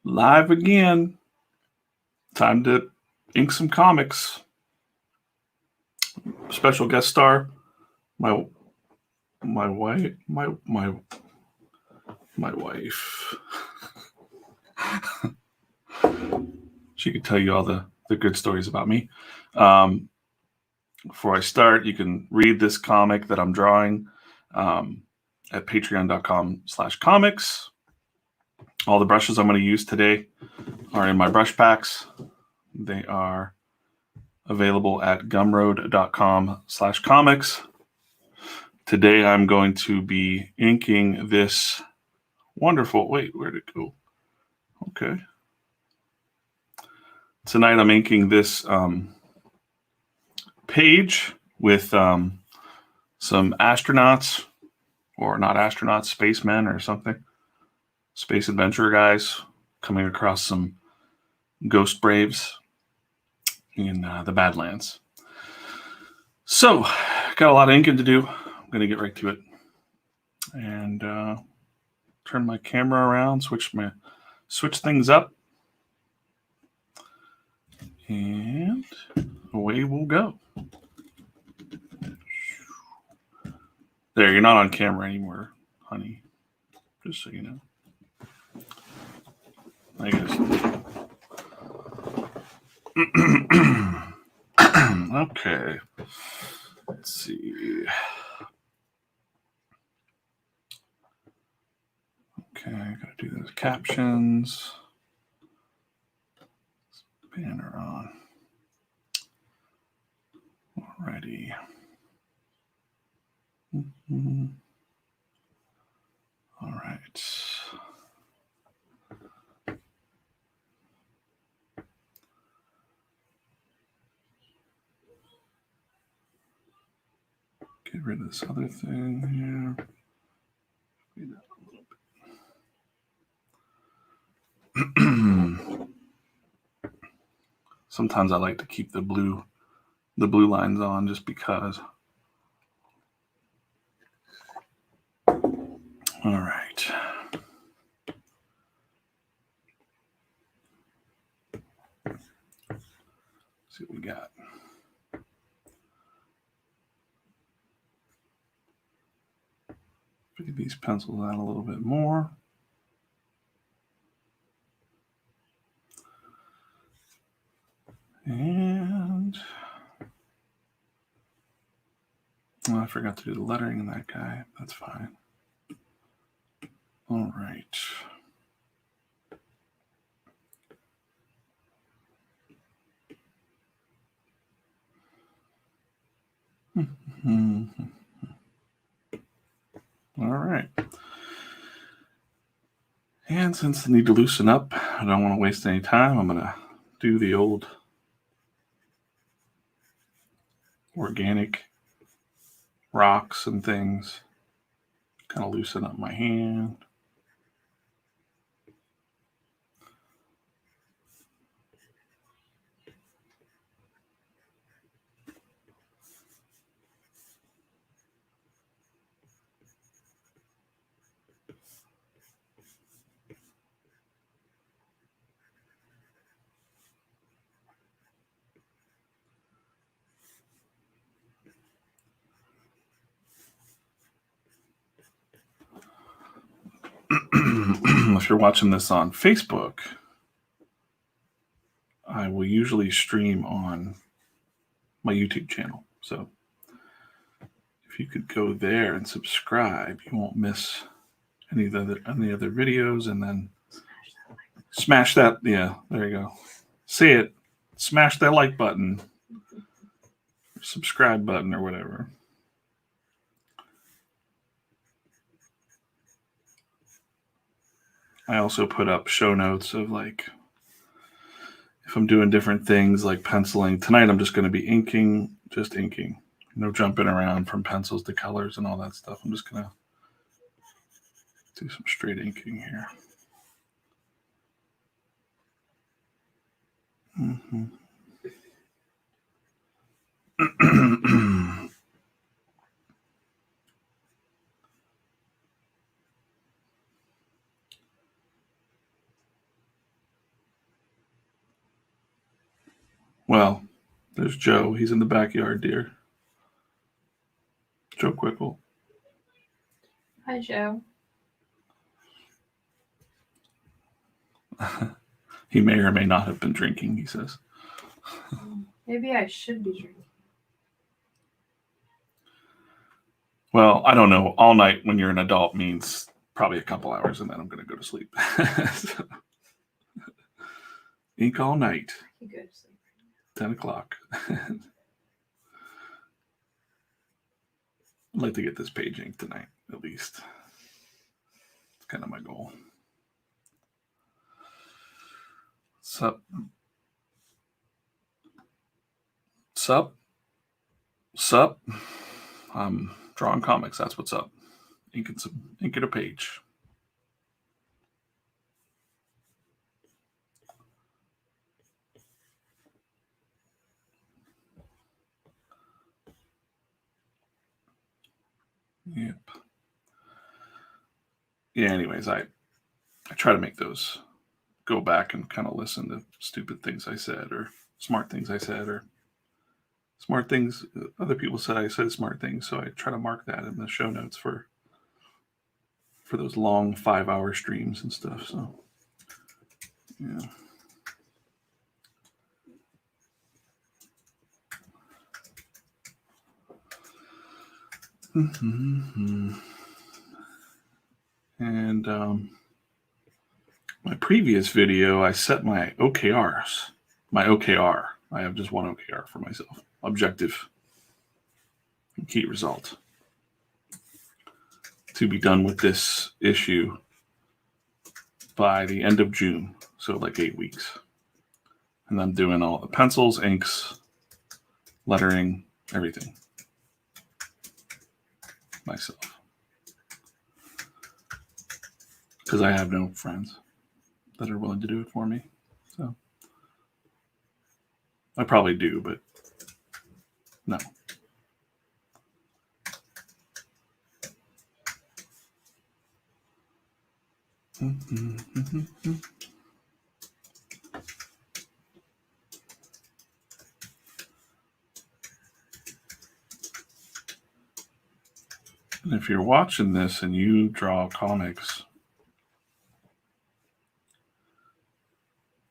Live again. Time to ink some comics. Special guest star, my wife. She could tell you all the good stories about me. Before I start, you can read this comic that I'm drawing at patreon.com/comics. All the brushes I'm going to use today are in my brush packs. They are available at gumroad.com/comics. Today I'm going to be inking this wonderful, wait, where'd it go? Okay. Tonight I'm inking this page with some astronauts, or not astronauts, spacemen or something. Space adventure guys coming across some ghost braves in the Badlands. So, got a lot of inking to do. I'm going to get right to it. And turn my camera around, switch things up. And away we'll go. There, you're not on camera anymore, honey. Just so you know. I guess. Okay. Let's see. Okay, I gotta do those captions. Banner on. Alrighty. All right. Get rid of this other thing here. Speed up a little bit. Sometimes I like to keep the blue lines on just because. All right. See what we got. Figure these pencils out a little bit more. And I forgot to do the lettering in that guy. That's fine. All right. All right. And since I need to loosen up, I don't want to waste any time. I'm going to do the old organic rocks and things. Kind of loosen up my hand. If you're watching this on Facebook, I will usually stream on my YouTube channel. So if you could go there and subscribe, you won't miss any other videos. And then smash that. Yeah, there you go. Say it. Smash that like button, subscribe button, or whatever. I also put up show notes of like if I'm doing different things like penciling. Tonight I'm just going to be inking, just inking. No jumping around from pencils to colors and all that stuff. I'm just going to do some straight inking here. Well, there's Joe. He's in the backyard, dear. Joe Quickle. Hi, Joe. He may or may not have been drinking, he says. Maybe I should be drinking. Well, I don't know. All night when you're an adult means probably a couple hours, and then I'm going to go to sleep. So, ink all night. I could go to sleep. 10 o'clock. I'd like to get this page inked tonight, at least. It's kind of my goal. Sup? Sup? Sup? I'm drawing comics. That's what's up. Inking a page. Yep. Yeah, anyways, I try to make those go back and kind of listen to stupid things I said or smart things I said or smart things other people said I said smart things. So I try to mark that in the show notes for those long 5-hour streams and stuff. So yeah. And my previous video, I set my OKRs. My OKR. I have just one OKR for myself. Objective and key result. To be done with this issue by the end of June. So like 8 weeks. And I'm doing all the pencils, inks, lettering, everything. Myself. Because I have no friends that are willing to do it for me. So I probably do, but no. And if you're watching this and you draw comics,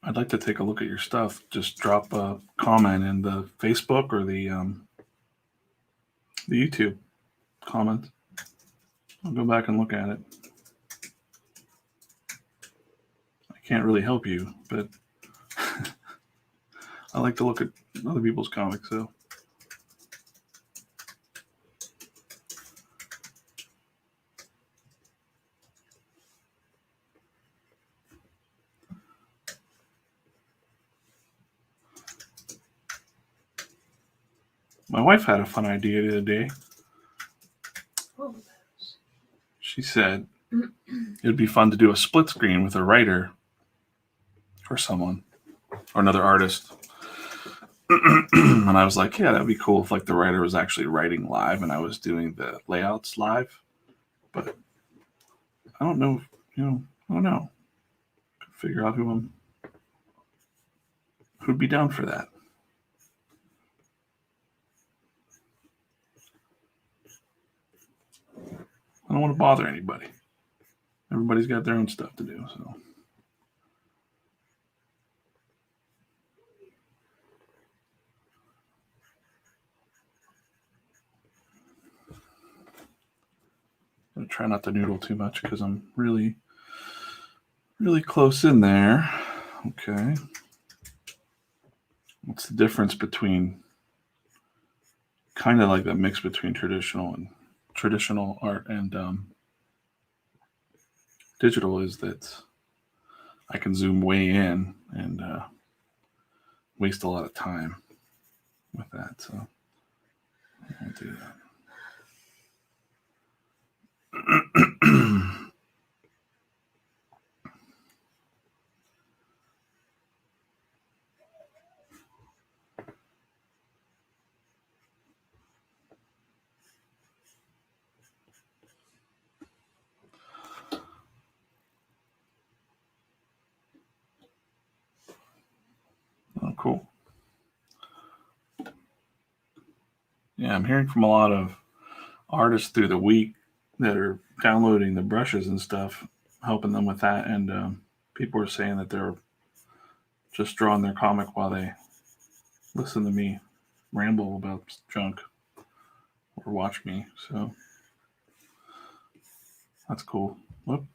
I'd like to take a look at your stuff. Just drop a comment in the Facebook or the YouTube comment. I'll go back and look at it. I can't really help you, but I like to look at other people's comics, so. My wife had a fun idea the other day. Oh, She said it would be fun to do a split screen with a writer or someone or another artist. And I was like, yeah, that'd be cool if like the writer was actually writing live and I was doing the layouts live. But I don't know, I don't know. Could figure out who'd be down for that. I don't want to bother anybody. Everybody's got their own stuff to do, so. I'm gonna try not to noodle too much because I'm really, really close in there. Okay. What's the difference between kind of like that mix between traditional art and digital is that I can zoom way in and waste a lot of time with that. So I'll do that. Oh, cool. Yeah, I'm hearing from a lot of artists through the week that are downloading the brushes and stuff, helping them with that. And people are saying that they're just drawing their comic while they listen to me ramble about junk or watch me. So that's cool. Whoop.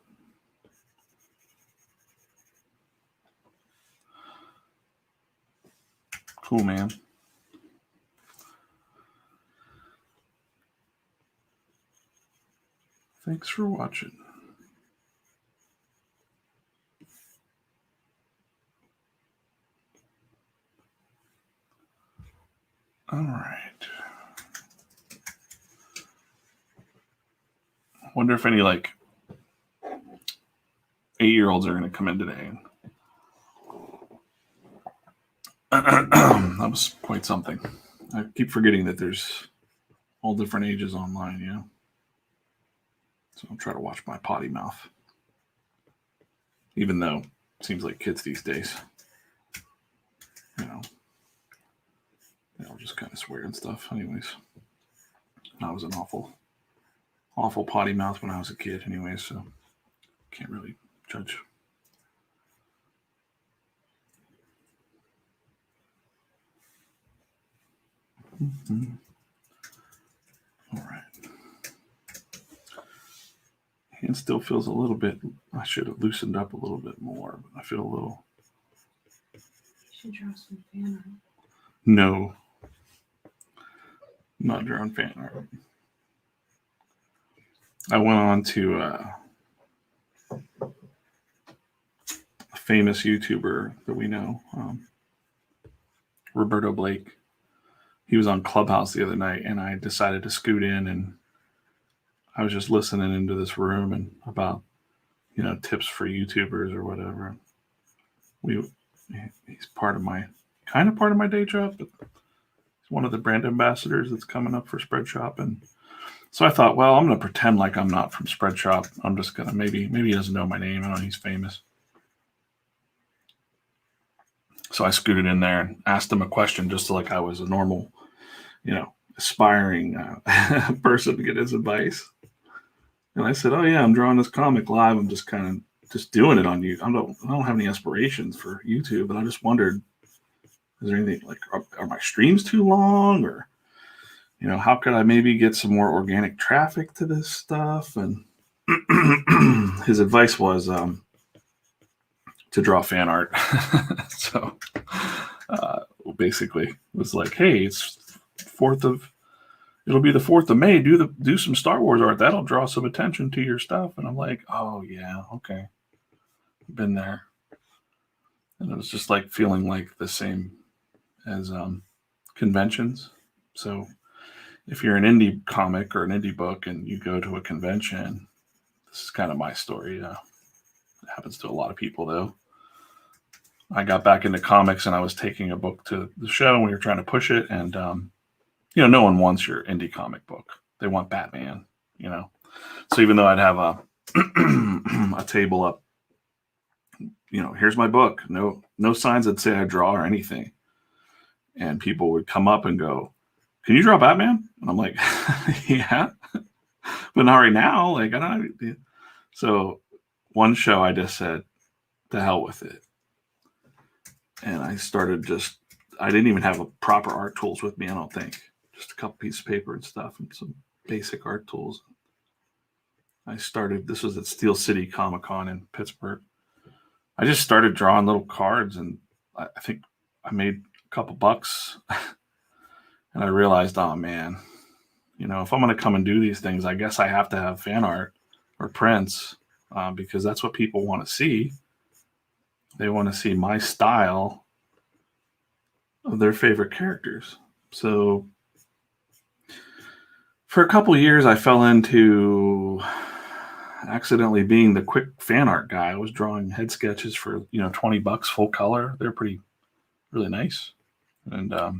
Cool, man. Thanks for watching. All right. I wonder if any 8-year-olds are going to come in today. That was quite something. I keep forgetting that there's all different ages online, you know? So I'll try to watch my potty mouth. Even though it seems like kids these days, you know, they'll just kind of swear and stuff. Anyways, I was an awful potty mouth when I was a kid anyway, so can't really judge. Mm-hmm. All right. Hand still feels a little bit, I should have loosened up a little bit more, but I feel a little. You should draw some fan art. No. I'm not drawing fan art. I went on to a famous YouTuber that we know, Roberto Blake. He was on Clubhouse the other night, and I decided to scoot in, and I was just listening into this room and about, tips for YouTubers or whatever. He's part of my day job, but he's one of the brand ambassadors that's coming up for Spreadshop. And so I thought, well, I'm going to pretend like I'm not from Spreadshop. I'm just going to, maybe he doesn't know my name. I don't know, he's famous. So I scooted in there and asked him a question just like I was a normal, aspiring person to get his advice. And I said, oh yeah, I'm drawing this comic live. I'm just kind of just doing it on YouTube. I don't have any aspirations for YouTube, but I just wondered, is there anything are my streams too long, or, how could I maybe get some more organic traffic to this stuff? And his advice was to draw fan art. So basically it was like, hey, it'll be the 4th of May. Do some Star Wars art. That'll draw some attention to your stuff. And I'm like, oh yeah, okay. Been there. And it was just like feeling like the same as conventions. So if you're an indie comic or an indie book and you go to a convention, this is kind of my story. It happens to a lot of people though. I got back into comics and I was taking a book to the show and we were trying to push it. And, no one wants your indie comic book. They want Batman, So even though I'd have a table up, here's my book. No signs that say I draw or anything. And people would come up and go, can you draw Batman? And I'm like, yeah, but not right now. I don't. So one show I just said, to hell with it. And I started I didn't even have a proper art tools with me, I don't think. Just a couple pieces of paper and stuff and some basic art tools. This was at Steel City Comic-Con in Pittsburgh. I just started drawing little cards and I think I made a couple bucks. And I realized, oh man, if I'm going to come and do these things, I guess I have to have fan art or prints because that's what people want to see. They want to see my style of their favorite characters. So for a couple of years, I fell into accidentally being the quick fan art guy. I was drawing head sketches for, $20 full color. They're really nice. And I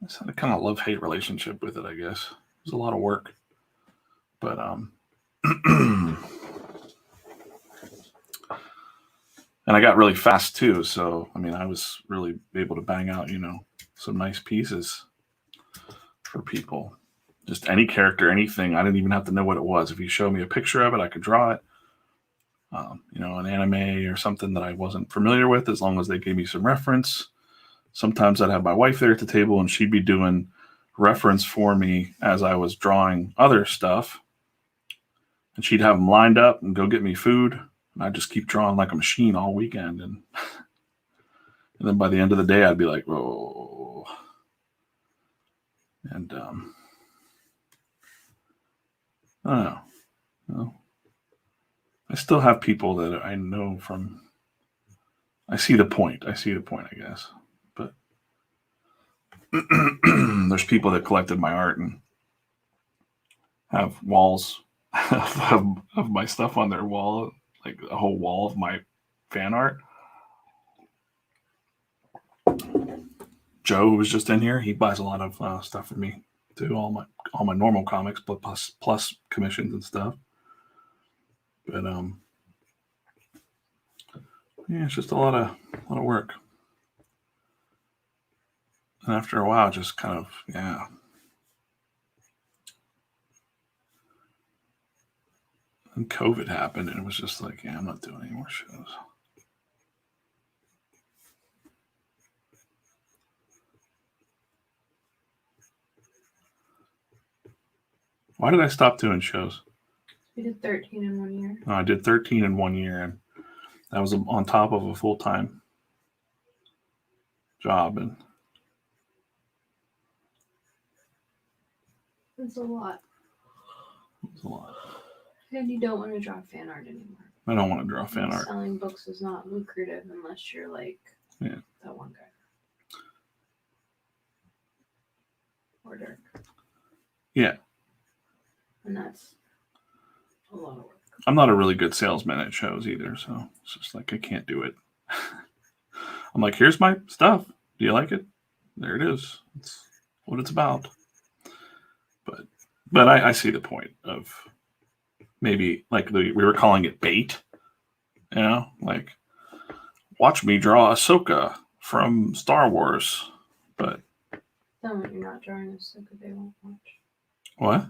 just had a kind of love-hate relationship with it, I guess. It was a lot of work. But and I got really fast too. So, I was really able to bang out, some nice pieces. for people. Just any character, anything. I didn't even have to know what it was. If you show me a picture of it, I could draw it. An anime or something that I wasn't familiar with, as long as they gave me some reference. Sometimes I'd have my wife there at the table and she'd be doing reference for me as I was drawing other stuff. And she'd have them lined up and go get me food. And I'd just keep drawing like a machine all weekend. And then by the end of the day, I'd be like, oh. And I don't know. Well, I still have people that I know from. I see the point, I guess. But there's people that collected my art and have walls of my stuff on their wall, like a whole wall of my fan art. Joe, who was just in here, he buys a lot of stuff for me too. All my normal comics, but plus commissions and stuff. But yeah, it's just a lot of work. And after a while, just kind of, yeah. And COVID happened, and it was just like, yeah, I'm not doing any more shows. Why did I stop doing shows? We did 13 in 1 year. I did 13 in 1 year, and that was on top of a full-time job. And it's a lot. it's a lot. And you don't want to draw fan art anymore. I don't want to draw fan art. Selling books is not lucrative unless you're like that one guy. Or Dirk. Yeah. And that's a lot of work. I'm not a really good salesman at shows either, so it's just like I can't do it. I'm like, here's my stuff. Do you like it? There it is. It's what it's about. But I see the point of maybe like we were calling it bait. Like watch me draw Ahsoka from Star Wars. But then when you're not drawing Ahsoka, they won't watch. What?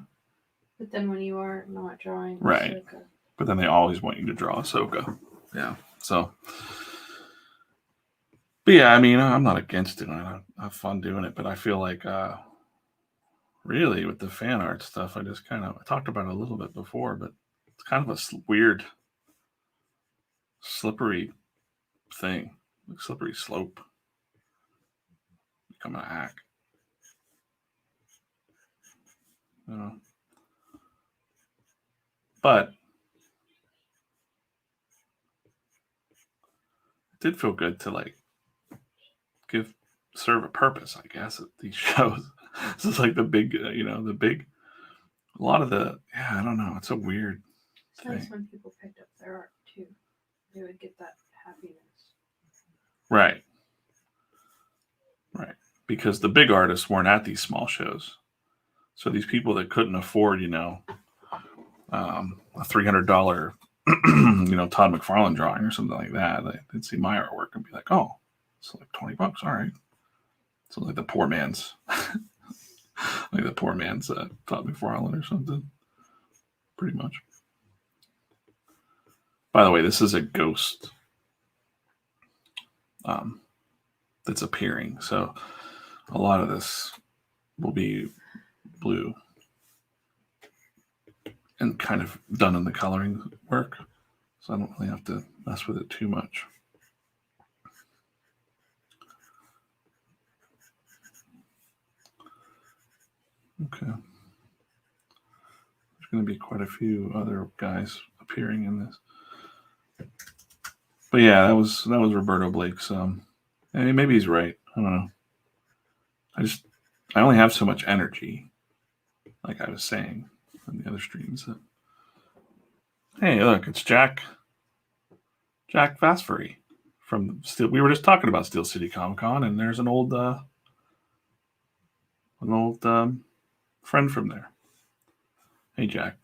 But then when you are not drawing right. Ahsoka. But then they always want you to draw Ahsoka. Yeah. So. But yeah, I mean, I'm not against it. I have fun doing it, but I feel like really with the fan art stuff, I talked about it a little bit before, but it's kind of a weird, slippery thing, like slippery slope. Become a hack. But it did feel good to like serve a purpose, I guess, at these shows. This is like the big, a lot of I don't know. It's a weird thing. Nice when people picked up their art too. They would get that happiness. Right. Right. Because the big artists weren't at these small shows. So these people that couldn't afford, a $300, Todd McFarlane drawing or something like that, they'd see my artwork and be like, oh, it's like $20. All right. So like the poor man's, Todd McFarlane or something. Pretty much. By the way, this is a ghost that's appearing. So a lot of this will be blue and kind of done in the coloring work. So I don't really have to mess with it too much. Okay. There's going to be quite a few other guys appearing in this. But yeah, that was Roberto Blake's. Maybe he's right. I don't know. I only have so much energy, like I was saying on the other streams. Hey, look, it's Jack Vasfari from Steel. We were just talking about Steel City Comic Con, and there's an old friend from there. Hey, Jack.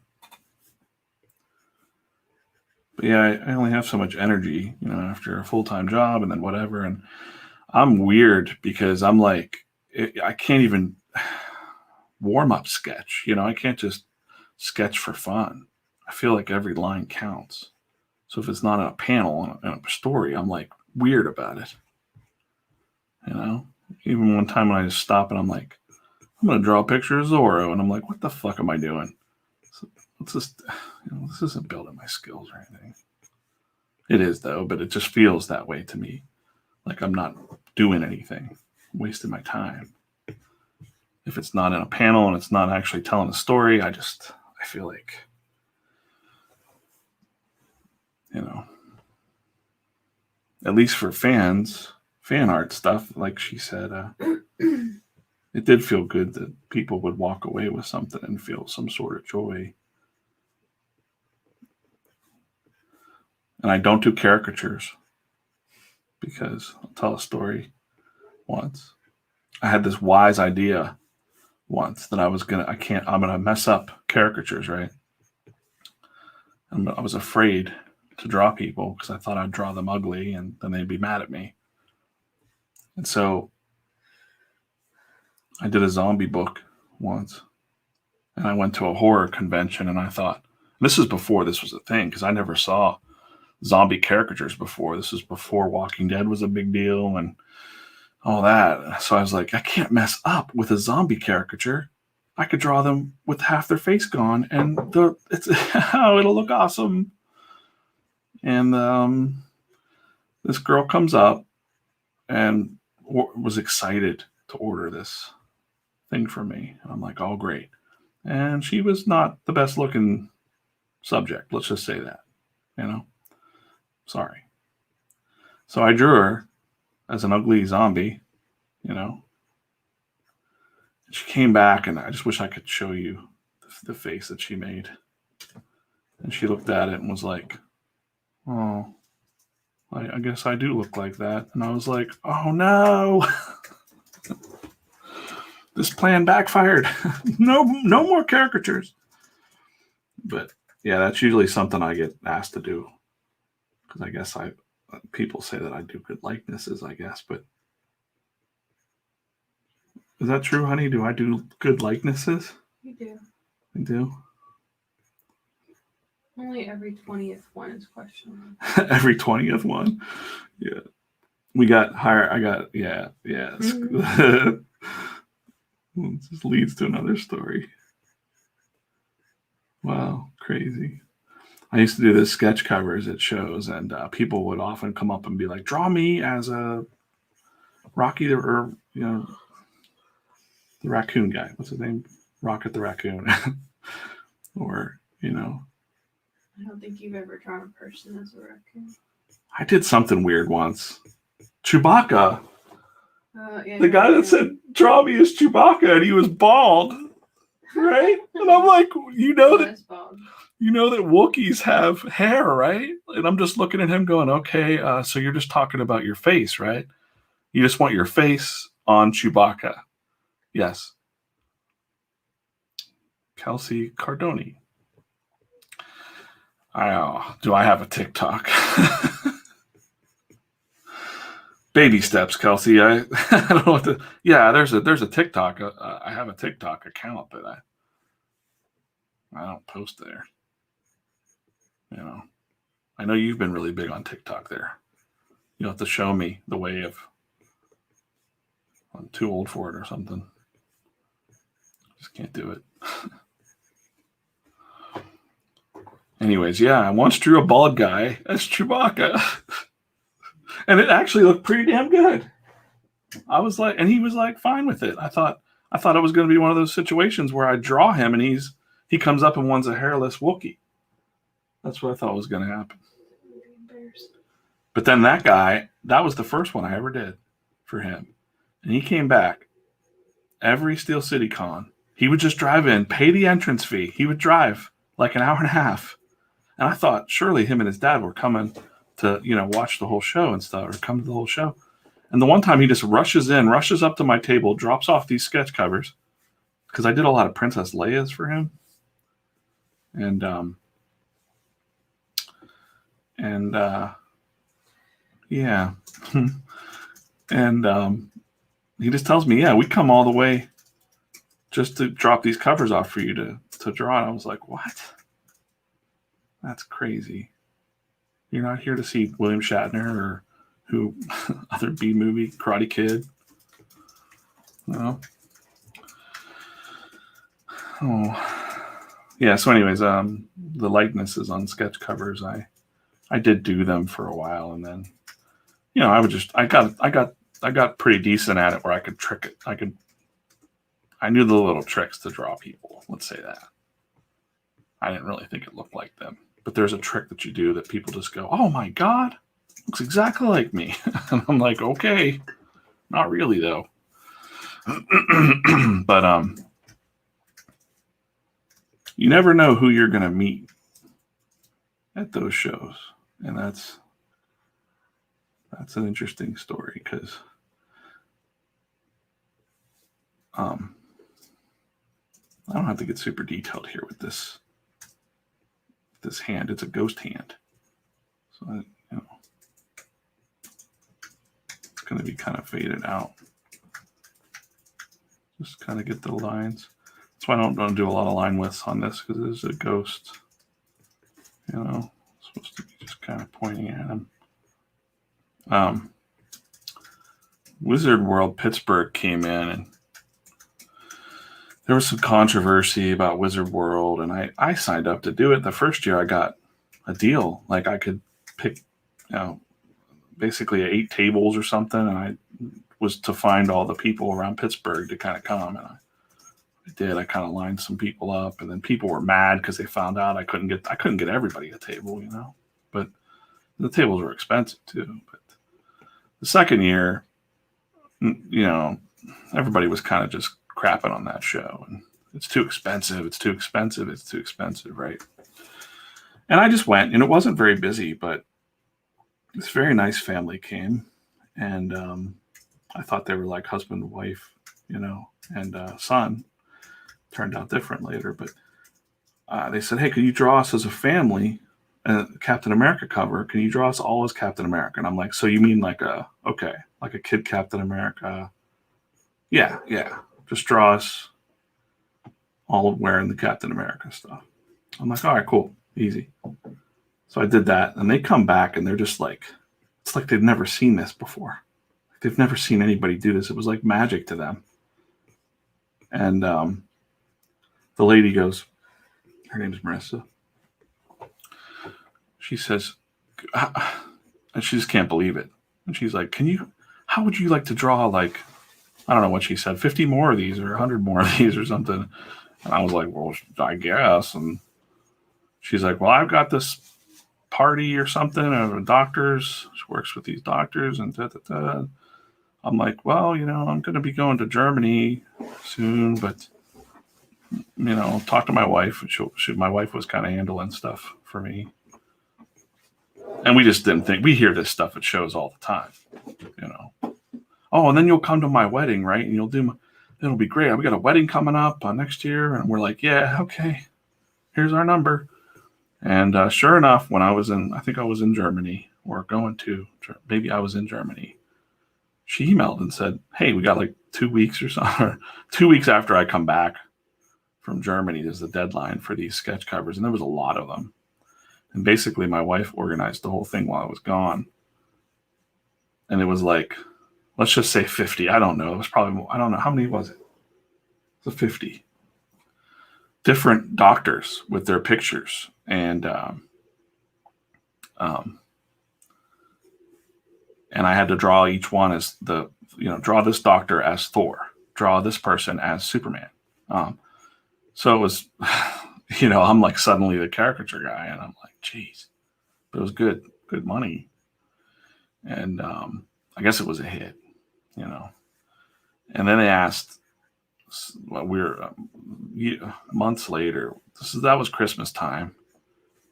But yeah, I only have so much energy, after a full-time job and then whatever. And I'm weird because I'm like, I can't even, warm-up sketch. You know, I can't just sketch for fun. I feel like every line counts. So if it's not in a panel in a story, I'm like weird about it. You know, even one time when I just stop and I'm like, I'm going to draw a picture of Zorro. And I'm like, what the fuck am I doing? So it's just, you know, this isn't building my skills or anything. It is though, but it just feels that way to me. Like I'm not doing anything, I'm wasting my time. If it's not in a panel and it's not actually telling a story, I feel like, you know, at least for fans, fan art stuff, like she said, it did feel good that people would walk away with something and feel some sort of joy. And I don't do caricatures because I'll tell a story once. I had this wise idea once that I'm gonna mess up caricatures, right? And I was afraid to draw people because I thought I'd draw them ugly and then they'd be mad at me. And so I did a zombie book once, and I went to a horror convention, and I thought, this is before this was a thing because I never saw zombie caricatures before. This was before Walking Dead was a big deal and all that. So I was like, I can't mess up with a zombie caricature. I could draw them with half their face gone, and it'll look awesome. And this girl comes up and was excited to order this thing for me. I'm like, oh, great. And she was not the best looking subject. Let's just say that, you know, sorry. So I drew her as an ugly zombie, you know. She came back, and I just wish I could show you the face that she made. And she looked at it and was like, oh, I guess I do look like that. And I was like, oh no. This plan backfired. No more caricatures. But yeah, that's usually something I get asked to do. Because I guess people say that I do good likenesses, I guess. But is that true, honey? Do I do good likenesses? You do. I do. Only every 20th one is questionable. Every 20th one? Yeah. We got higher. Yeah. Mm-hmm. It just leads to another story. Wow, crazy. I used to do the sketch covers at shows, and people would often come up and be like, draw me as a Rocky or, you know, the raccoon guy. What's his name? Rocket the Raccoon. Or, you know. I don't think you've ever drawn a person as a raccoon. I did something weird once. Chewbacca. Yeah, the guy that said, draw me as Chewbacca, and he was bald. Right? And I'm like, you know that Wookiees have hair, right? And I'm just looking at him going, okay, so you're just talking about your face, right? You just want your face on Chewbacca. Yes. Kelsey Cardoni. Do I have a TikTok? Baby steps, Kelsey. I don't know what to. Yeah, there's a TikTok. I have a TikTok account, but I don't post there. You know, I know you've been really big on TikTok there. You'll have to show me the way of. I'm too old for it or something. Just can't do it. Anyways, yeah, I once drew a bald guy as Chewbacca. And it actually looked pretty damn good. I was like, and he was like fine with it. I thought it was going to be one of those situations where I draw him and he comes up and one's a hairless Wookiee. That's what I thought was going to happen. But then that guy, that was the first one I ever did for him. And he came back every Steel City Con. He would just drive in, pay the entrance fee. He would drive like an hour and a half. And I thought surely him and his dad were coming to, you know, watch the whole show and stuff, or come to the whole show. And the one time he just rushes up to my table, drops off these sketch covers, because I did a lot of Princess Leia's for him. And yeah. And he just tells me, yeah, we come all the way just to drop these covers off for you to draw. And I was like, what? That's crazy. You're not here to see William Shatner or who other B movie, Karate Kid. No. Oh. Yeah, so anyways, the likenesses on sketch covers, I did do them for a while, and then, you know, I got pretty decent at it where I could trick it. I knew the little tricks to draw people. Let's say that. I didn't really think it looked like them, but there's a trick that you do that people just go, "Oh my God, looks exactly like me." And I'm like, okay, not really though. But you never know who you're gonna meet at those shows, and that's an interesting story because I don't have to get super detailed here with this hand. It's a ghost hand, so you know, it's going to be kind of faded out. Just kind of get the lines. That's why I don't do a lot of line widths on this, because it's a ghost. You know, it's supposed to be just kind of pointing at him. Wizard World Pittsburgh came in, and there was some controversy about Wizard World, and I signed up to do it. The first year I got a deal. Like I could pick, you know, basically 8 tables or something, and I was to find all the people around Pittsburgh to kind of come, and I did. I kind of lined some people up, and then people were mad because they found out I couldn't get everybody a table, you know. But the tables were expensive too. But the second year, you know, everybody was kind of just crapping on that show, and it's too expensive, right? And I just went, and it wasn't very busy, but this very nice family came, and I thought they were like husband and wife, you know, and son. Turned out different later, but they said, "Hey, can you draw us as a family, Captain America cover? Can you draw us all as Captain America?" And I'm like, "So you mean like a kid Captain America?" Yeah. Just draw us all wearing the Captain America stuff. I'm like, all right, cool, easy. So I did that, and they come back, and they're just like, it's like they've never seen this before. They've never seen anybody do this. It was like magic to them. And the lady goes, her name is Marissa. She says, and she just can't believe it. And she's like, how would you like to draw, like, I don't know what she said, 50 more of these or 100 more of these or something? And I was like, well, I guess. And she's like, well, I've got this party or something of doctors. She works with these doctors and da-da-da. I'm like, well, you know, I'm going to be going to Germany soon, but, you know, talk to my wife. My wife was kind of handling stuff for me. And we just didn't think, we hear this stuff at shows all the time, you know. Oh, and then you'll come to my wedding, right? And it'll be great. We got a wedding coming up next year. And we're like, yeah, okay, here's our number. And sure enough, when I think I was in Germany, or maybe I was in Germany, she emailed and said, hey, we got like 2 weeks or something. 2 weeks after I come back from Germany, there's the deadline for these sketch covers. And there was a lot of them. And basically my wife organized the whole thing while I was gone. And it was like, let's just say 50. I don't know. It was probably more. I don't know. How many was it? It was 50. Different doctors with their pictures. And I had to draw each one as draw this doctor as Thor, draw this person as Superman. So it was, I'm like suddenly the caricature guy, and I'm like, geez, but it was good money. And I guess it was a hit, and then they asked, months later, that was Christmas time.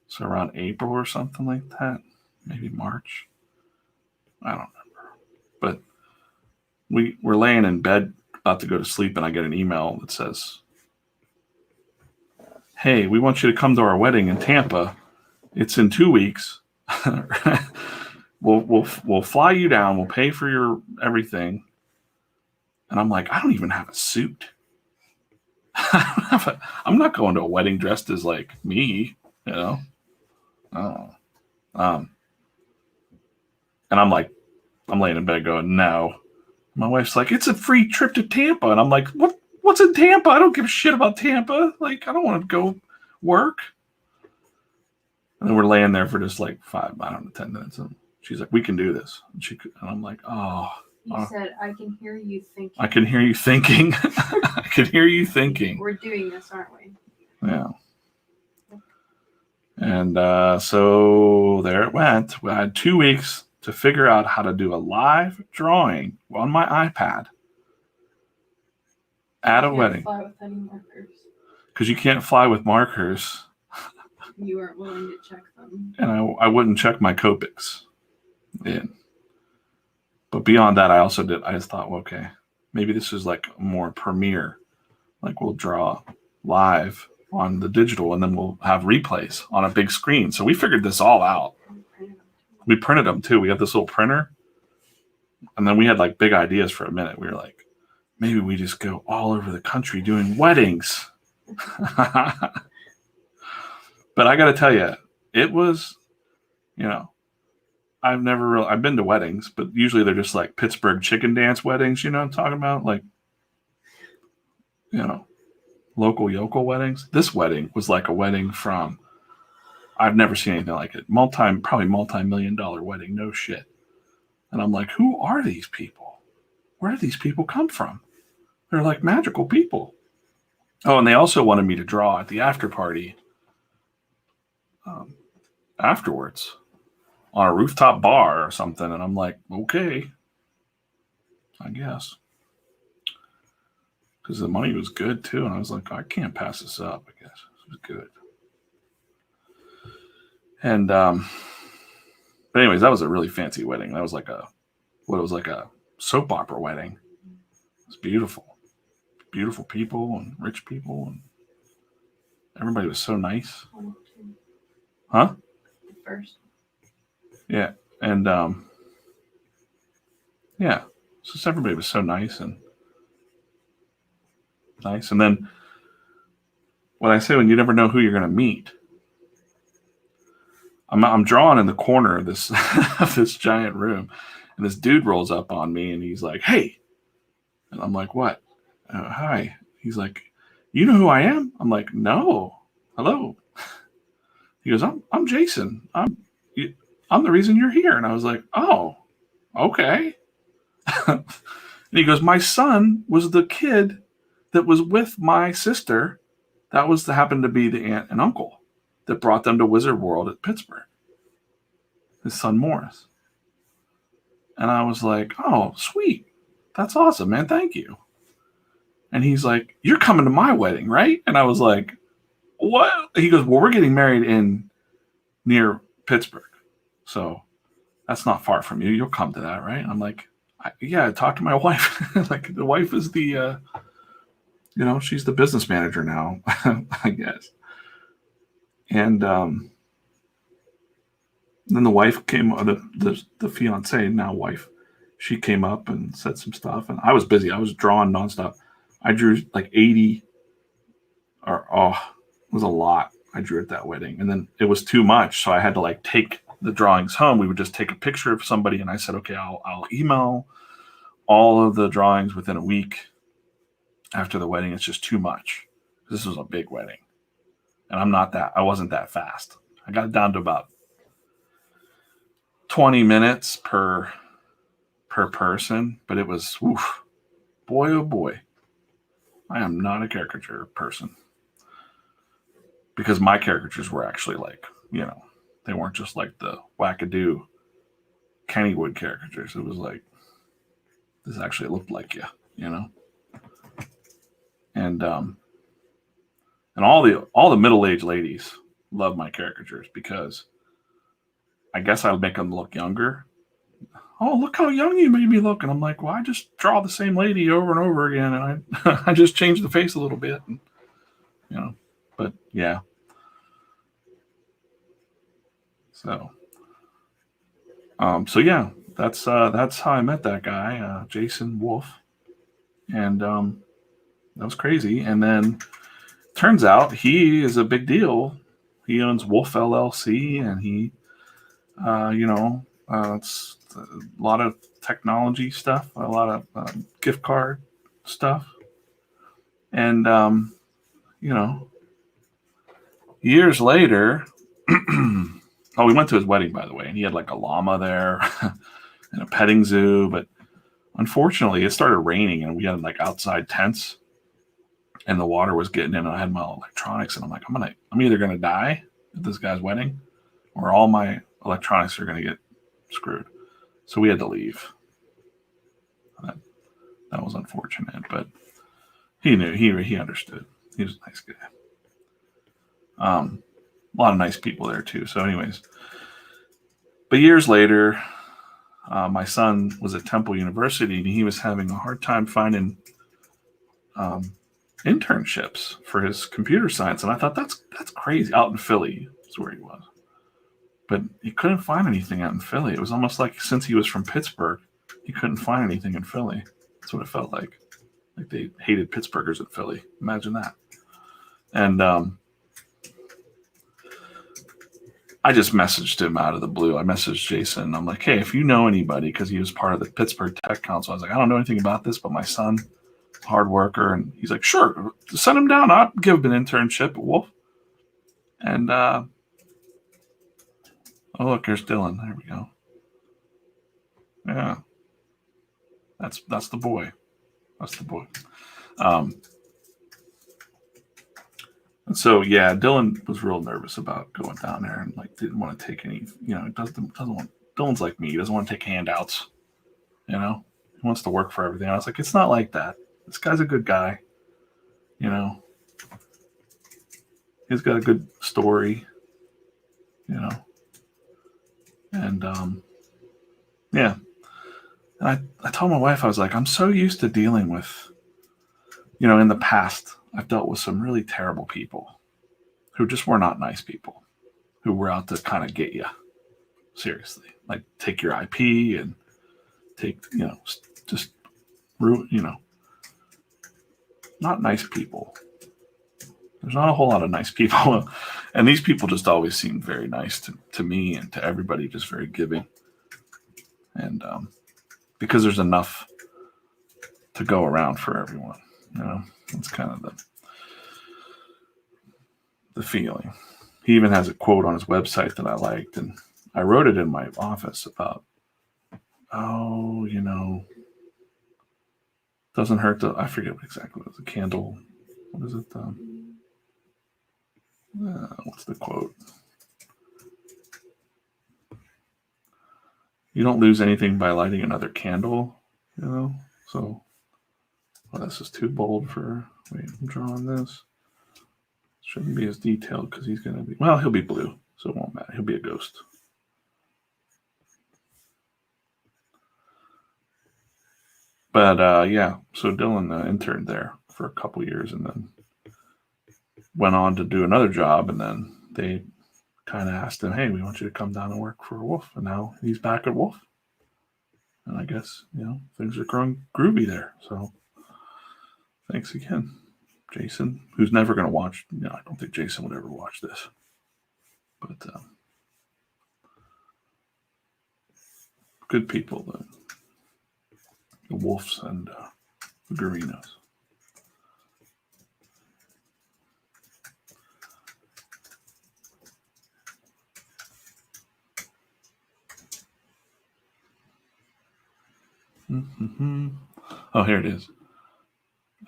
So around April or something like that, maybe March. I don't remember. But we're laying in bed about to go to sleep, and I get an email that says, hey, we want you to come to our wedding in Tampa. It's in 2 weeks. We'll fly you down. We'll pay for your everything. And I'm like, I don't even have a suit. I'm not going to a wedding dressed as like me, you know. Oh. And I'm laying in bed going, no. My wife's like, it's a free trip to Tampa. And I'm like, what's in Tampa? I don't give a shit about Tampa. Like, I don't want to go work. And then we're laying there for just like 10 minutes. And she's like, we can do this. And I'm like, oh. You said, I can hear you thinking. I can hear you thinking. I can hear you thinking. We're doing this, aren't we? Yeah. And so there it went. We had 2 weeks to figure out how to do a live drawing on my iPad at a wedding. Fly with any markers. Because you can't fly with markers. You weren't willing to check them. And I wouldn't check my Copics in. But beyond that, I just thought, well, okay, maybe this is like more premiere. Like we'll draw live on the digital and then we'll have replays on a big screen. So we figured this all out. We printed them too. We had this little printer. And then we had like big ideas for a minute. We were like, maybe we just go all over the country doing weddings. But I got to tell you, it was, you know, I've been to weddings, but usually they're just like Pittsburgh chicken dance weddings. You know what I'm talking about? Like, you know, local yokel weddings. This wedding was like a wedding from, I've never seen anything like it. Probably multi-million-dollar wedding. No shit. And I'm like, who are these people? Where do these people come from? They're like magical people. Oh, and they also wanted me to draw at the after party afterwards on a rooftop bar or something. And I'm like, okay, I guess. Because the money was good too. And I was like, I can't pass this up, I guess. It was good. And, but anyways, that was a really fancy wedding. That was like a soap opera wedding. It was beautiful. Beautiful people and rich people. And everybody was so nice. Huh? First. Yeah. And, yeah. Just everybody was so nice. And then when I say when you never know who you're going to meet, I'm drawing in the corner of this of this giant room, and this dude rolls up on me, and he's like, "Hey," and I'm like, "What?" Hi. He's like, "You know who I am?" I'm like, "No. Hello." He goes, "I'm Jason. I'm the reason you're here." And I was like, "Oh, okay." And he goes, "My son was the kid that was with my sister. That happened to be the aunt and uncle that brought them to Wizard World at Pittsburgh. His son Morris." And I was like, "Oh, sweet. That's awesome, man. Thank you." And he's like, "You're coming to my wedding, right?" And I was like, "What?" He goes, "Well, we're getting married near Pittsburgh. So that's not far from you. You'll come to that, right?" I'm like, "Yeah, I talked to my wife." Like the wife is the, she's the business manager now, I guess. And then the wife came, the fiance, now wife, she came up and said some stuff. And I was busy. I was drawing nonstop. I drew like 80 it was a lot. I drew at that wedding. And then it was too much. So I had to like take the drawings home. We would just take a picture of somebody. And I said, okay, I'll email all of the drawings within a week after the wedding. It's just too much. This was a big wedding. And I wasn't that fast. I got it down to about 20 minutes per person, but it was, boy, oh boy. I am not a caricature person. Because my caricatures were actually like, they weren't just like the wackadoo Kennywood caricatures. It was like, this actually looked like you. And all the middle-aged ladies love my caricatures because I guess I make them look younger. "Oh, look how young you made me look." And I'm like, well, I just draw the same lady over and over again. And I just change the face a little bit. And, but yeah. So yeah, that's how I met that guy, Jason Wolfe. And That was crazy. And then turns out he is a big deal. He owns Wolf LLC, and he, it's a lot of technology stuff, a lot of gift card stuff. And, years later, we went to his wedding, by the way, and he had like a llama there and a petting zoo. But unfortunately, it started raining, and we had like outside tents, and the water was getting in. And I had my electronics, and I'm like, I'm either gonna die at this guy's wedding, or all my electronics are gonna get screwed. So we had to leave. That was unfortunate, but he knew. He understood. He was a nice guy. A lot of nice people there too. So, anyways, but years later, my son was at Temple University, and he was having a hard time finding internships for his computer science. And I thought that's crazy. Out in Philly is where he was, but he couldn't find anything out in Philly. It was almost like since he was from Pittsburgh, he couldn't find anything in Philly. That's what it felt like. Like they hated Pittsburghers in Philly. Imagine that. And I just messaged him out of the blue. I messaged Jason. I'm like, hey, if you know anybody, because he was part of the Pittsburgh Tech Council. I was like, I don't know anything about this, but my son, hard worker. And he's like, sure, send him down. I'll give him an internship at Wolf. And, oh, look, here's Dylan. There we go. Yeah. That's the boy. That's the boy. And so, yeah, Dylan was real nervous about going down there and didn't want to take any, doesn't want, Dylan's like me. He doesn't want to take handouts, He wants to work for everything. I was like, it's not like that. This guy's a good guy, He's got a good story, And, yeah. And I told my wife, I was like, I'm so used to dealing with, in the past, I've dealt with some really terrible people who just were not nice people, who were out to kind of get you. Seriously. Like take your IP and take, just, not nice people. There's not a whole lot of nice people. And these people just always seemed very nice to me and to everybody, just very giving. And because there's enough to go around for everyone, it's kind of the feeling. He even has a quote on his website that I liked, and I wrote it in my office about, doesn't hurt to, I forget exactly what it was, a candle. What is it? What's the quote? You don't lose anything by lighting another candle, So, this is too bold for. Wait, I'm drawing this. Shouldn't be as detailed because he's going to be. Well, he'll be blue, so it won't matter. He'll be a ghost. But yeah, so Dylan interned there for a couple years and then went on to do another job, and then they kind of asked him, hey, we want you to come down and work for Wolf. And now he's back at Wolf. And I guess, things are growing groovy there. So thanks again, Jason, who's never going to watch. I don't think Jason would ever watch this. But good people, the Wolves and the Garinos. Mm-hmm. Oh, here it is.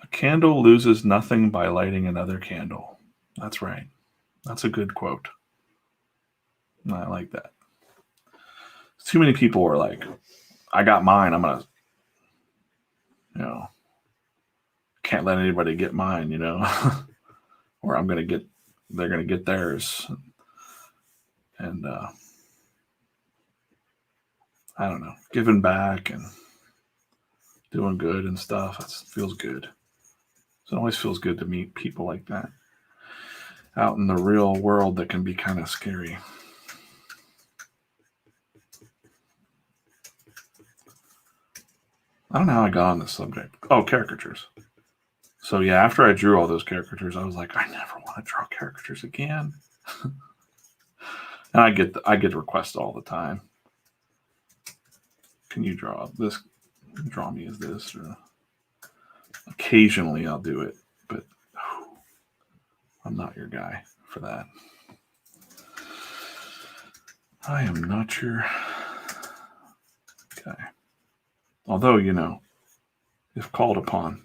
A candle loses nothing by lighting another candle. That's right. That's a good quote. I like that. Too many people are like, I got mine. I'm going to, can't let anybody get mine, or they're going to get theirs. And I don't know, giving back and doing good and stuff. That feels good. So it always feels good to meet people like that out in the real world that can be kind of scary. I don't know how I got on this subject. Oh, caricatures. So yeah, after I drew all those caricatures, I was like, I never want to draw caricatures again. And I get requests all the time. Can you draw this? Draw me as this? Or occasionally I'll do it, but I'm not your guy for that. I am not your guy. Although, if called upon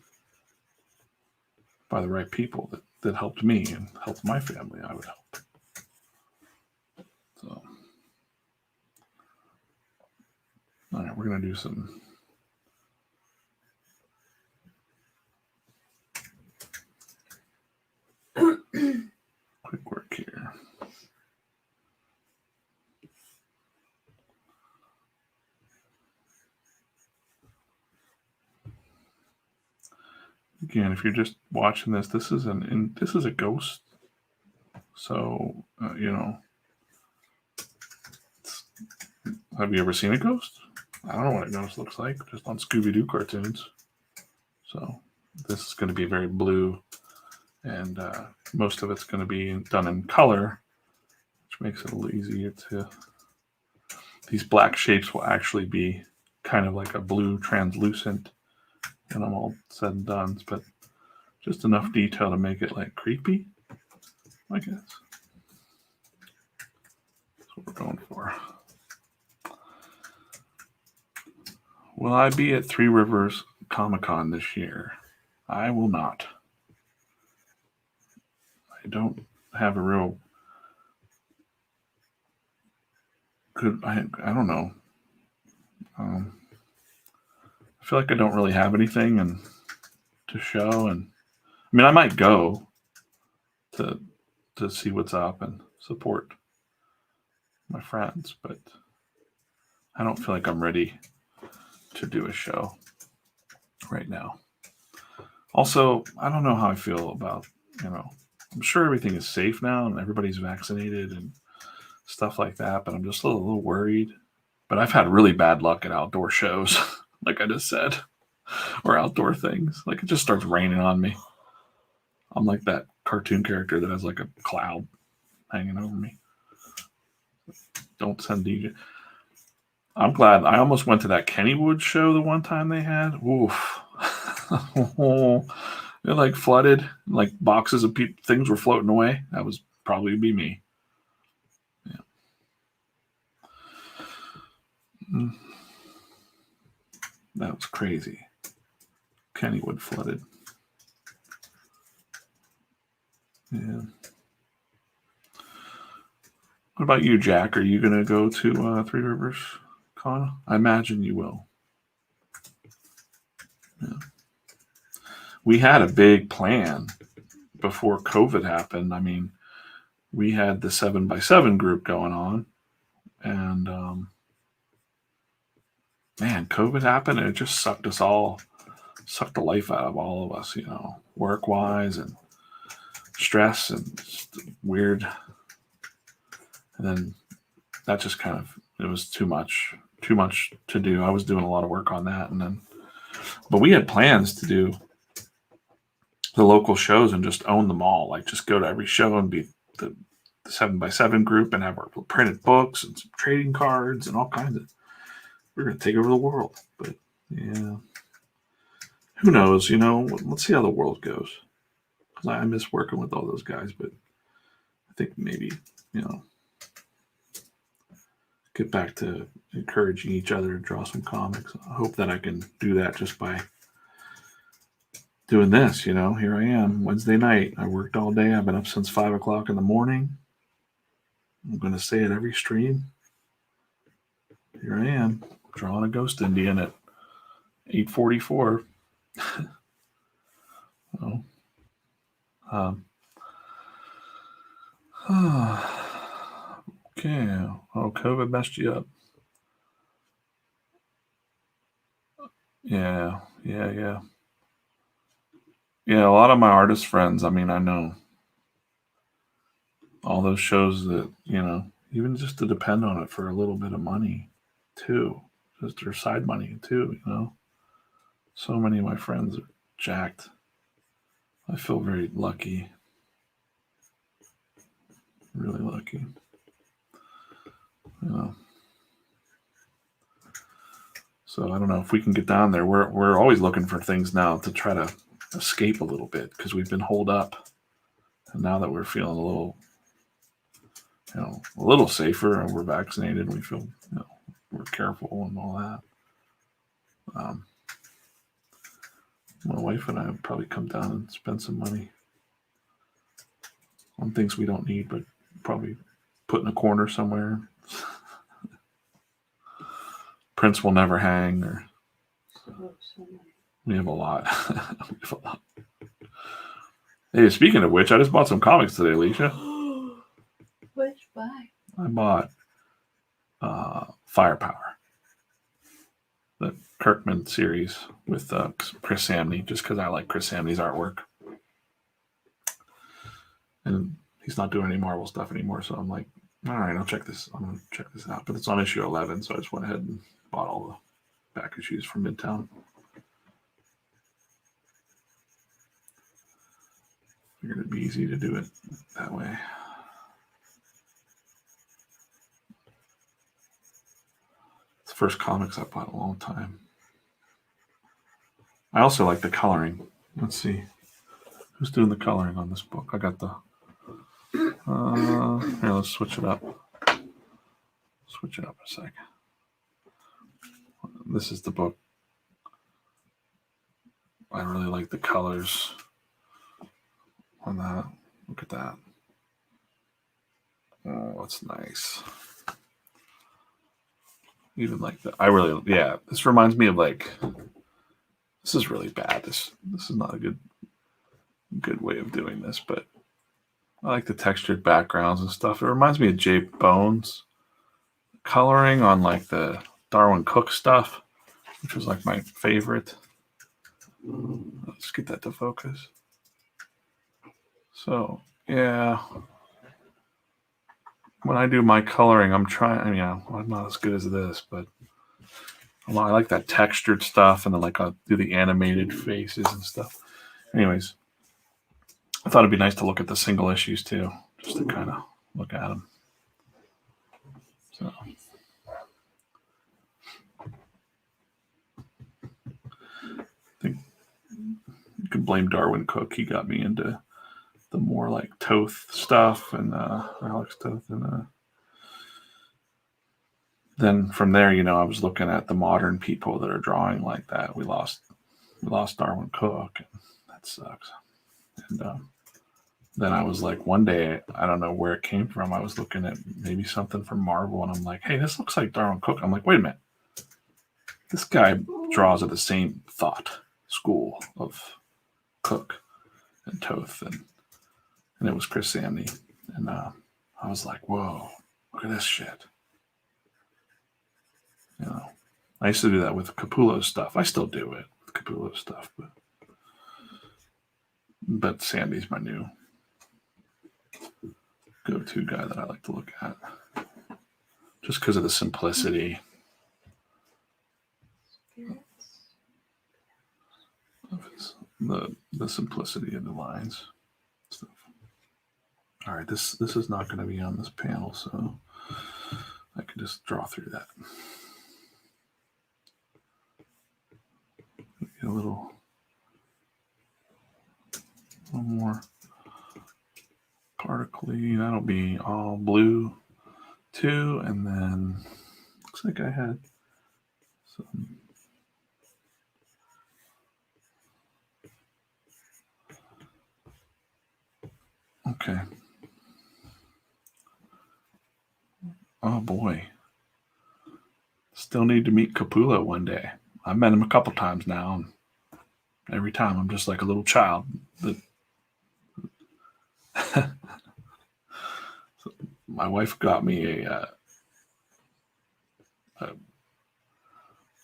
by the right people that helped me and helped my family, I would help. So, all right, we're going to do some quick work here. Again, if you're just watching this, this is a ghost. So, have you ever seen a ghost? I don't know what a ghost looks like, just on Scooby-Doo cartoons. So this is going to be very blue, and most of it's going to be done in color, which makes it a little easier to... These black shapes will actually be kind of like a blue translucent, and I'm all said and done, but just enough detail to make it like creepy, I guess. That's what we're going for. Will I be at Three Rivers Comic-Con this year? I will not. I don't have a real good... I don't know. I feel like I don't really have anything to show, and I mean, I might go to see what's up and support my friends, but I don't feel like I'm ready to do a show right now. Also, I don't know how I feel about, I'm sure everything is safe now and everybody's vaccinated and stuff like that, but I'm just a little worried. But I've had really bad luck at outdoor shows, like I just said, or outdoor things. Like it just starts raining on me. I'm like that cartoon character that has like a cloud hanging over me. Don't send DJ. I'm glad. I almost went to that Kennywood show the one time they had. Oof. It like flooded. Like boxes of things were floating away. That was probably be me. Yeah. That was crazy. Kennywood flooded. Yeah. What about you, Jack? Are you going to go to Three Rivers Con? I imagine you will. Yeah. We had a big plan before COVID happened. I mean, we had the 7x7 group going on, and man, COVID happened, and it just sucked the life out of all of us, work-wise and stress and weird. And then that just it was too much to do. I was doing a lot of work on that, but we had plans to do the local shows and just own them all. Like just go to every show and be the 7x7 group and have our printed books and some trading cards and all kinds of... We're going to take over the world. But yeah, who knows? Let's see how the world goes. Because I miss working with all those guys, but I think maybe, get back to encouraging each other to draw some comics. I hope that I can do that just by doing this. Here I am, Wednesday night. I worked all day. I've been up since 5 o'clock in the morning. I'm going to say it every stream. Here I am, drawing a ghost Indian at 8:44. Okay. Oh, COVID messed you up. Yeah. Yeah, a lot of my artist friends, I mean, I know all those shows that, even just to depend on it for a little bit of money too, just their side money too, So many of my friends are jacked. I feel very lucky. Really lucky. So I don't know if we can get down there. We're always looking for things now to try to escape a little bit because we've been holed up. And now that we're feeling a little safer and we're vaccinated, we feel, we're careful and all that. My wife and I would probably come down and spend some money on things we don't need, but probably put in a corner somewhere. Prints will never hang, or we have a lot. Hey, speaking of which, I just bought some comics today, Alicia. Which buy? I bought Firepower, the Kirkman series with Chris Samnee, just because I like Chris Samnee's artwork. And he's not doing any Marvel stuff anymore, so I'm like, all right, I'm going to check this out. But it's on issue 11, so I just went ahead and bought all the back issues from Midtown. Figured it'd be easy to do it that way. It's the first comics I bought in a long time. I also like the coloring. Let's see. Who's doing the coloring on this book? I got the... here, let's switch it up. Switch it up a second. This is the book. I really like the colors on that. Look at that. Oh, that's nice. Even like that. This reminds me of this is really bad. This is not a good way of doing this, but I like the textured backgrounds and stuff. It reminds me of Jay Bones coloring on the Darwin Cook stuff, which was my favorite. Let's get that to focus. So, yeah. When I do my coloring, I'm trying, I'm not as good as this, but I like that textured stuff, and then I'll do the animated faces and stuff. Anyways, I thought it'd be nice to look at the single issues too, just to kind of look at them. So, I think you can blame Darwin Cook. He got me into the more Toth stuff and Alex Toth, and then from there, I was looking at the modern people that are drawing like that. We lost Darwin Cook, and that sucks. And then I was one day, I don't know where it came from. I was looking at maybe something from Marvel, and I'm like, hey, this looks like Darwin Cook. I'm like, wait a minute. This guy draws at the same thought school of Cook and Toth, and it was Chris Samnee. And I was like, whoa, look at this shit. I used to do that with Capullo stuff. I still do it with Capullo stuff, but Sandy's my new go-to guy that I like to look at, just because of the simplicity of the simplicity of the lines stuff. All right, this is not going to be on this panel, so I can just draw through that. Get a little one more particly. That'll be all blue too, and then looks like I had some. Okay. Oh boy. Still need to meet Capullo one day. I've met him a couple times now, and every time I'm just like a little child. So my wife got me a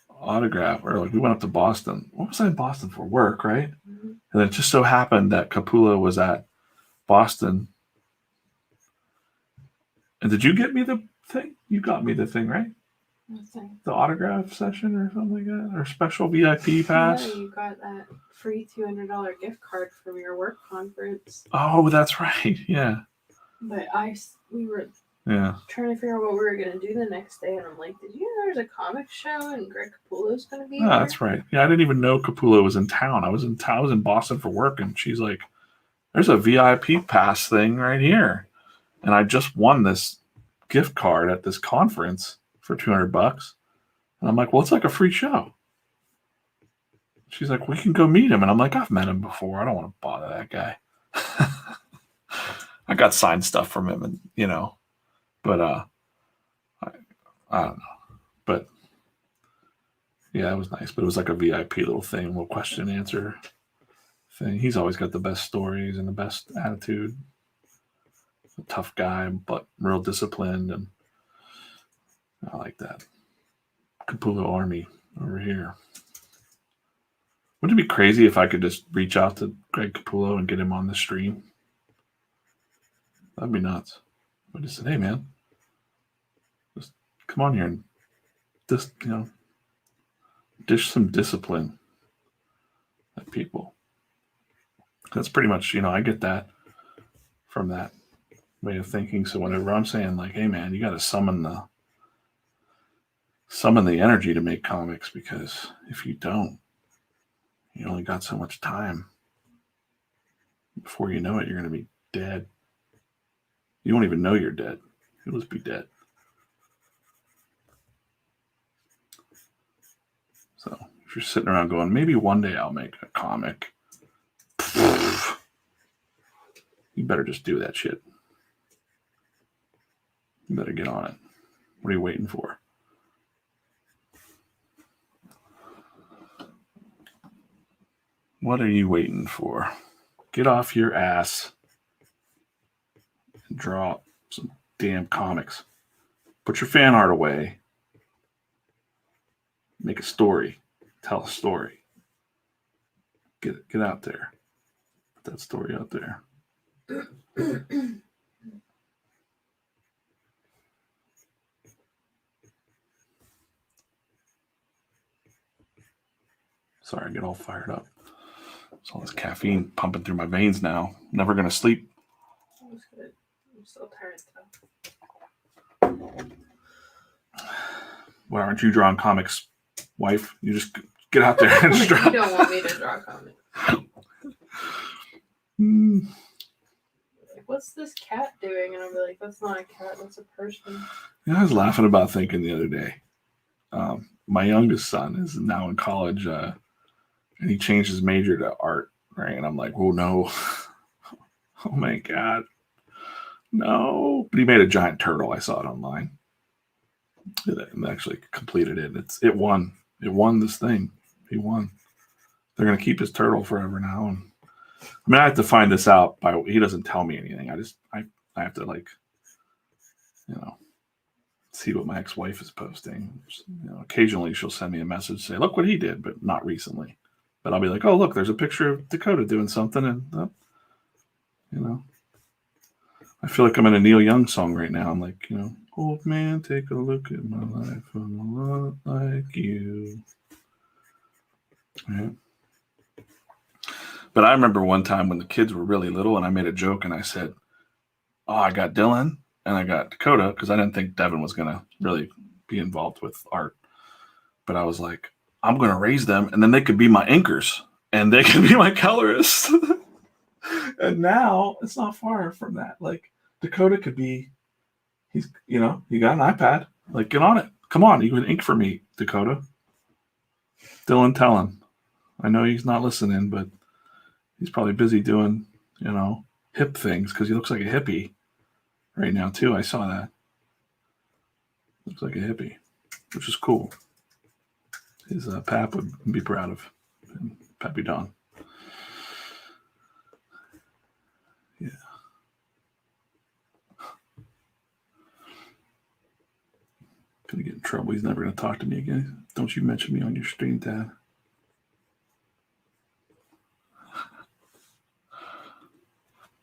autograph, or we went up to Boston. What was I in Boston for? Work, right? Mm-hmm. And it just so happened that Capullo was at Boston. And did you get me the thing? You got me the thing, right? The autograph session or something like that, or special VIP pass. No, you got that free $200 gift card from your work conference. Oh, that's right. Yeah. But we were Yeah. trying to figure out what we were gonna do the next day, and I'm like, did you know there's a comic show and Greg Capullo's gonna be Oh, there? that's right. Yeah, I didn't even know Capullo was in town. I was in Boston for work, and she's like, "There's a VIP pass thing right here," and I just won this gift card at this conference for $200. And I'm like, "Well, it's like a free show." She's like, "We can go meet him," and I'm like, "I've met him before. I don't want to bother that guy." I got signed stuff from him, and but I don't know, but yeah, it was nice. But it was like a VIP little thing, little question and answer thing. He's always got the best stories and the best attitude. A tough guy, but real disciplined, and I like that. Capullo Army over here. Wouldn't it be crazy if I could just reach out to Greg Capullo and get him on the stream? That'd be nuts. I just said, "Hey, man, just come on here and just dish some discipline at people." That's pretty much, I get that from that way of thinking. So whenever I'm saying like, "Hey, man, you got to summon the energy to make comics, because if you don't, you only got so much time. Before you know it, you're going to be dead. You won't even know you're dead. You'll just be dead." So if you're sitting around going, "Maybe one day I'll make a comic," you better just do that shit. You better get on it. What are you waiting for? What are you waiting for? Get off your ass and draw some damn comics. Put your fan art away. Make a story. Tell a story. Get out there. Put that story out there. Sorry, I get all fired up. It's all this caffeine pumping through my veins now. Never going to sleep. I'm so tired though. Why aren't you drawing comics, wife? You just get out there and You draw. don't want me to draw comics. Like, what's this cat doing? And I'll be like, that's not a cat, that's a person. I was laughing about thinking the other day. My youngest son is now in college, and he changed his major to art, right? And I'm like, "Oh no, oh my god, no!" But he made a giant turtle. I saw it online. And actually completed it. It won. It won this thing. He won. They're gonna keep his turtle forever now. And I have to find this out. He doesn't tell me anything. I have to see what my ex-wife is posting. Occasionally she'll send me a message, say, "Look what he did," but not recently. But I'll be like, "Oh, look, there's a picture of Dakota doing something," and I feel like I'm in a Neil Young song right now. I'm like, "Old man, take a look at my life. I'm a lot like you." Right? But I remember one time when the kids were really little, and I made a joke, and I said, "Oh, I got Dylan and I got Dakota," because I didn't think Devin was going to really be involved with art. But I was like, "I'm going to raise them, and then they could be my inkers, and they could be my colorists." And now it's not far from that. Like, Dakota could be, you got an iPad. Like, get on it. Come on, you can ink for me, Dakota. Dylan, tell him. I know he's not listening, but he's probably busy doing, hip things, because he looks like a hippie right now, too. I saw that. Looks like a hippie, which is cool. His pap would be proud of him, Pappy Don. Yeah. Gonna get in trouble. He's never gonna talk to me again. Don't you mention me on your stream, Dad.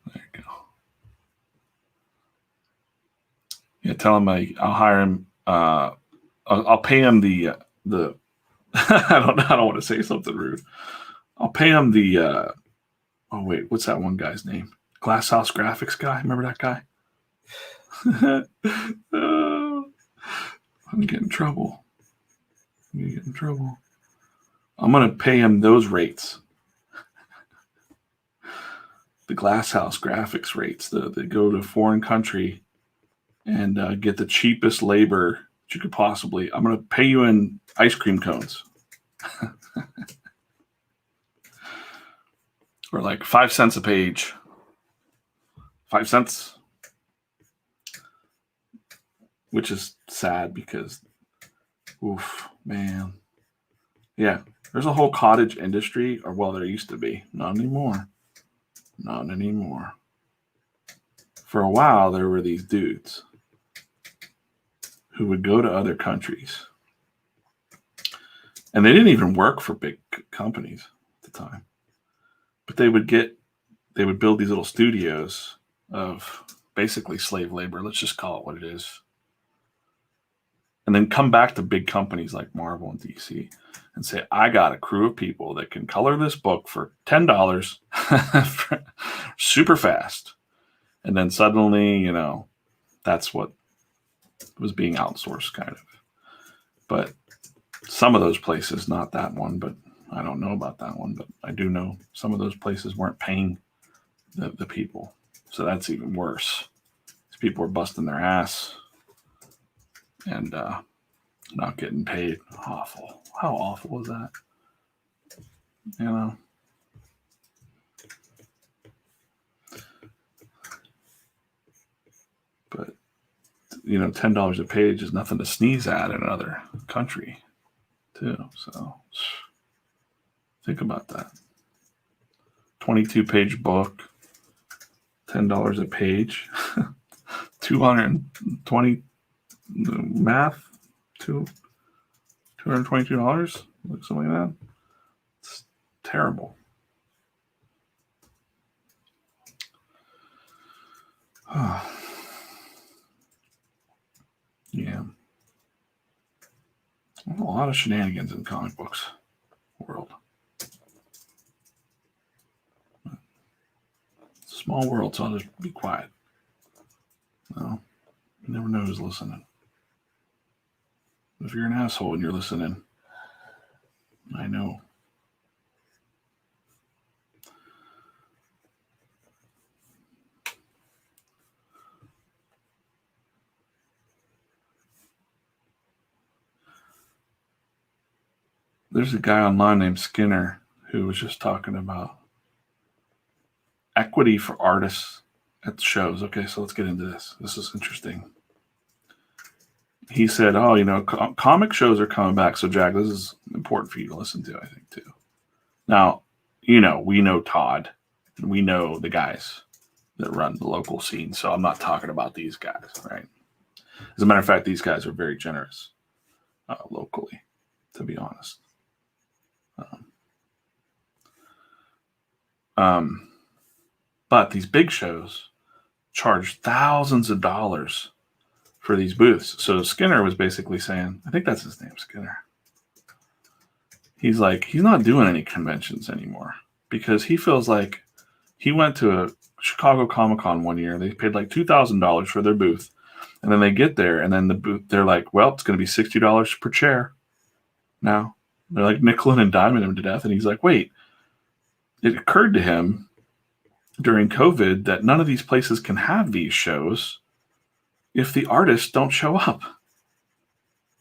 There you go. Yeah, tell him I'll hire him I'll pay him the I don't want to say something rude. I'll pay him the oh wait, what's that one guy's name? Glasshouse Graphics guy. Remember that guy? I'm getting in trouble. I'm gonna pay him those rates. The Glasshouse Graphics rates. They go to a foreign country and get the cheapest labor that you could possibly. I'm gonna pay you in ice cream cones. Or like 5 cents a page. 5 cents. Which is sad because, oof, man. Yeah, there's a whole cottage industry, or well, there used to be. Not anymore. For a while, there were these dudes who would go to other countries. And they didn't even work for big companies at the time. But they would build these little studios of basically slave labor. Let's just call it what it is. And then come back to big companies like Marvel and DC and say, I got a crew of people that can color this book for $10 super fast. And then suddenly, that's what was being outsourced kind of. But some of those places, not that one, but I don't know about that one, but I do know some of those places weren't paying the people. So that's even worse. These people were busting their ass and not getting paid. Awful. How awful is that? But $10 a page is nothing to sneeze at in another country too. So think about that. 22-page book, $10 a page, 220 math, $222, something like that. It's terrible. Yeah. A lot of shenanigans in the comic books world. It's a small world, so I'll just be quiet. No, you never know who's listening. If you're an asshole and you're listening, I know. There's a guy online named Skinner who was just talking about equity for artists at shows. Okay, so let's get into this. This is interesting. He said, comic shows are coming back. So, Jack, this is important for you to listen to, I think, too. Now, we know Todd, and we know the guys that run the local scene. So I'm not talking about these guys, right? As a matter of fact, these guys are very generous locally, to be honest. But these big shows charge thousands of dollars for these booths. So Skinner was basically saying, I think that's his name, Skinner. He's like, he's not doing any conventions anymore because he feels like he went to a Chicago Comic-Con one year. They paid like $2,000 for their booth. And then they get there and then the booth, they're like, well, it's going to be $60 per chair. Now they're like nickel and diming him to death. And he's like, wait, it occurred to him during COVID that none of these places can have these shows if the artists don't show up.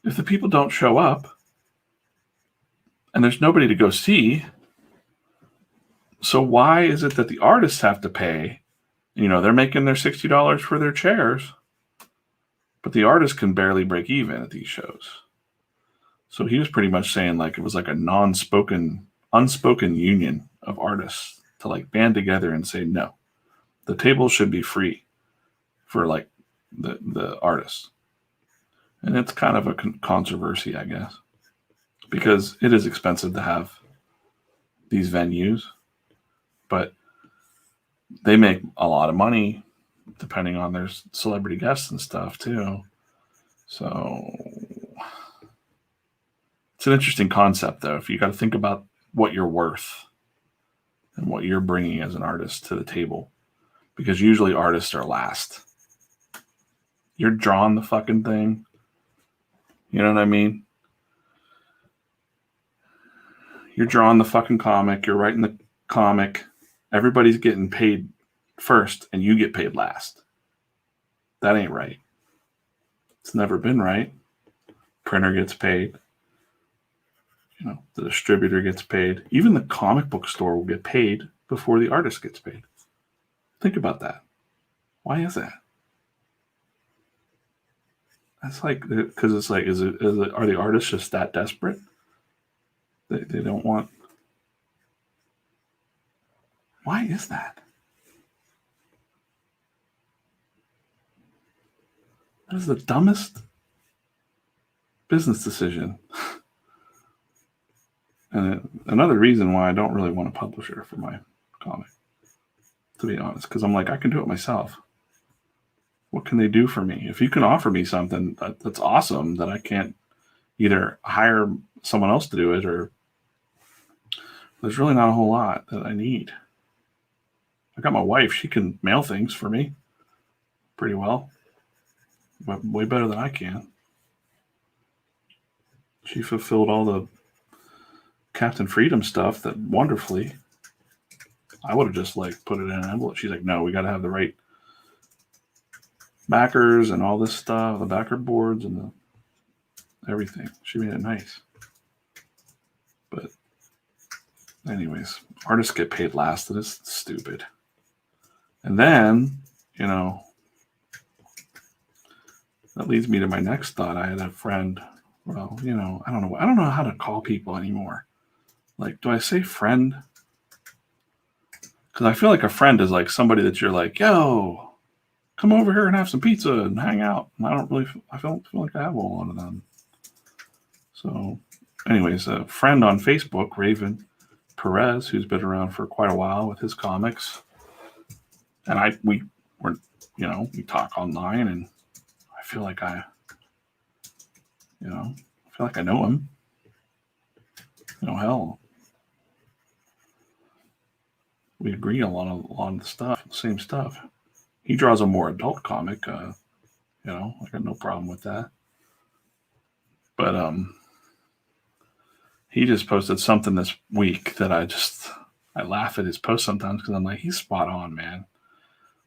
If the people don't show up and there's nobody to go see, so why is it that the artists have to pay? They're making their $60 for their chairs, but the artists can barely break even at these shows. So he was pretty much saying like it was like a unspoken union of artists to like band together and say, no, the table should be free for like the artists. And it's kind of a controversy, I guess, because it is expensive to have these venues, but they make a lot of money depending on their celebrity guests and stuff too. So It's an interesting concept, though. If you got to think about what you're worth and what you're bringing as an artist to the table, because usually artists are last. You're drawing the fucking thing. You know what I mean? You're drawing the fucking comic. You're writing the comic. Everybody's getting paid first, and you get paid last. That ain't right. It's never been right. Printer gets paid. You know, the distributor gets paid. Even the comic book store will get paid before the artist gets paid. Think about that. Why is that? That's like, because it's like, are the artists just that desperate? They don't want. Why is that? That is the dumbest business decision. And another reason why I don't really want a publisher for my comic, to be honest, because I'm like, I can do it myself. What can they do for me? If you can offer me something that's awesome that I can't either hire someone else to do it, or there's really not a whole lot that I need. I got my wife. She can mail things for me pretty well, but way better than I can. She fulfilled all the Captain Freedom stuff that wonderfully. I would have just like put it in an envelope. She's like, no, we got to have the right backers and all this stuff, the backer boards and the everything. She made it nice. But anyways, artists get paid last. That is stupid. And then, you know, that leads me to my next thought. I had a friend. Well, you know, I don't know how to call people anymore. Like, do I say friend? Because I feel like a friend is like somebody that you're like, yo, come over here and have some pizza and hang out. And I don't feel like I have a whole lot of them. So, anyways, a friend on Facebook, Raven Perez, who's been around for quite a while with his comics, and we talk online, and I feel like I know him. You know, hell, we agree on a lot of the stuff, same stuff. He draws a more adult comic. I got no problem with that. But he just posted something this week that I laugh at his post sometimes because I'm like, he's spot on, man.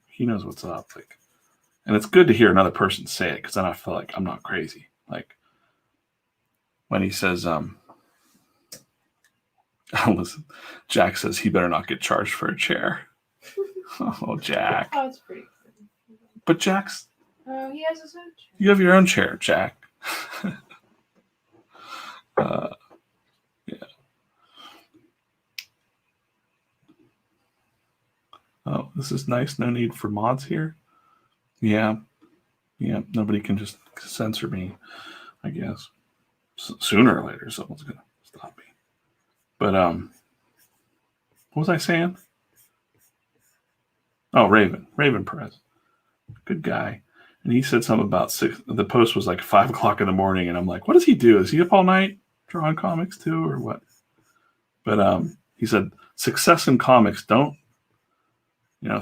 He knows what's up. Like, and it's good to hear another person say it because then I feel like I'm not crazy. Like when he says, listen, Jack says he better not get charged for a chair. Oh, Jack. Oh, it's pretty good. But Jack's. Oh, he has his own chair. You have your own chair, Jack. Yeah. Oh, this is nice. No need for mods here. Yeah. Nobody can just censor me, I guess. Sooner or later, someone's gonna stop me. But what was I saying? Oh, Raven Perez, good guy. And he said something about the post was like 5 o'clock in the morning, and I'm like, what does he do? Is he up all night drawing comics too, or what? But he said, success in comics, don't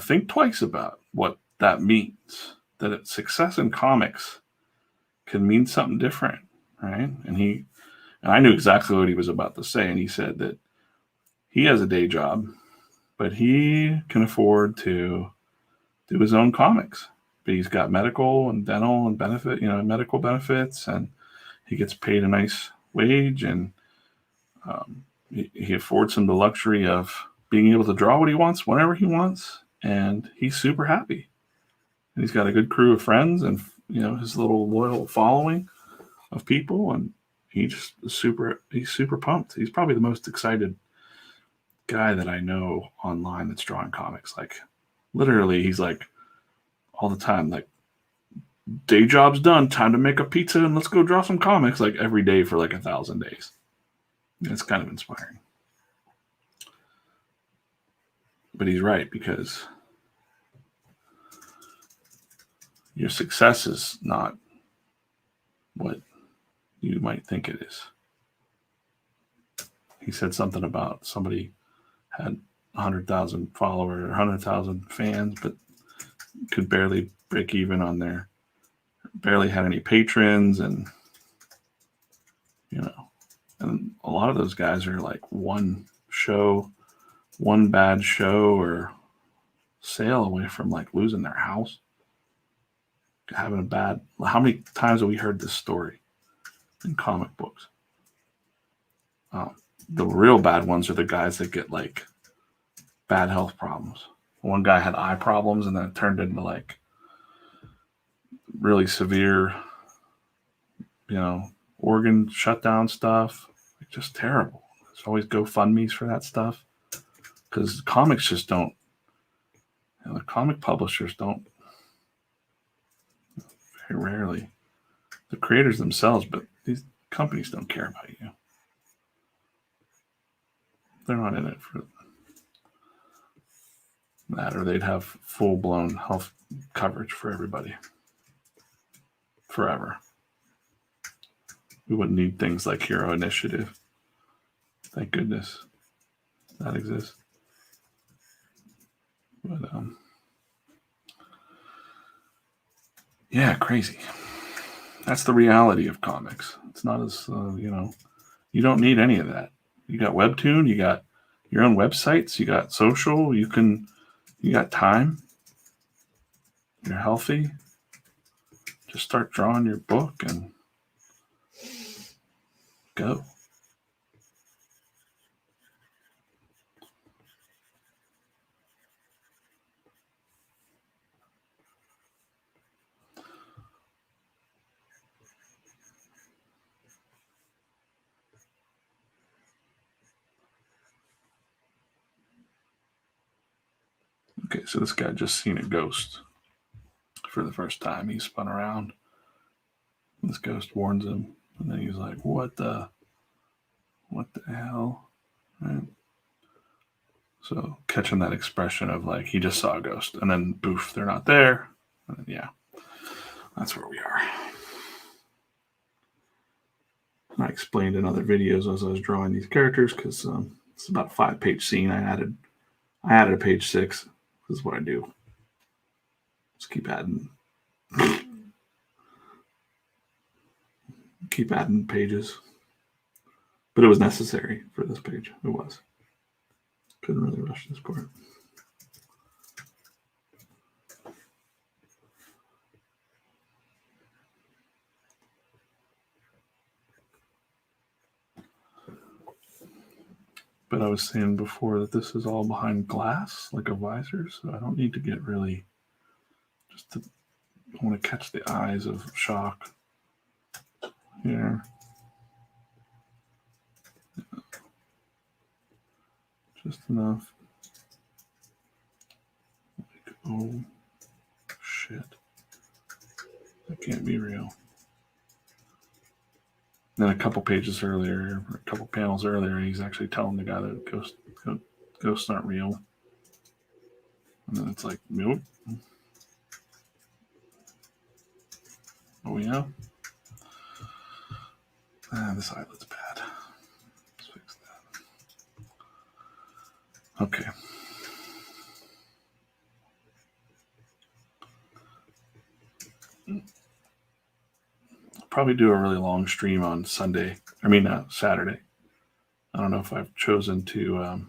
think twice about what that means. That success in comics can mean something different, right? And I knew exactly what he was about to say, and he said that he has a day job, but he can afford to do his own comics. But he's got medical and dental and medical benefits, and he gets paid a nice wage, and he affords him the luxury of being able to draw what he wants whenever he wants, and he's super happy. And he's got a good crew of friends, and his little loyal following of people, and he's super pumped. He's probably the most excited guy that I know online that's drawing comics. Like, literally, he's like all the time, like, day job's done, time to make a pizza and let's go draw some comics, like every day for like 1,000 days. It's kind of inspiring. But he's right, because your success is not what you might think it is. he said something about somebody had 100,000 followers or 100,000 fans, but could barely break even on their, barely had any patrons, and and a lot of those guys are like one bad show or sale away from like losing their house, having a bad. How many times have we heard this story in comic books? The real bad ones are the guys that get like bad health problems. One guy had eye problems, and then it turned into like really severe, organ shutdown stuff. Like, just terrible. There's always GoFundMe's for that stuff, because comics just don't. The comic publishers don't. Very rarely. The creators themselves, but these companies don't care about you. They're not in it for that, or they'd have full-blown health coverage for everybody forever. We wouldn't need things like Hero Initiative. Thank goodness that exists. But yeah, crazy. That's the reality of comics. It's not as you don't need any of that. You got Webtoon, you got your own websites, you got social, you got time, you're healthy. Just start drawing your book and go. Okay, so this guy just seen a ghost for the first time. He spun around. This ghost warns him, and then he's like, what the hell? Right? So catching that expression of like, he just saw a ghost, and then boof, they're not there. And then, yeah, that's where we are. I explained in other videos as I was drawing these characters, because it's about a 5-page scene. I added a page 6. This is what I do. Just keep adding pages. But it was necessary for this page. It was. Couldn't really rush this part. But I was saying before that this is all behind glass, like a visor, so I don't need to get really, I want to catch the eyes of shock here. Just enough. Like, oh, shit. That can't be real. Then a couple pages earlier, or a couple panels earlier, he's actually telling the guy that ghosts aren't real. And then it's like, nope. Oh, yeah? This eyelid's bad. Let's fix that. Okay. I'll probably do a really long stream on Saturday. I don't know if I've chosen to...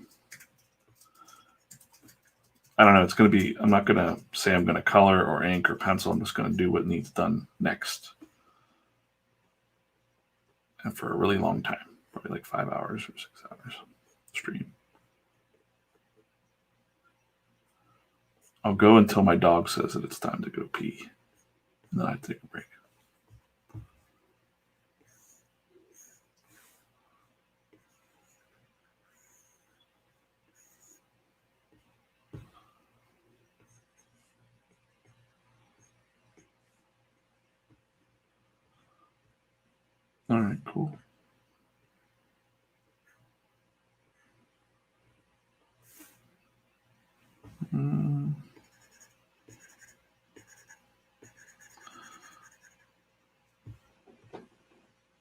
I don't know. It's going to be... I'm not going to say I'm going to color or ink or pencil. I'm just going to do what needs done next. And for a really long time. Probably like 5 hours or 6 hours stream. I'll go until my dog says that it's time to go pee. And then I take a break. All right, cool.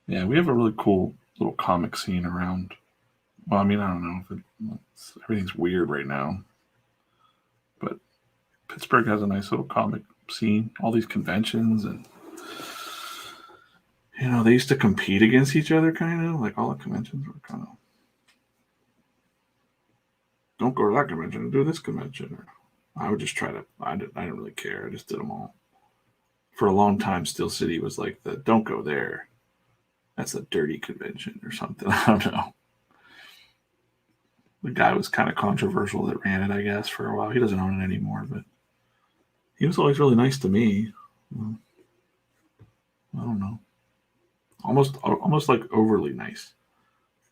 Yeah, we have a really cool little comic scene around Well, I mean, I don't know if everything's weird right now, but Pittsburgh has a nice little comic scene. All these conventions, and they used to compete against each other, kind of like all the conventions were kind of. Don't go to that convention, do this convention. Or I would just try to. I didn't really care. I just did them all. For a long time, Steel City was like the don't go there. That's a dirty convention or something. I don't know. The guy was kind of controversial that ran it, I guess, for a while. He doesn't own it anymore, but he was always really nice to me. I don't know. Almost like overly nice.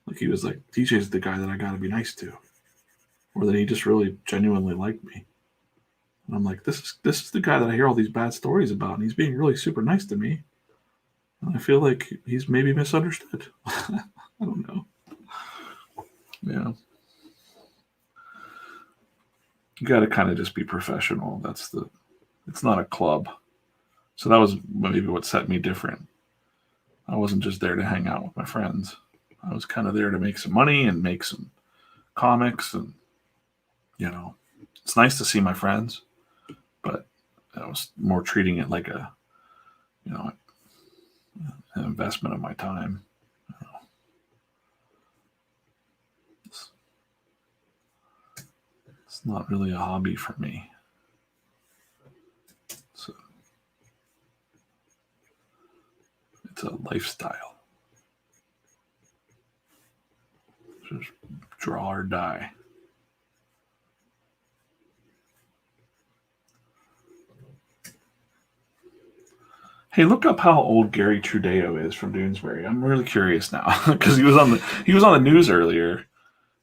Like he was like, DJ's the guy that I got to be nice to. Or that he just really genuinely liked me. And I'm like, this is the guy that I hear all these bad stories about, and he's being really super nice to me. And I feel like he's maybe misunderstood. I don't know. Yeah. You got to kind of just be professional. It's not a club. So that was maybe what set me different. I wasn't just there to hang out with my friends. I was kind of there to make some money and make some comics, and it's nice to see my friends, but I was more treating it like an investment of my time. It's not really a hobby for me. It's a lifestyle. Just draw or die. Hey, look up how old Gary Trudeo is from Doonesbury. I'm really curious now because he was on the news earlier,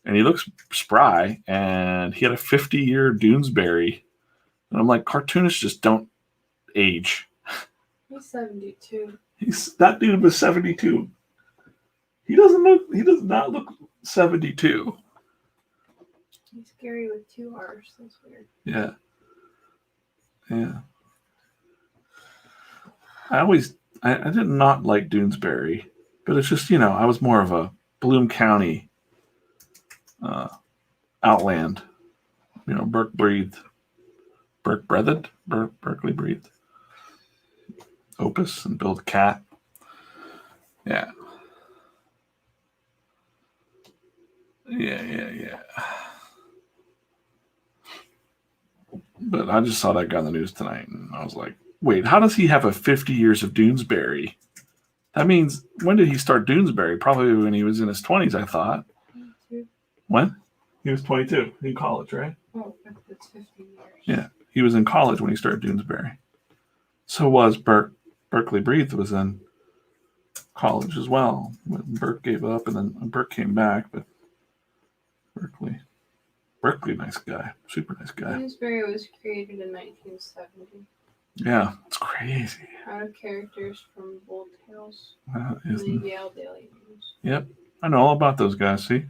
and he looks spry, and he had a 50-year Doonesbury, and I'm like, cartoonists just don't age. He's 72. That dude was 72. He does not look 72. He's Gary with 2 R's. That's weird. Yeah. Yeah. I did not like Doonesbury, but it's just, I was more of a Bloom County Outland, Berkely Breathed, Opus, and Build a Cat. Yeah. Yeah. But I just saw that guy on the news tonight, and I was like, wait, how does he have a 50 years of Doonesbury? That means, when did he start Doonesbury? Probably when he was in his 20s, I thought. 22. When? He was 22 in college, right? Oh, that's 50 years. Yeah, he was in college when he started Doonesbury. So was Berkely Breathed was in college as well. When Burke gave up, and then Burke came back, but Berkely, nice guy, super nice guy. Doonesbury was created in 1970. Yeah, it's crazy. Out of characters from Bold Tales. The Yale Daily News. Yep, I know all about those guys. See,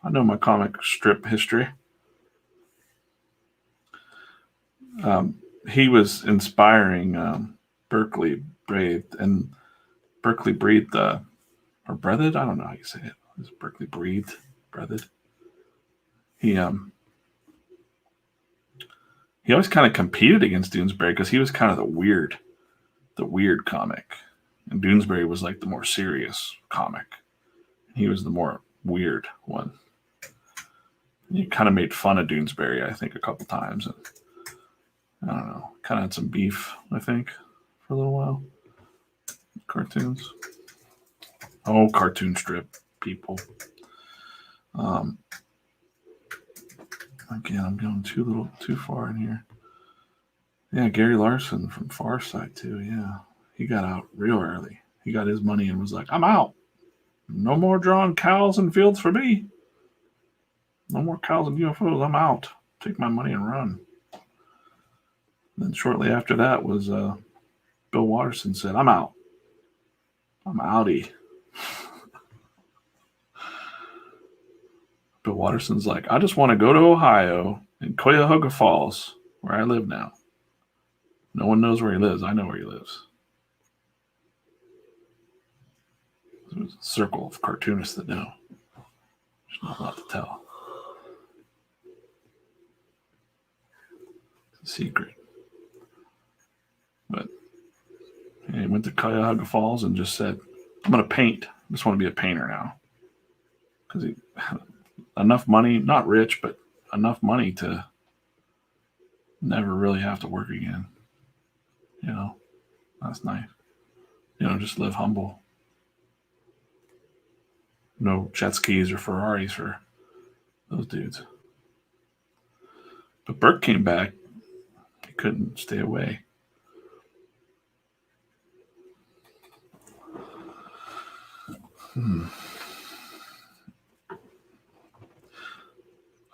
I know my comic strip history. He was inspiring Berkely Breathed, and Berkely Breathed, or Breathed. I don't know how you say it. It's Berkely Breathed, Breathed. He always kind of competed against Doonesbury because he was kind of the weird comic, and Doonesbury was like the more serious comic. He was the more weird one. He kind of made fun of Doonesbury, I think, a couple times. And I don't know, kind of had some beef, I think, for a little while. Cartoons. Oh, cartoon strip people. Again, I'm going too far in here. Yeah, Gary Larson from Far Side too. Yeah, he got out real early. He got his money and was like, "I'm out. No more drawing cows and fields for me. No more cows and UFOs. I'm out. Take my money and run." Then shortly after that was Bill Watterson said, "I'm out. I'm outie." Bill Watterson's like, "I just want to go to Ohio and Cuyahoga Falls, where I live now. No one knows where he lives. I know where he lives." There's a circle of cartoonists that know. There's not a lot to tell. It's a secret. But he went to Cuyahoga Falls and just said, I'm going to paint. I just want to be a painter now. Because he had enough money, not rich, but enough money to never really have to work again. You know, that's nice. You know, just live humble. No jet skis or Ferraris for those dudes. But Burke came back. He couldn't stay away.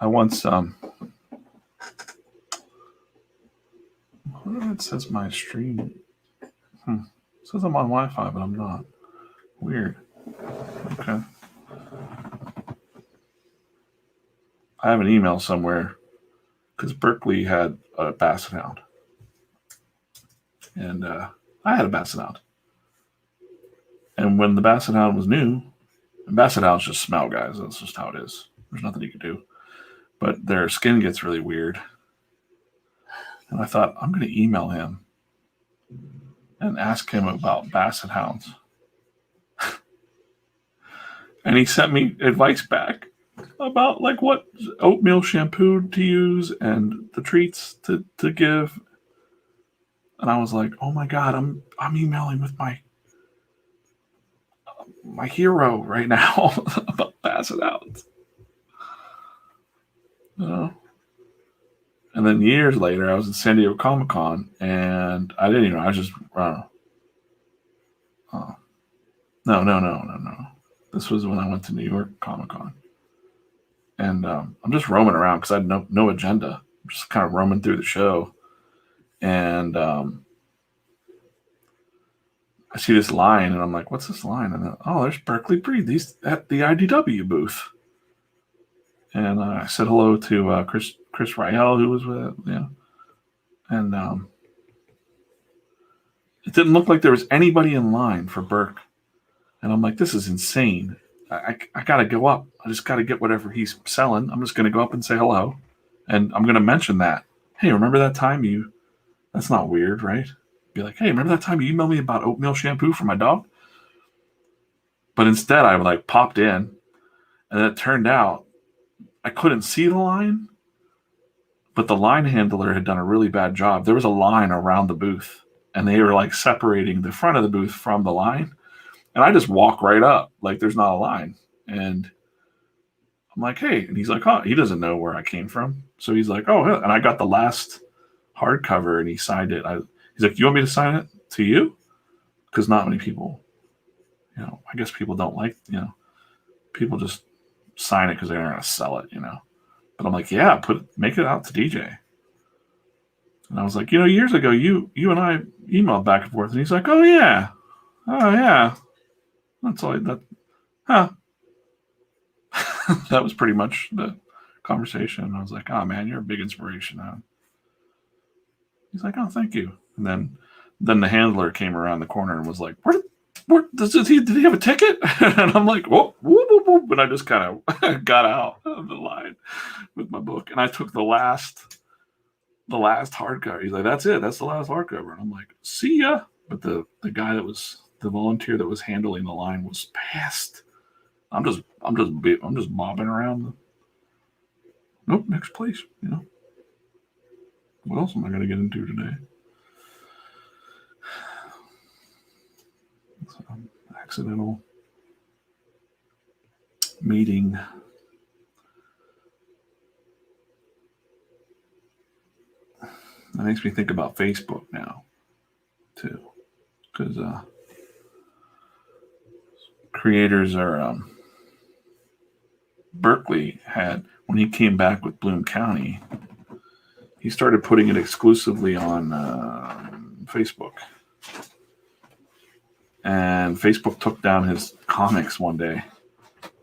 I once it says my stream. It says I'm on Wi-Fi, but I'm not. Weird. Okay. I have an email somewhere because Berkely had a Bassett hound. And I had a Bassett hound. And when the Bassett hound was new, and Bassett hounds just smell, guys. That's just how it is. There's nothing you can do. But their skin gets really weird. And I thought, I'm going to email him and ask him about Bassett hounds. And he sent me advice back about like what oatmeal shampoo to use and the treats to give. And I was like, oh my God, I'm emailing with my hero right now about Bassett hounds. And then years later, I was at San Diego Comic-Con, and I didn't even know. I was just, no. This was when I went to New York Comic-Con. And I'm just roaming around because I had no agenda. I'm just kind of roaming through the show. And I see this line, and I'm like, what's this line? And then, there's Berkely Breathed. He's at the IDW booth. And I said hello to Chris Riel, who was with it, and it didn't look like there was anybody in line for Burke. And I'm like, this is insane. I got to go up. I just got to get whatever he's selling. I'm just going to go up and say hello. And I'm going to mention that. Hey, remember that time that's not weird, right? Be like, hey, remember that time you emailed me about oatmeal shampoo for my dog? But instead, I like popped in, and it turned out I couldn't see the line, but the line handler had done a really bad job. There was a line around the booth, and they were like separating the front of the booth from the line. And I just walk right up like there's not a line. And I'm like, hey. And he's like, he doesn't know where I came from. So he's like, oh, and I got the last hardcover, and he signed it. He's like, you want me to sign it to you? Because not many people, I guess people don't like, people just sign it because they're going to sell it, But I'm like, yeah, make it out to DJ. And I was like, years ago, you and I emailed back and forth. And he's like, oh, yeah. That's all that. Huh. That was pretty much the conversation. And I was like, oh, man, you're a big inspiration. He's like, oh, thank you. And then the handler came around the corner and was like, did he have a ticket? And I'm like, whoop, whoop, whoop, whoop. And I just kind of got out of the line with my book. And I took the last hardcover. He's like, that's it. That's the last hardcover. And I'm like, see ya. But the guy that was the volunteer that was handling the line was pissed. I'm just mobbing around. Nope, next place. What else am I going to get into today? Accidental meeting. That makes me think about Facebook now, too, because creators are. Berkely had, when he came back with Bloom County, he started putting it exclusively on Facebook. And Facebook took down his comics one day.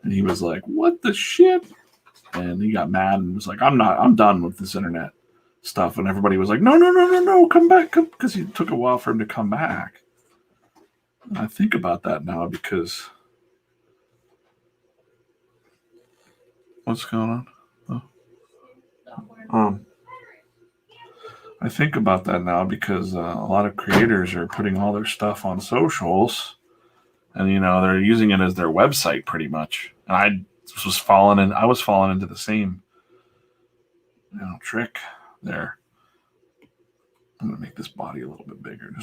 And he was like, what the shit? And he got mad and was like, I'm done with this internet stuff. And everybody was like, no, come back. Because it took a while for him to come back. And I think about that now because What's going on? Oh. I think about that now because a lot of creators are putting all their stuff on socials, and they're using it as their website pretty much. And I was falling into the same trick there. I'm gonna make this body a little bit bigger,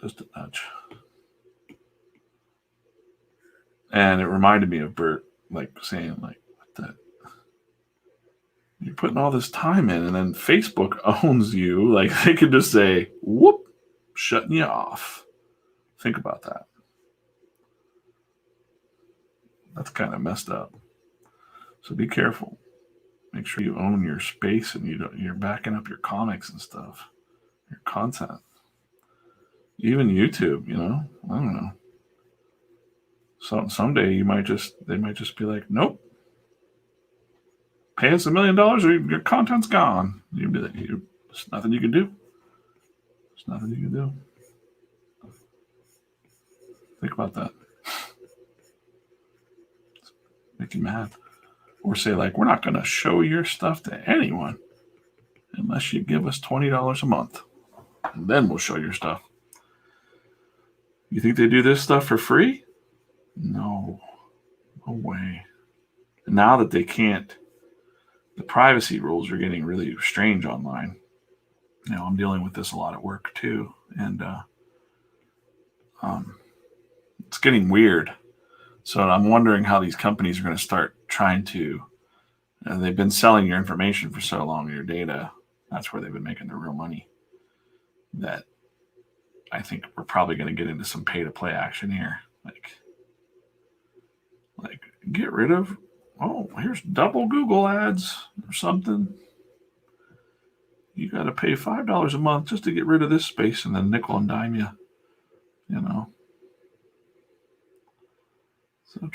just a touch. And it reminded me of Bert, saying what the. You're putting all this time in, and then Facebook owns you. They could just say, whoop, shutting you off. Think about that. That's kind of messed up. So be careful. Make sure you own your space and you're backing up your comics and stuff, your content. Even YouTube, I don't know. So someday they might just be like, nope. Pay us $1 million or your content's gone. You'd be like, there's nothing you can do. There's nothing you can do. Think about that. Make you mad. Or say, we're not going to show your stuff to anyone unless you give us $20 a month. And then we'll show your stuff. You think they do this stuff for free? No. No way. And now that they can't, the privacy rules are getting really strange online. I'm dealing with this a lot at work too. And it's getting weird. So I'm wondering how these companies are going to start trying to, they've been selling your information for so long, your data. That's where they've been making their real money. That I think we're probably going to get into some pay-to-play action here. Like get rid of, here's double Google ads or something. You got to pay $5 a month just to get rid of this space and then nickel and dime you. So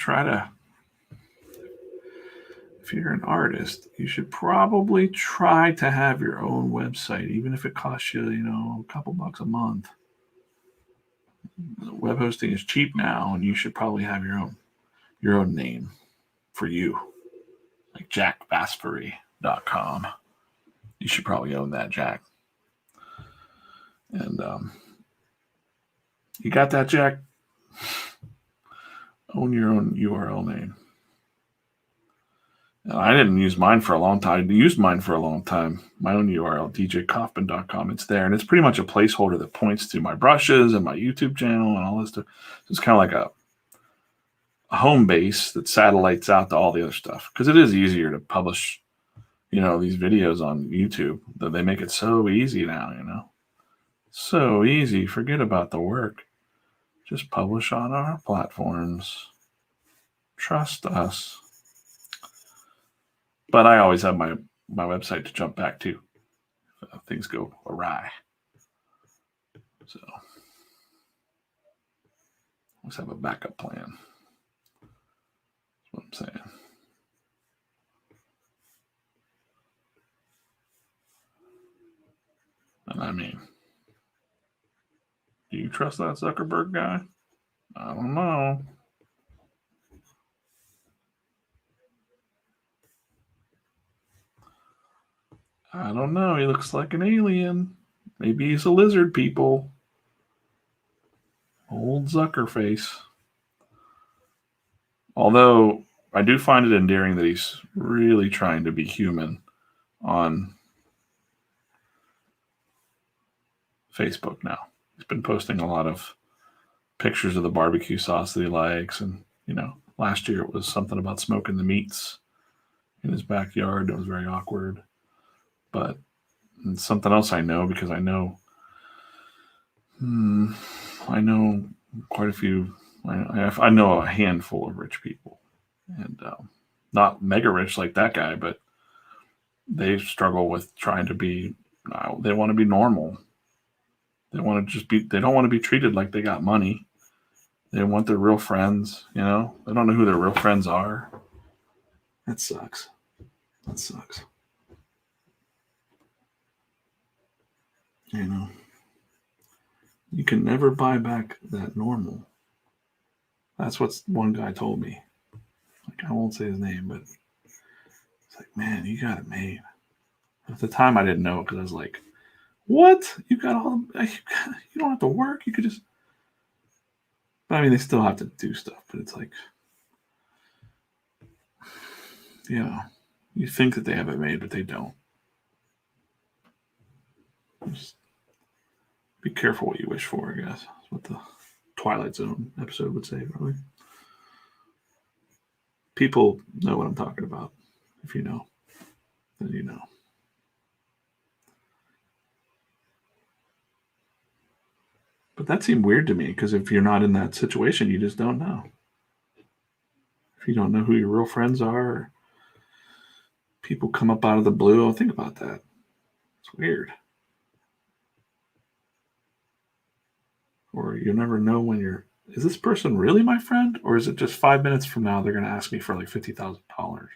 if you're an artist, you should probably try to have your own website, even if it costs you, a couple bucks a month. Web hosting is cheap now, and you should probably have your own name for you, like jackbassbury.com. You should probably own that, Jack. And you got that, Jack? Own your own URL name. And I didn't use mine for a long time. I used mine for a long time. My own URL, djkaufman.com. It's there, and it's pretty much a placeholder that points to my brushes and my YouTube channel and all this stuff. It's kind of like a home base that satellites out to all the other stuff, because it is easier to publish, these videos on YouTube. They make it so easy now, so easy. Forget about the work. Just publish on our platforms. Trust us. But I always have my website to jump back to if things go awry. So let's have a backup plan. That's what I'm saying. And I mean, do you trust that Zuckerberg guy? I don't know. I don't know. He looks like an alien. Maybe he's a lizard people. Old Zuckerface. Although I do find it endearing that he's really trying to be human on Facebook now. He's been posting a lot of pictures of the barbecue sauce that he likes. And, last year it was something about smoking the meats in his backyard. It was very awkward. But it's something else I know, because I know quite a few. I know a handful of rich people, and not mega rich like that guy, but they struggle with trying to be. They want to be normal. They want to just be. They don't want to be treated like they got money. They want their real friends. They don't know who their real friends are. That sucks. You can never buy back that normal. That's what one guy told me. I won't say his name, but It's like, man, you got it made. At the time, I didn't know because I was like, what? You don't have to work. You could just. But I mean, they still have to do stuff. But it's like, you think that they have it made, but they don't. Just be careful what you wish for, I guess. That's what the Twilight Zone episode would say, probably. People know what I'm talking about. If you know, then you know. But that seemed weird to me because if you're not in that situation, you just don't know. If you don't know who your real friends are, or people come up out of the blue, I'll think about that. It's weird. Or you never know when is this person really my friend? Or is it just 5 minutes from now they're going to ask me for like $50,000 or something?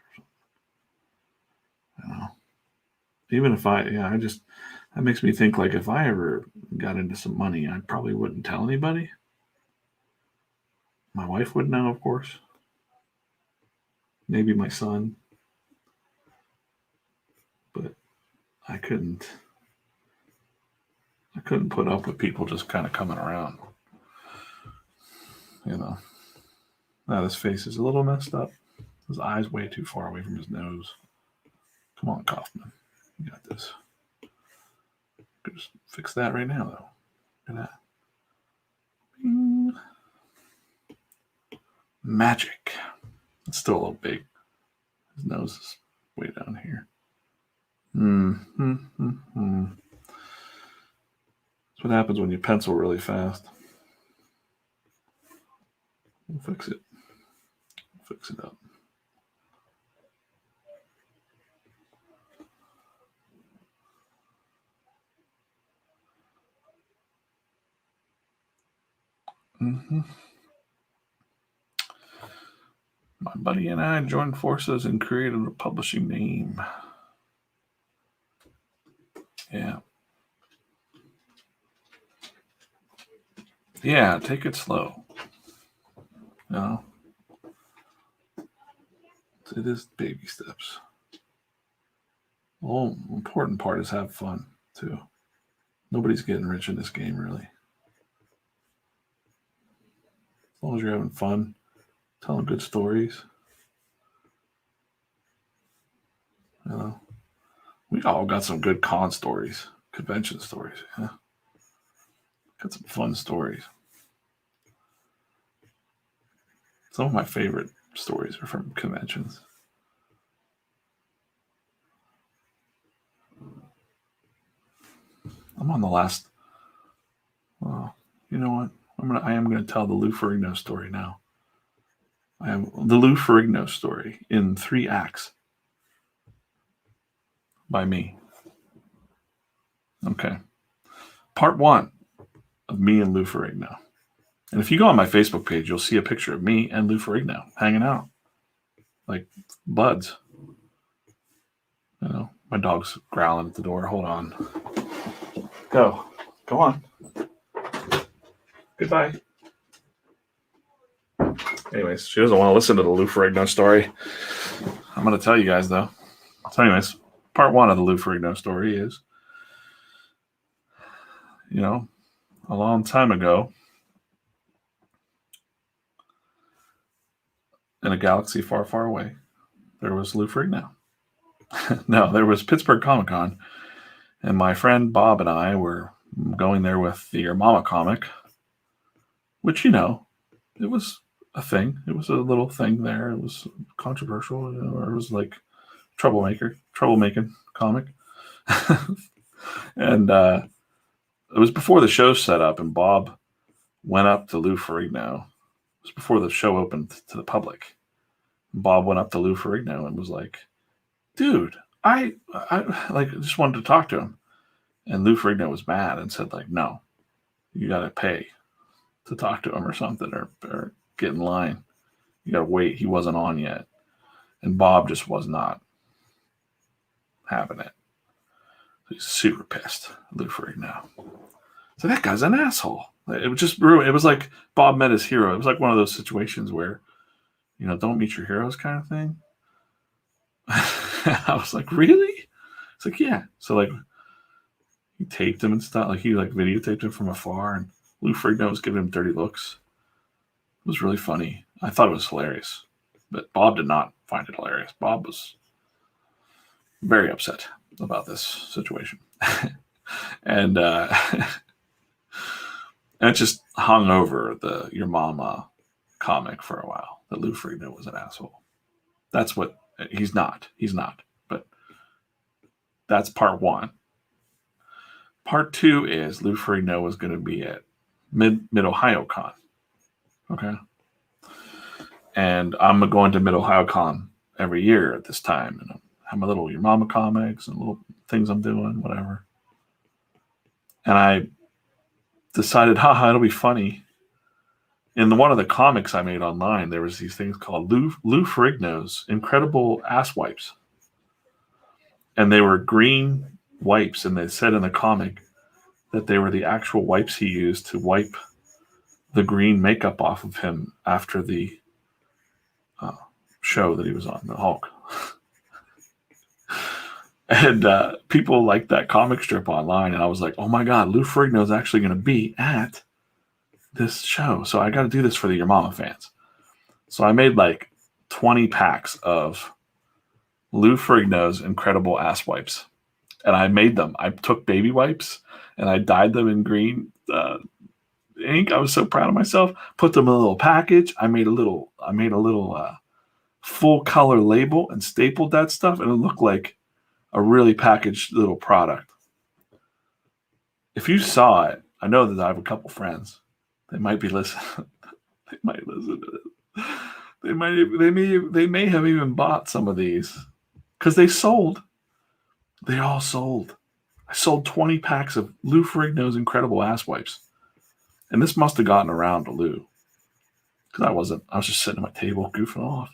Even if that makes me think like if I ever got into some money, I probably wouldn't tell anybody. My wife would know, of course. Maybe my son. But I couldn't put up with people just kind of coming around. Now his face is a little messed up. His eyes way too far away from his nose. Come on, Kaufman. You got this. Just fix that right now, though. Look at that. Magic. It's still a little big. His nose is way down here. That's what happens when you pencil really fast. We'll fix it. We'll fix it up. My buddy and I joined forces and created a publishing name. Yeah. Yeah, take it slow. It is baby steps. The important part is have fun, too. Nobody's getting rich in this game, really. As long as you're having fun, telling good stories. We all got some good con stories, convention stories. Yeah. Got some fun stories. Some of my favorite stories are from conventions. I'm on the last. Well, you know what? I am going to tell the Lou Ferrigno story now. I have the Lou Ferrigno story in 3 acts by me. Okay. Part 1 of me and Lou Ferrigno. And if you go on my Facebook page, you'll see a picture of me and Lou Ferrigno hanging out like buds. My dog's growling at the door. Hold on. Go on. Goodbye. Anyways, she doesn't want to listen to the Lou Ferrigno story. I'm going to tell you guys, though. So anyways, part 1 of the Lou Ferrigno story is, a long time ago, in a galaxy far, far away, there was Lou Ferrigno. No, there was Pittsburgh Comic-Con, and my friend Bob and I were going there with the Your Mama comic, which, it was a thing. It was a little thing there. It was controversial, or it was like troublemaking comic. And it was before the show set up, and Bob went up to Lou Ferrigno. It was before the show opened to the public. Bob went up to Lou Ferrigno and was like, dude, I just wanted to talk to him. And Lou Ferrigno was mad and said, like, no, you got to pay to talk to him or something, or get in line. You got to wait. He wasn't on yet. And Bob just was not having it. He's super pissed, Lou Ferrigno. So that guy's an asshole. It was just ruined. It was like Bob met his hero. It was like one of those situations where, don't meet your heroes kind of thing. I was like, really? It's like, yeah. So like he taped him and stuff. Like he like videotaped him from afar, and Lou Ferrigno was giving him dirty looks. It was really funny. I thought it was hilarious, but Bob did not find it hilarious. Bob was very upset about this situation. And and it just hung over the Your Mama comic for a while, that Lou Ferrigno was an asshole. That's what he's not. He's not. But that's part one. Part two is Lou Ferrigno was going to be at Mid-Ohio Con. Okay. And I'm going to Mid-Ohio Con every year at this time. And I have my little Your Mama comics and little things I'm doing, whatever. And I decided, haha, it'll be funny. In one of the comics I made online, there was these things called Lou Ferrigno's Incredible Ass Wipes. And they were green wipes, and they said in the comic that they were the actual wipes he used to wipe the green makeup off of him after the show that he was on, the Hulk. And people liked that comic strip online, and I was like, oh my God, Lou Ferrigno is actually going to be at this show. So I got to do this for the Your Mama fans. So I made like 20 packs of Lou Ferrigno's Incredible Ass Wipes. And I made them. I took baby wipes and I dyed them in green ink. I was so proud of myself. Put them in a little package. I made a little full color label and stapled that stuff, and it looked like a really packaged little product. If you saw it, I know that I have a couple friends. They might be listening. They might listen to this. They may have even bought some of these because they sold. They all sold. I sold 20 packs of Lou Ferrigno's Incredible Ass Wipes, and this must have gotten around to Lou because I was just sitting at my table goofing off.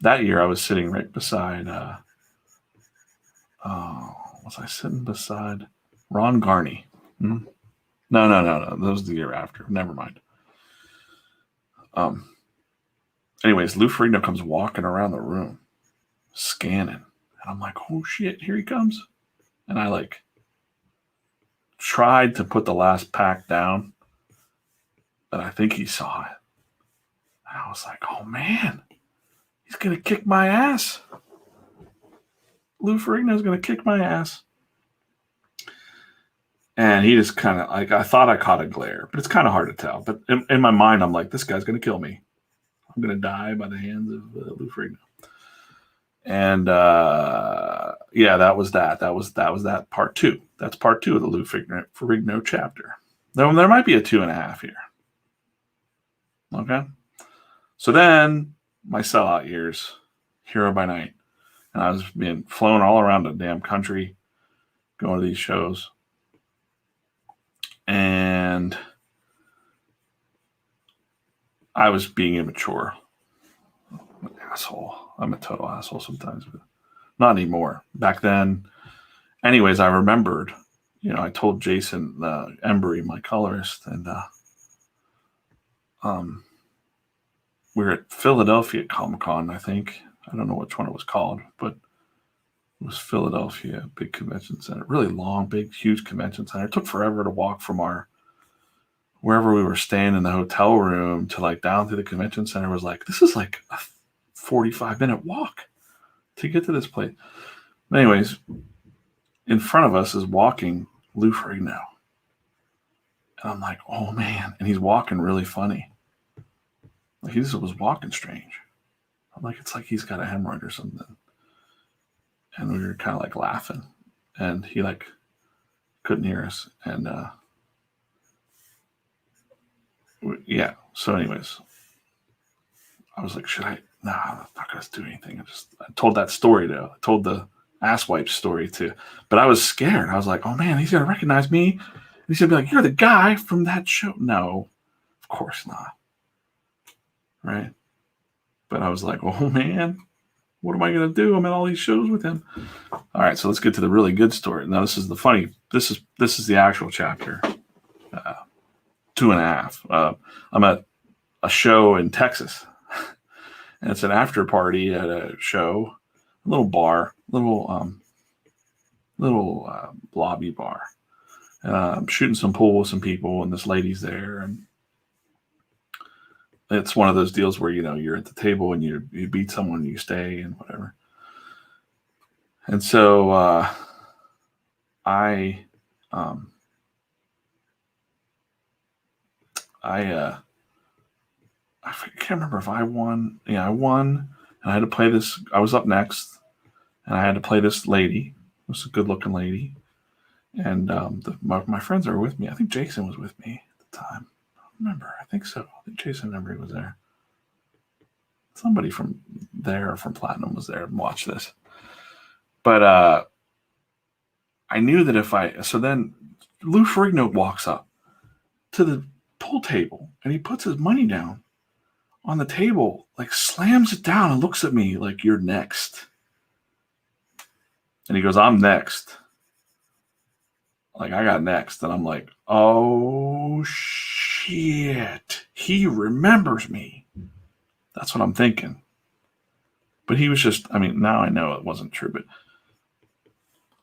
That year I was sitting right beside. Was I sitting beside Ron Garney? No. That was the year after. Never mind. Anyways, Lou Ferrigno comes walking around the room, scanning. And I'm like, oh shit, here he comes. And I like tried to put the last pack down, but I think he saw it. And I was like, oh man, he's going to kick my ass. Lou Ferrigno's going to kick my ass. And he just kind of, like, I thought I caught a glare, but it's kind of hard to tell. But in my mind, I'm like, this guy's going to kill me. I'm going to die by the hands of Lou Ferrigno. And yeah, that was that. That was that part two. That's part two of the Lou Ferrigno chapter. There might be a 2.5 here. Okay. So then my sellout years, Hero by Night. And I was being flown all around the damn country, going to these shows. And I was being immature. I'm an asshole. I'm a total asshole sometimes, but not anymore. Back then, anyways, I remembered, I told Jason Embry, my colorist, and we were at Philadelphia Comic-Con, I think. I don't know which one it was called, but it was Philadelphia, big convention center, really long, big, huge convention center. It took forever to walk from wherever we were staying in the hotel room to like down to the convention center. It was like, this is like a 45-minute walk to get to this place. Anyways, in front of us is walking Lou Ferrigno. And I'm like, oh man. And he's walking really funny. Like he just was walking strange. I'm like, it's like he's got a hemorrhoid or something. And we were kind of like laughing. And he like couldn't hear us. And yeah. So anyways, I was like, I'm not going to do anything. I told that story though. I told the ass wipe story too. But I was scared. I was like, oh man, he's going to recognize me. And he's going to be like, you're the guy from that show. No, of course not. Right. But I was like, oh man, what am I going to do? I'm at all these shows with him. All right. So let's get to the really good story. Now this is the funny, this is the actual chapter. 2.5. I'm at a show in Texas. And it's an after party at a show. little bar, little lobby bar. I'm shooting some pool with some people, and this lady's there, and it's one of those deals where you're at the table and you beat someone, you stay, and whatever. And so I can't remember if I won. Yeah, I won, and I had to play this. I was up next, and I had to play this lady. It was a good-looking lady, and my friends are with me. I think Jason was with me at the time. I don't remember. I think so. I think Jason Emery was there. Somebody from there, from Platinum, was there and watched this. But I knew that so then Lou Ferrigno walks up to the pool table and he puts his money down on the table, like slams it down and looks at me like, "You're next." And he goes, "I'm next." Like, I got next. And I'm like, oh shit, he remembers me. That's what I'm thinking. But he was just, now I know it wasn't true, but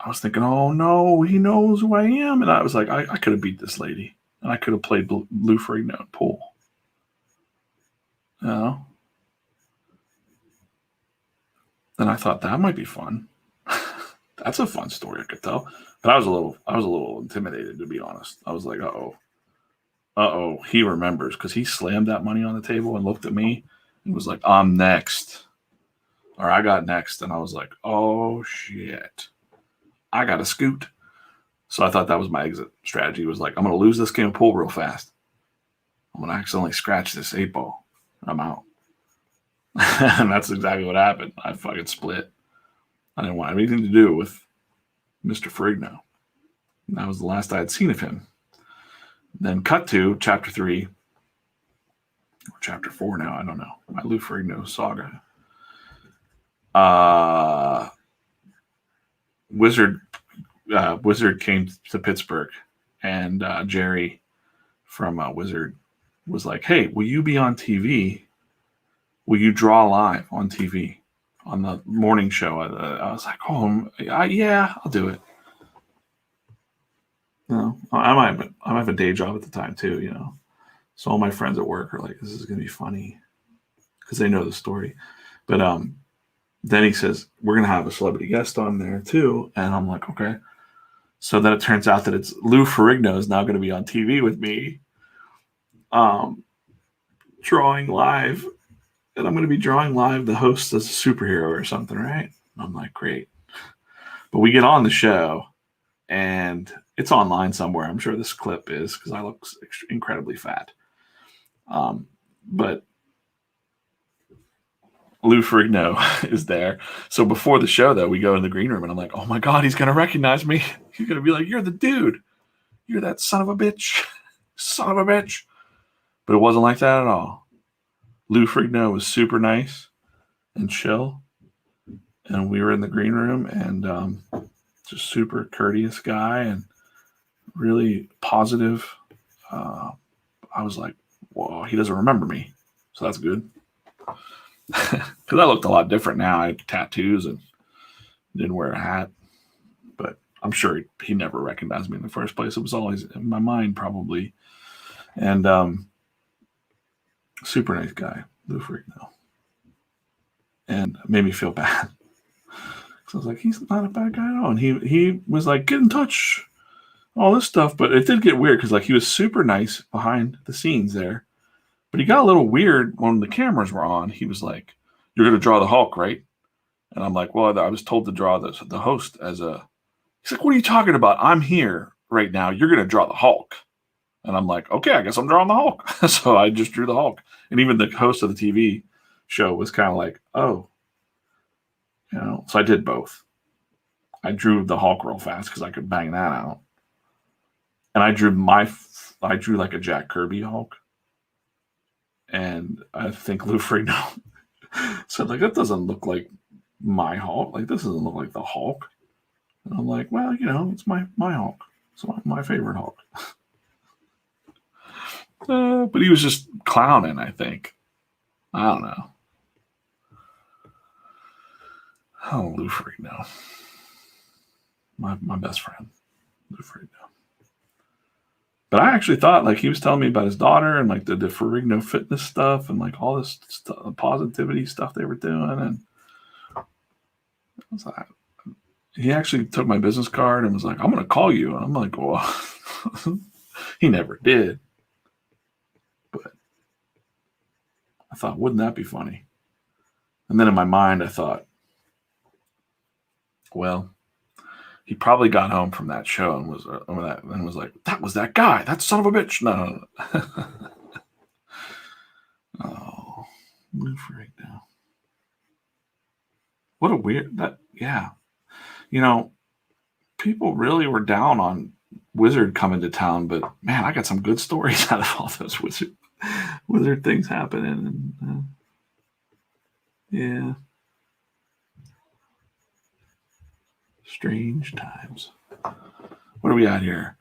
I was thinking, oh no, he knows who I am. And I was like, I could have beat this lady. And I could have played Lou Ferrigno at pool. And I thought that might be fun. That's a fun story I could tell. But I was a little intimidated, to be honest. I was like, uh-oh, he remembers, because he slammed that money on the table and looked at me and was like, "I'm next." Or I got next. And I was like, oh shit, I got to scoot. So I thought that was my exit strategy. Was like, I'm going to lose this game of pool real fast. I'm going to accidentally scratch this 8-ball. I'm out. And that's exactly what happened. I fucking split. I didn't want anything to do with Mr. Ferrigno. And that was the last I had seen of him. Then cut to chapter 3, or chapter 4 now, I don't know. My Lou Ferrigno saga. Wizard came to Pittsburgh, and Jerry from Wizard was like, "Hey, will you be on TV? Will you draw live on TV on the morning show?" I was like, "Oh, yeah, I'll do it." I might have a day job at the time too, So all my friends at work are like, "This is gonna be funny," because they know the story. But then he says, "We're gonna have a celebrity guest on there too," and I'm like, "Okay." So then it turns out that it's Lou Ferrigno is now going to be on TV with me, drawing live, and I'm going to be drawing live the host as a superhero or something, right? I'm like, great. But we get on the show, and it's online somewhere. I'm sure this clip is, because I look incredibly fat. But Lou Ferrigno is there. So before the show, though, we go in the green room, and I'm like, oh my God, he's going to recognize me. He's going to be like, "You're the dude. You're that son of a bitch. Son of a bitch." But it wasn't like that at all. Lou Ferrigno was super nice and chill. And we were in the green room, and just super courteous guy and really positive. I was like, whoa, he doesn't remember me. So that's good. Because I looked a lot different now. I had tattoos and didn't wear a hat. But I'm sure he never recognized me in the first place. It was always in my mind, probably. And super nice guy, Lou Ferrigno. And it made me feel bad. So I was like, he's not a bad guy at all. And he was like, "Get in touch," all this stuff. But it did get weird, because like he was super nice behind the scenes there. But he got a little weird when the cameras were on. He was like, "You're going to draw the Hulk, right?" And I'm like, "Well, I was told to draw the host as a..." He's like, "What are you talking about? I'm here right now. You're going to draw the Hulk." And I'm like, "Okay, I guess I'm drawing the Hulk." So I just drew the Hulk. And even the host of the TV show was kind of like, "Oh." So I did both. I drew the Hulk real fast because I could bang that out. And I drew like a Jack Kirby Hulk. And I think Lou Ferrigno said, like, "That doesn't look like my Hulk. Like, this doesn't look like the Hulk." And I'm like, "Well, it's my Hulk. It's my favorite Hulk." But he was just clowning, I think. I don't know. Oh, Lou Ferrigno. My best friend, Lou Ferrigno. But I actually thought, like, he was telling me about his daughter and like the Ferrigno fitness stuff and like all this positivity stuff they were doing. And I was like, he actually took my business card and was like, I'm going to call you. And I'm like, well, he never did. But I thought, wouldn't that be funny? And then in my mind, I thought, well, he probably got home from that show and was like, that was that guy, that son of a bitch. No. Oh, Lou Ferrigno. What a weird that. Yeah, people really were down on Wizard coming to town, but man, I got some good stories out of all those Wizard things happening. And, yeah, strange times. What do we got here?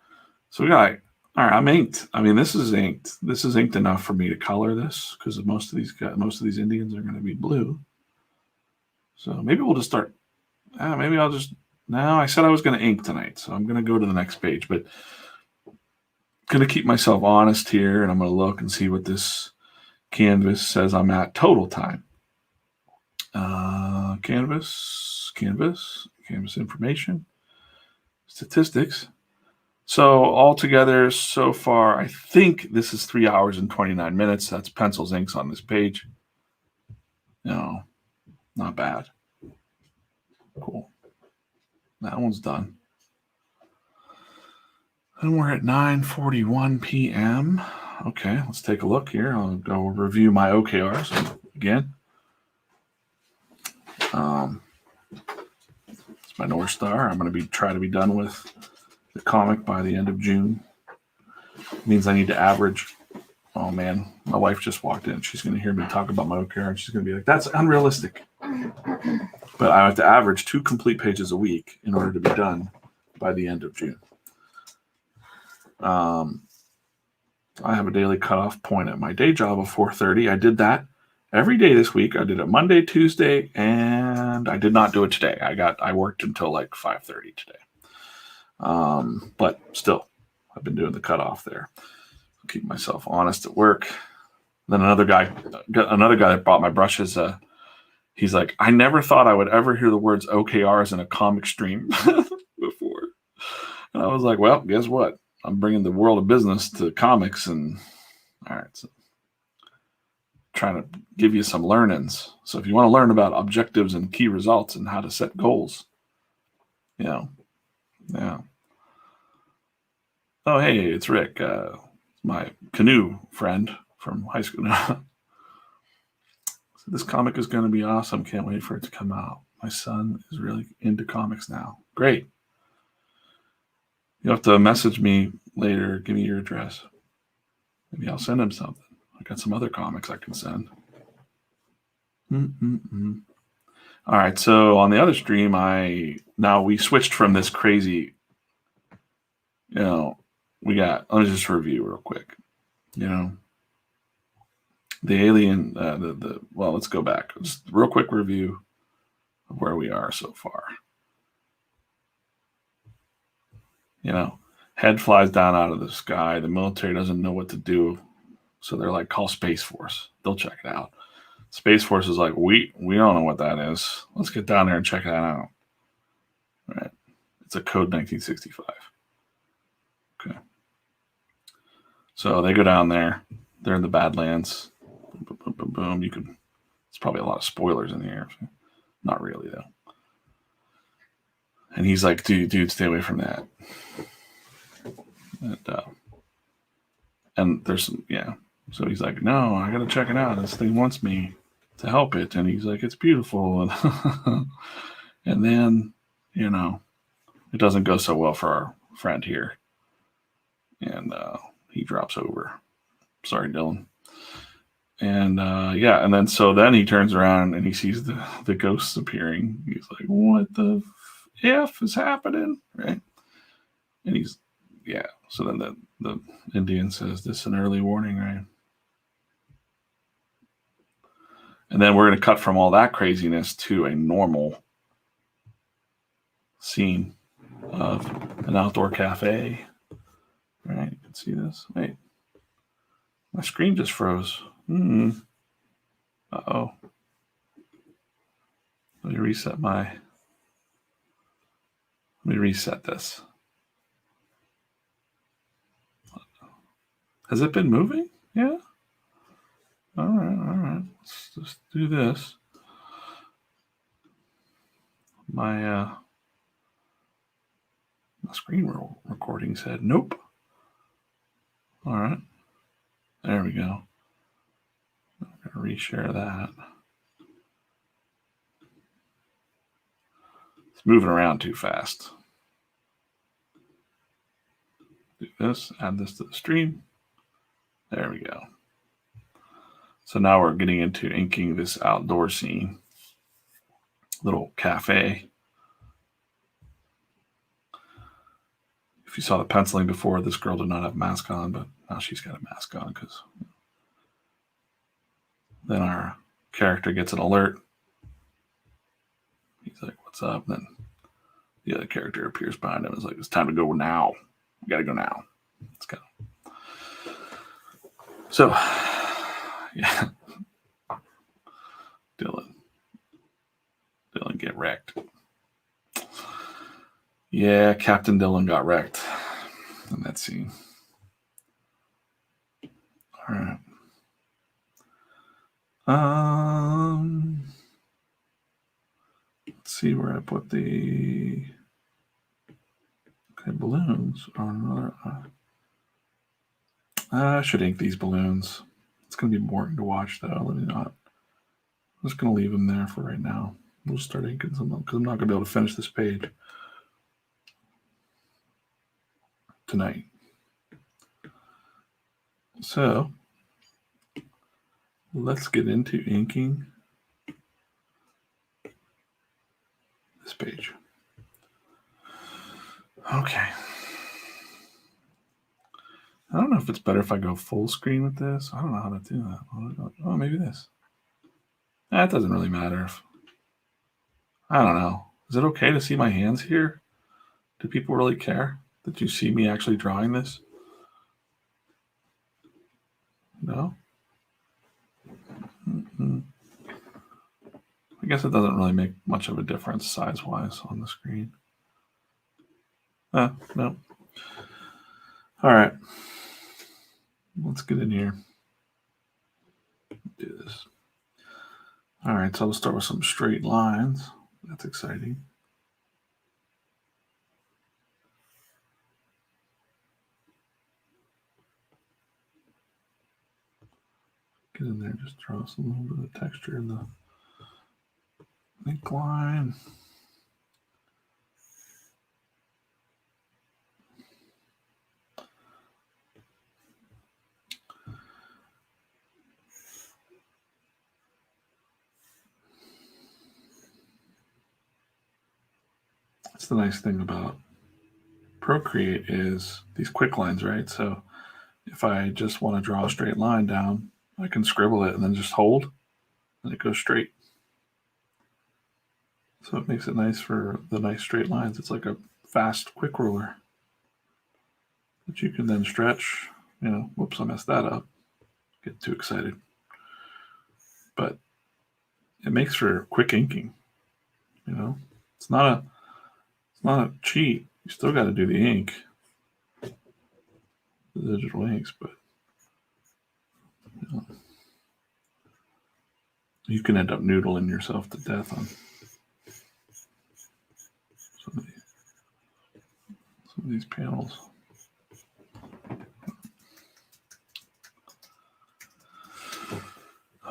So we got, all right, I'm inked. I mean, this is inked. This is inked enough for me to color this because most of these Indians are going to be blue. So maybe we'll just start. Maybe I'll just. No, I said I was going to ink tonight, so I'm going to go to the next page. But going to keep myself honest here, and I'm going to look and see what this canvas says I'm at total time. Canvas information, statistics. So altogether, so far, I think this is 3 hours and 29 minutes. That's pencils, inks on this page. No, not bad. Cool. That one's done. And we're at 9:41 p.m. Okay, let's take a look here. I'll go review my OKRs again. It's my North Star. I'm going to try to be done with the comic by the end of June. It means I need to average. Oh man, my wife just walked in. She's going to hear me talk about my OKR, and she's going to be like, "That's unrealistic." But I have to average 2 complete pages a week in order to be done by the end of June. I have a daily cutoff point at my day job of 4:30. I did that every day this week. I did it Monday, Tuesday, and I did not do it today. I worked until like 5:30 today. But still, I've been doing the cutoff there. Keep myself honest at work. Then another guy that bought my brushes. He's like, I never thought I would ever hear the words OKRs in a comic stream before. And I was like, well, guess what? I'm bringing the world of business to comics, and all right, so trying to give you some learnings. So if you want to learn about objectives and key results and how to set goals, yeah. Oh, hey, it's Rick, my canoe friend from high school. So this comic is going to be awesome. Can't wait for it to come out. My son is really into comics now. Great. You'll have to message me later. Give me your address. Maybe I'll send him something. I got some other comics I can send. All right. So on the other stream, we switched from this crazy, let me just review real quick. The alien, let's go back. Just real quick review of where we are so far. Head flies down out of the sky. The military doesn't know what to do. So they're like, call Space Force. They'll check it out. Space Force is like, we don't know what that is. Let's get down there and check that out. All right. It's a code 1965. Okay. So they go down there. They're in the Badlands. Boom, boom, boom, boom. It's probably a lot of spoilers in here. Not really, though. And he's like, dude, stay away from that. And there's some, So he's like, no, I got to check it out. This thing wants me to help it. And he's like, it's beautiful. And then, it doesn't go so well for our friend here. And he drops over. Sorry, Dylan. And and then he turns around and he sees the ghosts appearing. He's like, what the F is happening? Right. And so then the Indian says, this is an early warning, right? And then we're going to cut from all that craziness to a normal scene of an outdoor cafe. All right, you can see this. Wait, my screen just froze. Uh-oh. Let me reset this. Has it been moving? Yeah. All right. Let's just do this. My screen recording said nope. All right. There we go. I'm going to reshare that. It's moving around too fast. Do this, add this to the stream. There we go. So now we're getting into inking this outdoor scene. Little cafe. If you saw the penciling before, this girl did not have a mask on, but now she's got a mask on because then our character gets an alert. He's like, what's up? And then the other character appears behind him. It's like, it's time to go now. We got to go now. Let's go. So, yeah. Dylan, get wrecked. Yeah, Captain Dylan got wrecked in that scene. All right. Let's see where I put the balloons on another. I should ink these balloons. It's going to be boring to watch, though. Let me not. I'm just going to leave them there for right now. We'll start inking some because I'm not going to be able to finish this page tonight. So let's get into inking this page. Okay. I don't know if it's better if I go full screen with this. I don't know how to do that. Oh, maybe this. That doesn't really matter. I don't know. Is it okay to see my hands here? Do people really care that you see me actually drawing this? No? I guess it doesn't really make much of a difference size-wise on the screen. No. All right. Let's get in here. Do this. All right, so we'll start with some straight lines. That's exciting. Get in there, just draw us a little bit of texture in the ink line. That's the nice thing about Procreate is these quick lines, right? So if I just want to draw a straight line down, I can scribble it and then just hold, and it goes straight. So it makes it nice for the nice straight lines. It's like a fast quick ruler that you can then stretch. Whoops, I messed that up. Get too excited. But it makes for quick inking. It's not a cheat. You still got to do the ink, the digital inks, but you can end up noodling yourself to death on some of these panels.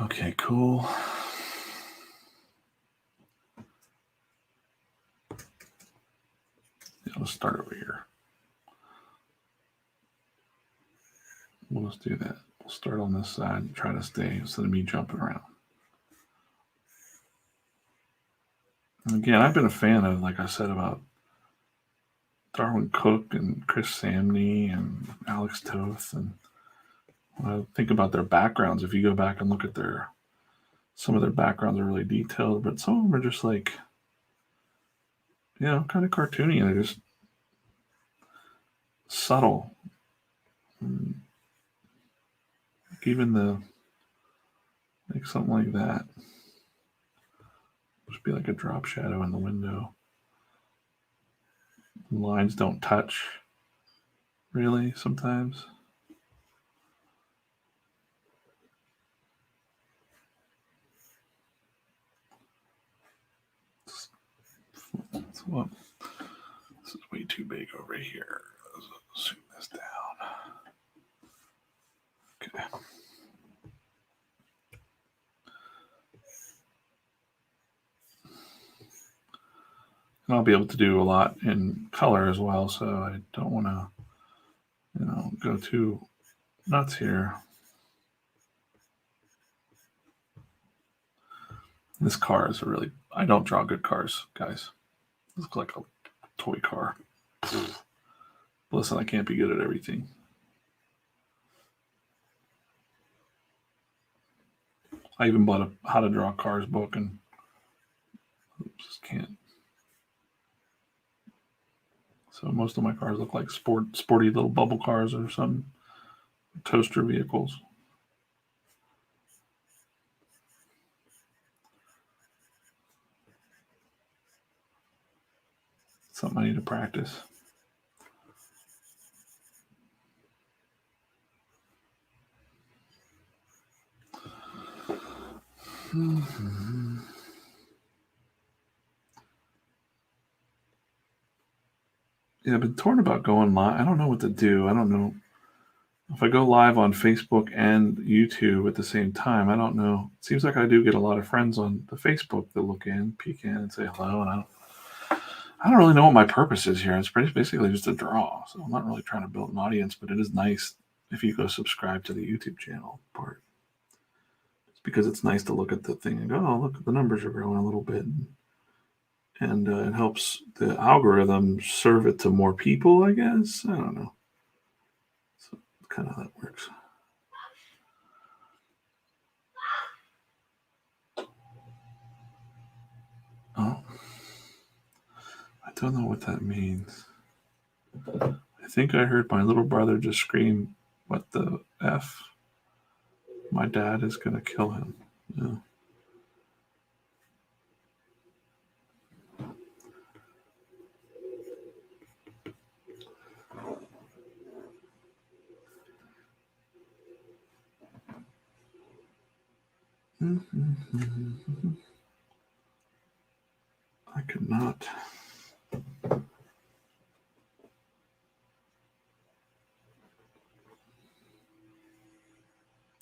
Okay, cool. Yeah, let's start over here. We'll just do that. We'll start on this side and try to stay instead of me jumping around. And again, I've been a fan of, like I said, about Darwin Cook and Chris Samnee and Alex Toth. And when I think about their backgrounds, if you go back and look at some of their backgrounds are really detailed, but some of them are just like you know, kind of cartoony, and they're just subtle. Like even like something like that. Just be like a drop shadow in the window. Lines don't touch, really, sometimes. This is way too big over here. Let's zoom this down. Okay. And I'll be able to do a lot in color as well, so I don't want to, you know, go too nuts here. This car is I don't draw good cars, guys. This looks like a toy car. Listen, I can't be good at everything. I even bought a How to Draw Cars book and just can't. So most of my cars look like sporty little bubble cars or some toaster vehicles. Something I need to practice. Mm-hmm. Yeah, I've been torn about going live. I don't know what to do. I don't know if I go live on Facebook and YouTube at the same time. I don't know. It seems like I do get a lot of friends on the Facebook that look in, peek in, and say hello. And I don't really know what my purpose is here. It's basically just a draw. So I'm not really trying to build an audience, but it is nice if you go subscribe to the YouTube channel part. It's because it's nice to look at the thing and go, oh, look, the numbers are growing a little bit. And it helps the algorithm serve it to more people, I guess. I don't know. So kind of how that works. Oh, I don't know what that means. I think I heard my little brother just scream, "What the F? My dad is going to kill him." Yeah. I could not. Do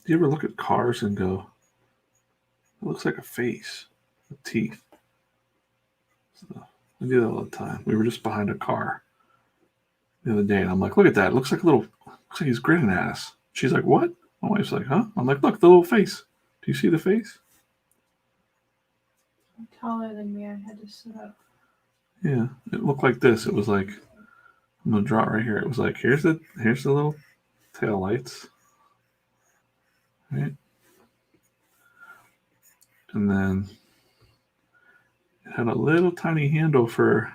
you ever look at cars and go, it looks like a face with teeth? So I do that all the time. We were just behind a car the other day, and I'm like, look at that. It looks like he's grinning at us. She's like, what? My wife's like, huh? I'm like, look, the little face. Do you see the face? Taller than me, I had to sit up. Yeah, it looked like this. It was like, I'm gonna draw it right here. It was like, here's the little tail lights, right? And then it had a little tiny handle for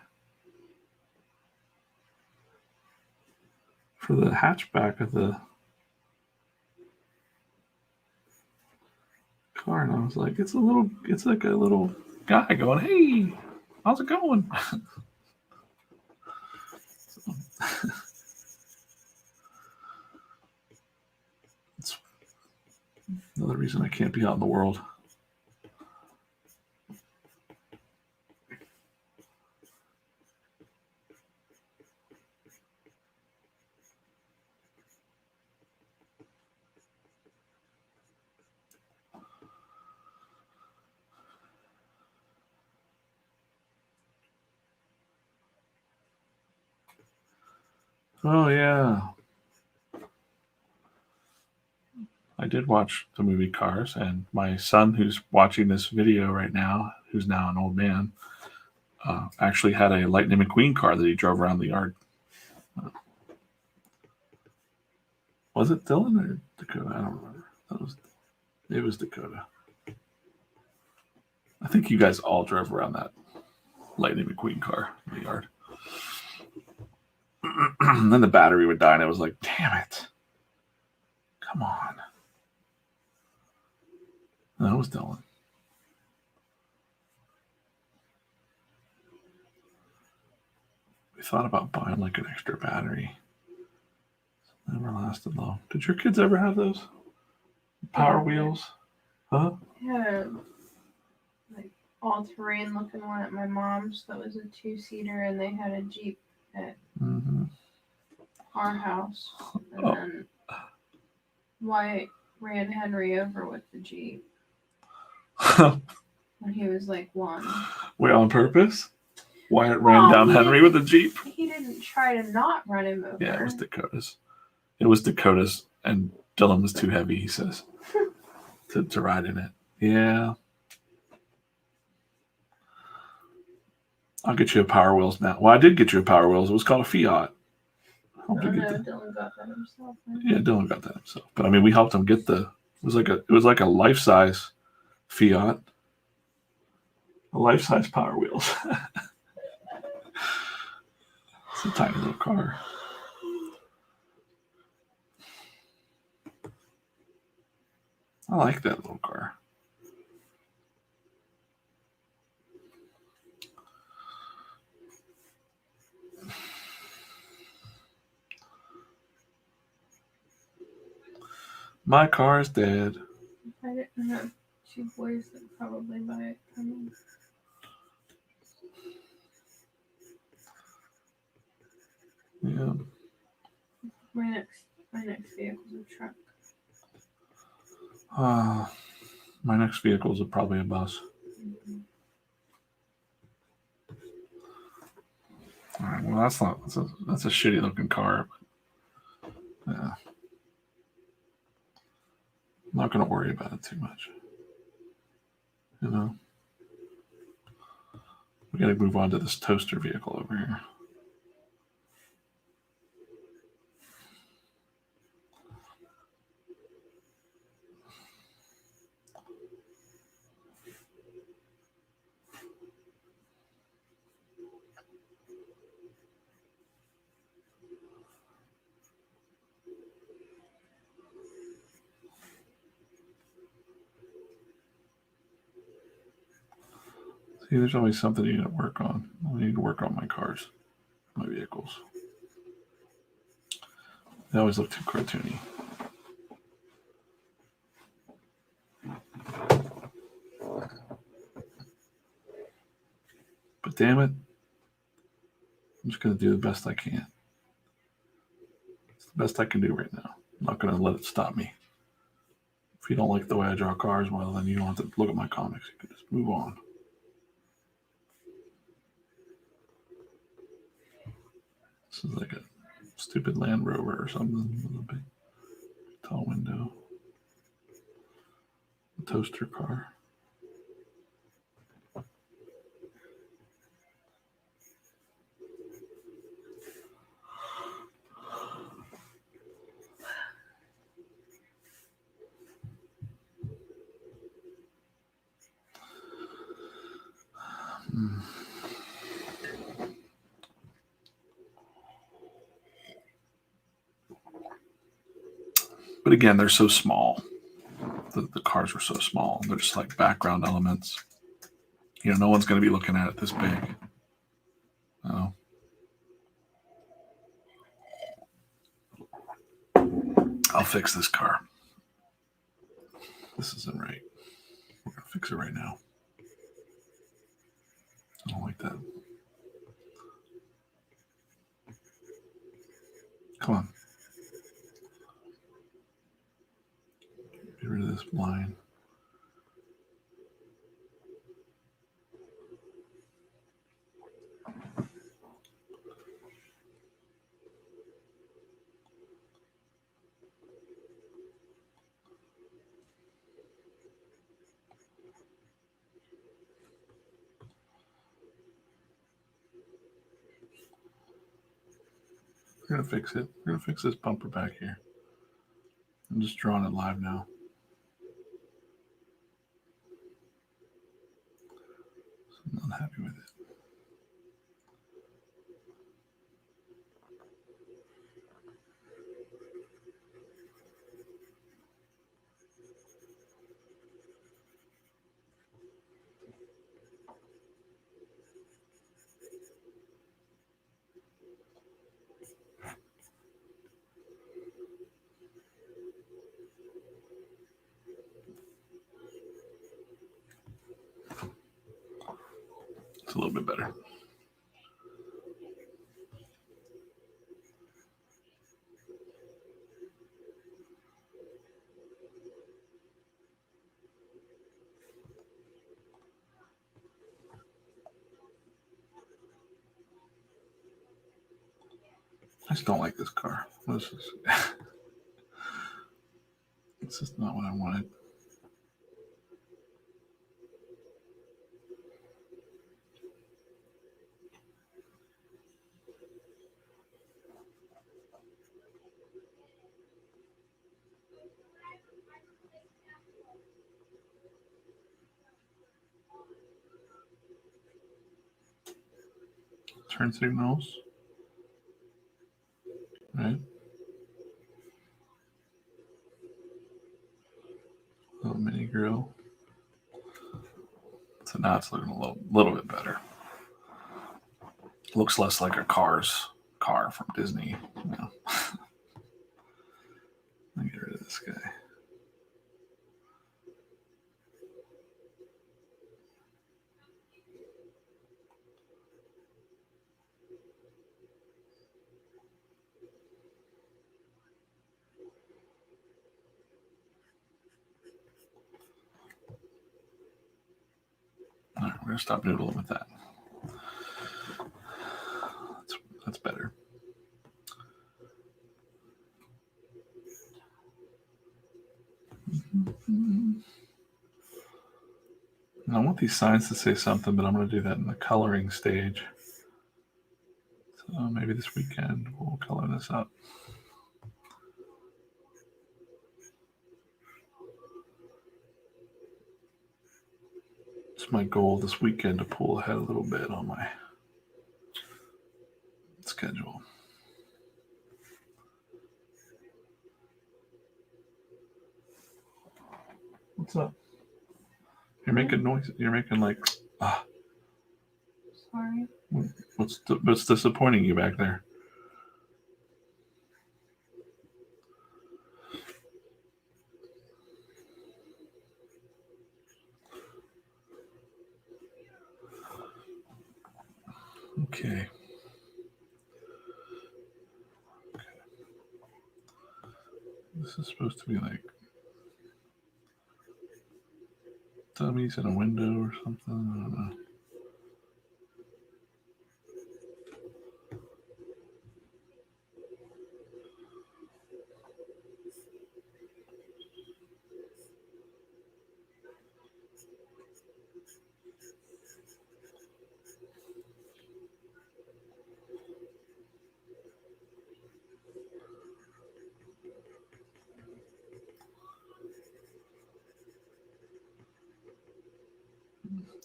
the hatchback of the car, and I was like, it's like a little guy going, hey, how's it going? It's another reason I can't be out in the world. Oh yeah, I did watch the movie Cars, and my son, who's watching this video right now, who's now an old man, actually had a Lightning McQueen car that he drove around the yard. Was it Dylan or Dakota? I don't remember. It was Dakota. I think you guys all drove around that Lightning McQueen car in the yard. And then the battery would die, and I was like, damn it. Come on. And that was Dylan. We thought about buying like an extra battery. Never lasted long. Did your kids ever have those Power Wheels? Huh? Yeah. Like all-terrain looking one at my mom's that was a 2-seater, and they had a Jeep at our house. And then Wyatt ran Henry over with the Jeep when he was like 1. Wait, on purpose? Wyatt ran down Henry with a Jeep? He didn't try to not run him over. Yeah, it was Dakota's. It was Dakota's, and Dylan was too heavy, he says, to ride in it. Yeah. I'll get you a Power Wheels now. Well, I did get you a Power Wheels. It was called a Fiat. Dylan got that himself. Right? Yeah, Dylan got that himself. But I mean, we helped him get it was like a life-size Fiat. A life-size Power Wheels. It's a tiny little car. I like that little car. My car's dead. I didn't have 2 boys that probably buy it coming. Yeah. My next vehicle's a truck. My next vehicle is probably a bus. Mm-hmm. All right. Well, that's a shitty looking car. But, yeah. I'm not going to worry about it too much. You know, we got to move on to this toaster vehicle over here. See, there's always something you need to work on. I need to work on my cars, my vehicles. They always look too cartoony. But damn it, I'm just going to do the best I can. It's the best I can do right now. I'm not going to let it stop me. If you don't like the way I draw cars, well, then you don't have to look at my comics. You can just move on. This is like a stupid Land Rover or something with a big tall window. A toaster car. But again, they're so small. The cars were so small. They're just like background elements. You know, no one's going to be looking at it this big. Oh. I'll fix this car. This isn't right. We're going to fix it right now. I don't like that. Come on. Get rid of this line. We're going to fix it. We're going to fix this bumper back here. I'm just drawing it live now. So I'm not happy with it. little bit better. I just don't like this car. This is it's just not what I wanted. Turn signals. Right. Little mini grill. So now it's looking a little bit better. Looks less like a car from Disney. You know. Let me get rid of this guy. All right, we're gonna stop noodling with that. That's better. And I want these signs to say something, but I'm going to do that in the coloring stage. So maybe this weekend we'll color this up. It's my goal this weekend to pull ahead a little bit on my schedule. What's up? You're making noise. You're making like, Sorry. What's disappointing you back there? Okay. This is supposed to be like dummies in a window or something. I don't know.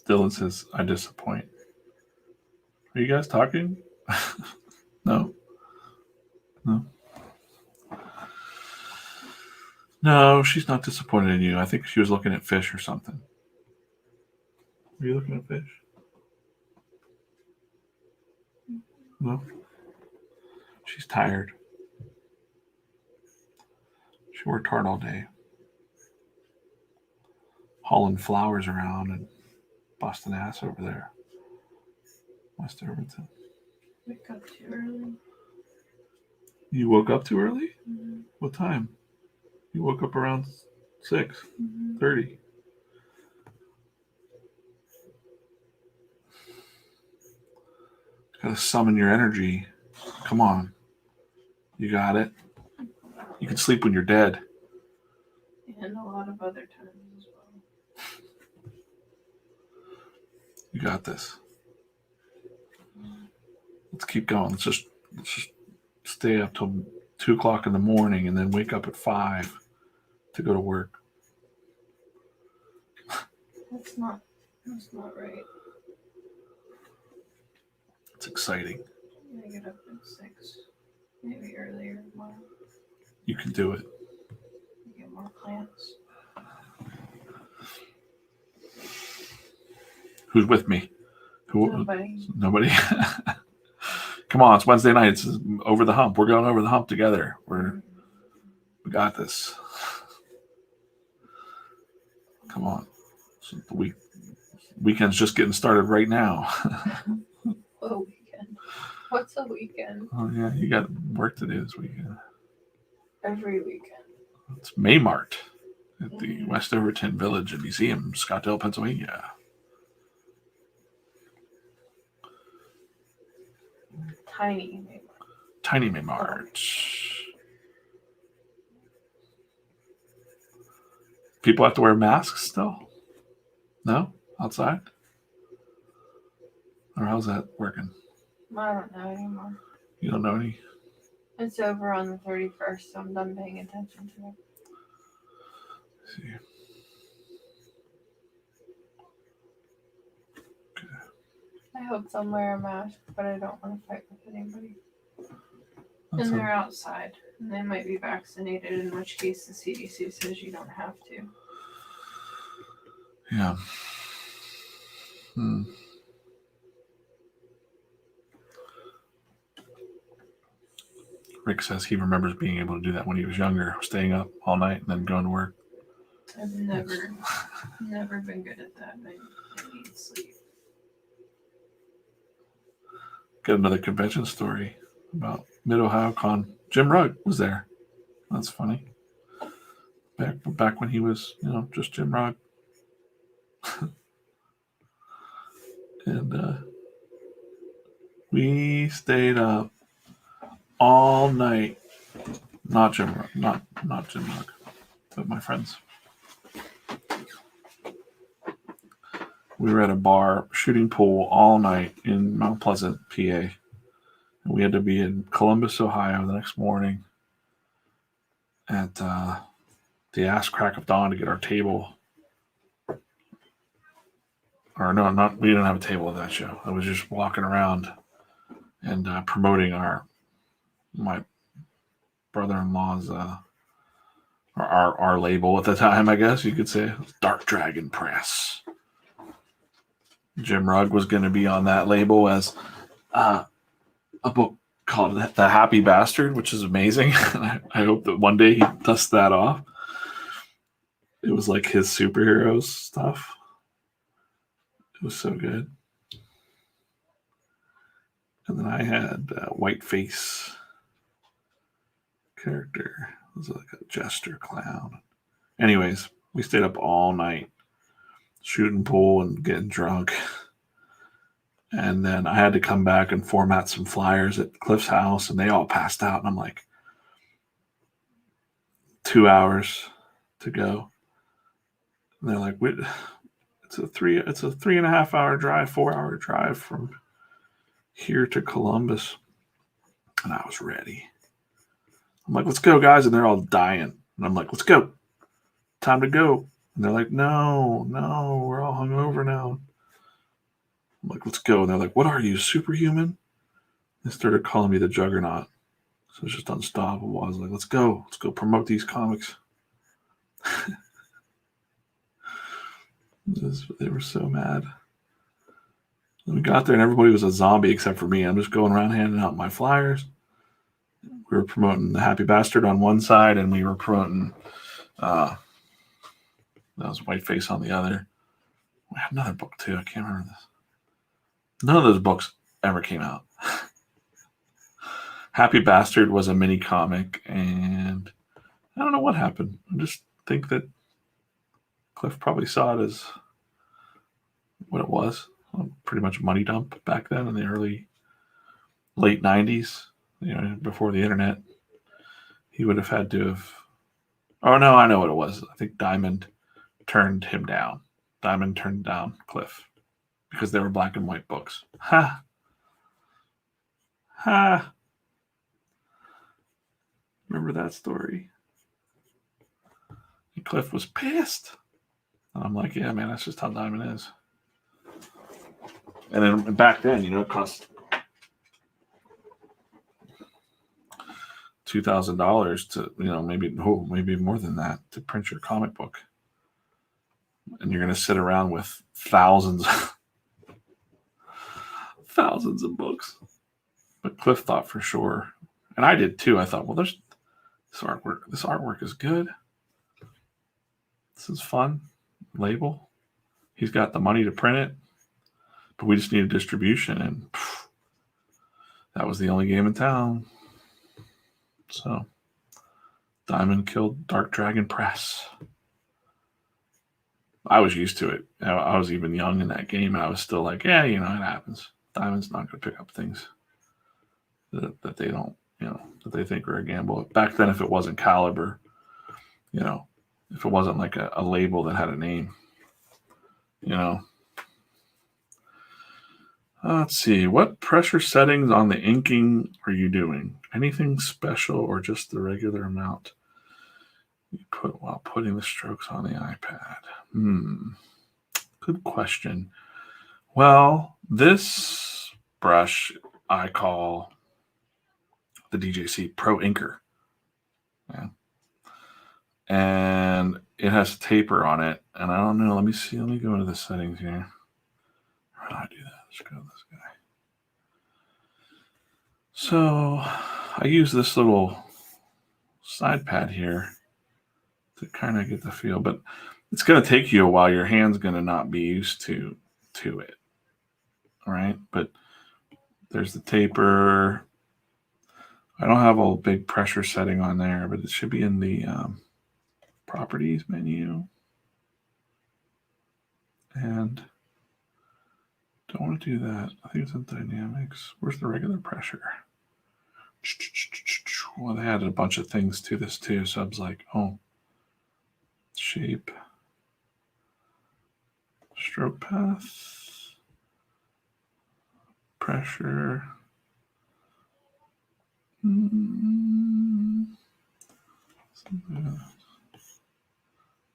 Dylan says, I disappoint. Are you guys talking? No? No? No, she's not disappointed in you. I think she was looking at fish or something. Are you looking at fish? No? She's tired. She worked hard all day. Hauling flowers around and busting ass over there. West Irvington. Wake up too early. You woke up too early? Mm-hmm. What time? You woke up around 6:30. Mm-hmm. Gotta summon your energy. Come on. You got it. You can sleep when you're dead. And a lot of other times as well. You got this. Let's keep going. Let's just stay up till 2 o'clock in the morning and then wake up at 5 to go to work. That's not right. It's exciting. I get up at 6, maybe earlier tomorrow. You can do it. Get more plants. Who's with me? Nobody. Nobody? Come on, it's Wednesday night. It's over the hump. We're going over the hump together. We got this. Come on. It's Weekend's just getting started right now. A weekend. What's a weekend? Oh, yeah, you got work to do this weekend. Every weekend. It's May Mart at the West Overton Village and Museum, Scottsdale, Pennsylvania. Tiny May Mart. Tiny May Mart. People have to wear masks still? No? Outside? Or how's that working? I don't know anymore. You don't know any? It's over on the 31st, so I'm done paying attention to it. Let's see. Okay. I hope they'll wear a mask, but I don't want to fight with anybody. And they're outside, and they might be vaccinated, in which case the CDC says you don't have to. Yeah. Rick says he remembers being able to do that when he was younger, staying up all night and then going to work. I've never been good at that. I need sleep. Got another convention story about Mid-Ohio Con. Jim Rugg was there. That's funny. Back when he was, just Jim Rugg. And we stayed up all night. Not Jim Rugg, not Jim Rugg, but my friends. We were at a bar shooting pool all night in Mount Pleasant, PA. And we had to be in Columbus, Ohio the next morning at the ass crack of dawn to get our table. Or no, we didn't have a table at that show. I was just walking around and promoting my brother-in-law's our label at the time, I guess you could say, Dark Dragon Press. Jim Rugg was going to be on that label as a book called The Happy Bastard, which is amazing. I hope that one day he dusts that off. It was like his superheroes stuff. It was so good. And then I had a white face character. It was like a jester clown. Anyways, we stayed up all night shooting pool and getting drunk. And then I had to come back and format some flyers at Cliff's house, and they all passed out. And I'm like, 2 hours to go. And they're like, wait, it's a 3.5 hour drive, 4 hour drive from here to Columbus. And I was ready. I'm like, let's go, guys. And they're all dying. And I'm like, let's go. Time to go. And they're like, no, we're all hungover now. I'm like, let's go. And they're like, what are you, superhuman? They started calling me the Juggernaut. So it's just unstoppable. I was like, let's go promote these comics. They were so mad. And we got there and everybody was a zombie except for me. I'm just going around handing out my flyers. We were promoting The Happy Bastard on one side, and we were promoting that was Whiteface on the other. We had another book too. I can't remember this. None of those books ever came out. Happy Bastard was a mini comic, and I don't know what happened. I just think that Cliff probably saw it as what it was. Pretty much a money dump back then in the late 90s, before the internet. He would have had to have. Oh, no, I know what it was. I think Diamond turned him down. Diamond turned down Cliff because they were black and white books. Ha. Remember that story? And Cliff was pissed. And I'm like, yeah, man, that's just how Diamond is. And then back then, it cost $2,000 to, maybe more than that to print your comic book. And you're going to sit around with thousands of books. But Cliff thought for sure, and I did too. I thought, well, there's this artwork. This artwork is good. This is fun. Label. he's got the money to print it, but we just needed distribution, and that was the only game in town. So Diamond killed Dark Dragon Press. I was used to it. I was even young in that game. I was still like, yeah, it happens. Diamond's not going to pick up things that they don't, that they think are a gamble. Back then, if it wasn't Caliber, if it wasn't like a label that had a name, Let's see. What pressure settings on the inking are you doing? Anything special or just the regular amount you put while putting the strokes on the iPad? Good question. Well, this brush I call the DJC Pro Inker. Yeah. And it has a taper on it. And I don't know. Let me see. Let me go into the settings here. How do I do that? Let's go to this guy. So I use this little side pad here to kind of get the feel, but it's going to take you a while. Your hand's going to not be used to it. All right. But there's the taper. I don't have a big pressure setting on there, but it should be in the properties menu. And don't want to do that. I think it's in dynamics. Where's the regular pressure? Well, they added a bunch of things to this too. So I was like, oh, shape, stroke path, pressure.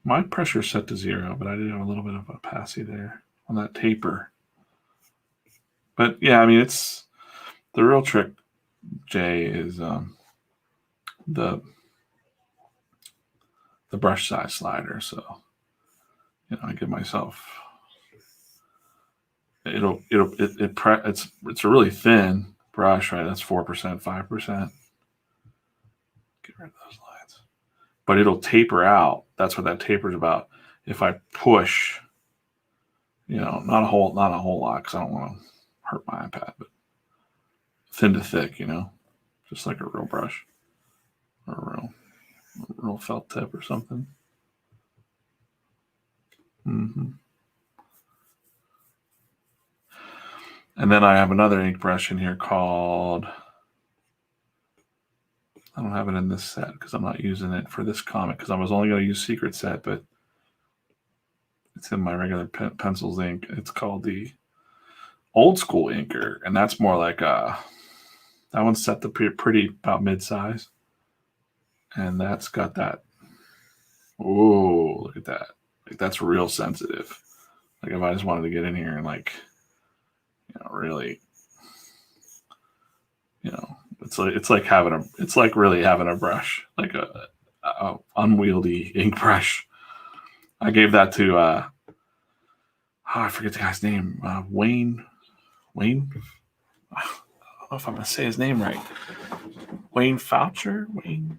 My pressure set to 0, but I did have a little bit of opacity there on that taper. But yeah, I mean, it's the real trick, Jay, is the brush size slider. So I give myself it's a really thin brush, right? That's 4%, 5%. Get rid of those lines, but it'll taper out. That's what that taper is about. If I push, not a whole lot, because I don't want to hurt my iPad, but thin to thick, just like a real brush or a real felt tip or something. And then I have another ink brush in here called, I don't have it in this set because I'm not using it for this comic because I was only going to use Secret Set, but it's in my regular pencils ink. It's called the Old School Inker, and that's more like that one's set to pretty about mid-size, and that's got that. Oh, look at that! Like that's real sensitive. Like if I just wanted to get in here and really, it's like really having a brush, like a unwieldy ink brush. I gave that to I forget the guy's name, Wayne. I don't know if I'm gonna say his name right. Wayne Foucher, Wayne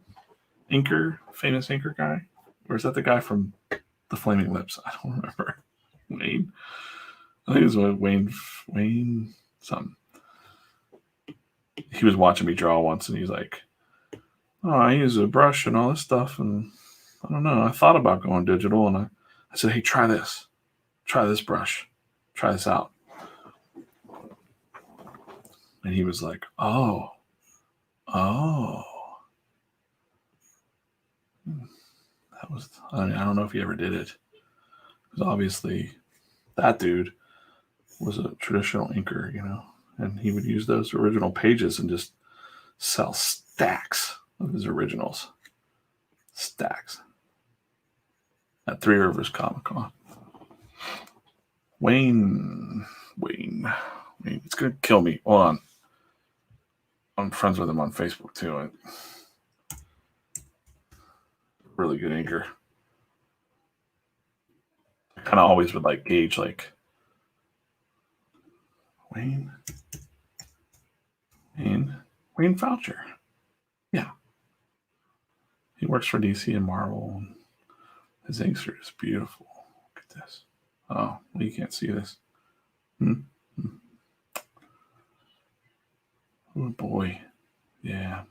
Inker, famous Inker guy, or is that the guy from the Flaming Lips? I don't remember. Wayne. I think it was Wayne something. He was watching me draw once, and he's like, "Oh, I use a brush and all this stuff, and I don't know. I thought about going digital, and I said, hey, try this brush, try this out." And he was like, "Oh." That was. I don't know if he ever did it, because obviously, that dude was a traditional inker, and he would use those original pages and just sell stacks of his originals. Stacks. At Three Rivers Comic Con. Wayne. It's going to kill me. Hold on. I'm friends with him on Facebook, too. Really good inker. I kind of always would gauge, Wayne Foucher. Yeah. He works for DC and Marvel. And his inks are just beautiful. Look at this. Oh, well, you can't see this. Oh boy. Yeah.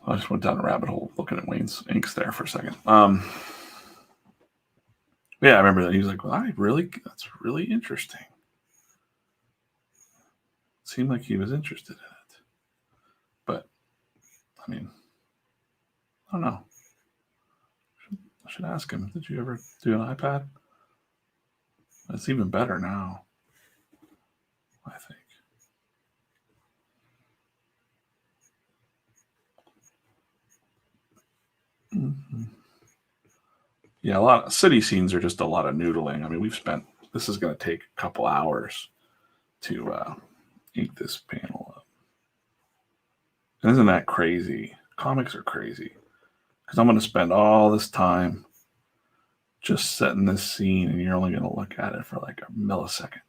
I just went down a rabbit hole looking at Wayne's inks there for a second. Yeah, I remember that. He was like, well, that's really interesting. It seemed like he was interested in it. But, I mean, I don't know. I should ask him. Did you ever do an iPad? It's even better now, I think. Mm-hmm. Yeah, a lot of city scenes are just a lot of noodling. I mean, this is going to take a couple hours to ink this panel up. And isn't that crazy? Comics are crazy. Because I'm going to spend all this time just setting this scene, and you're only going to look at it for like a millisecond.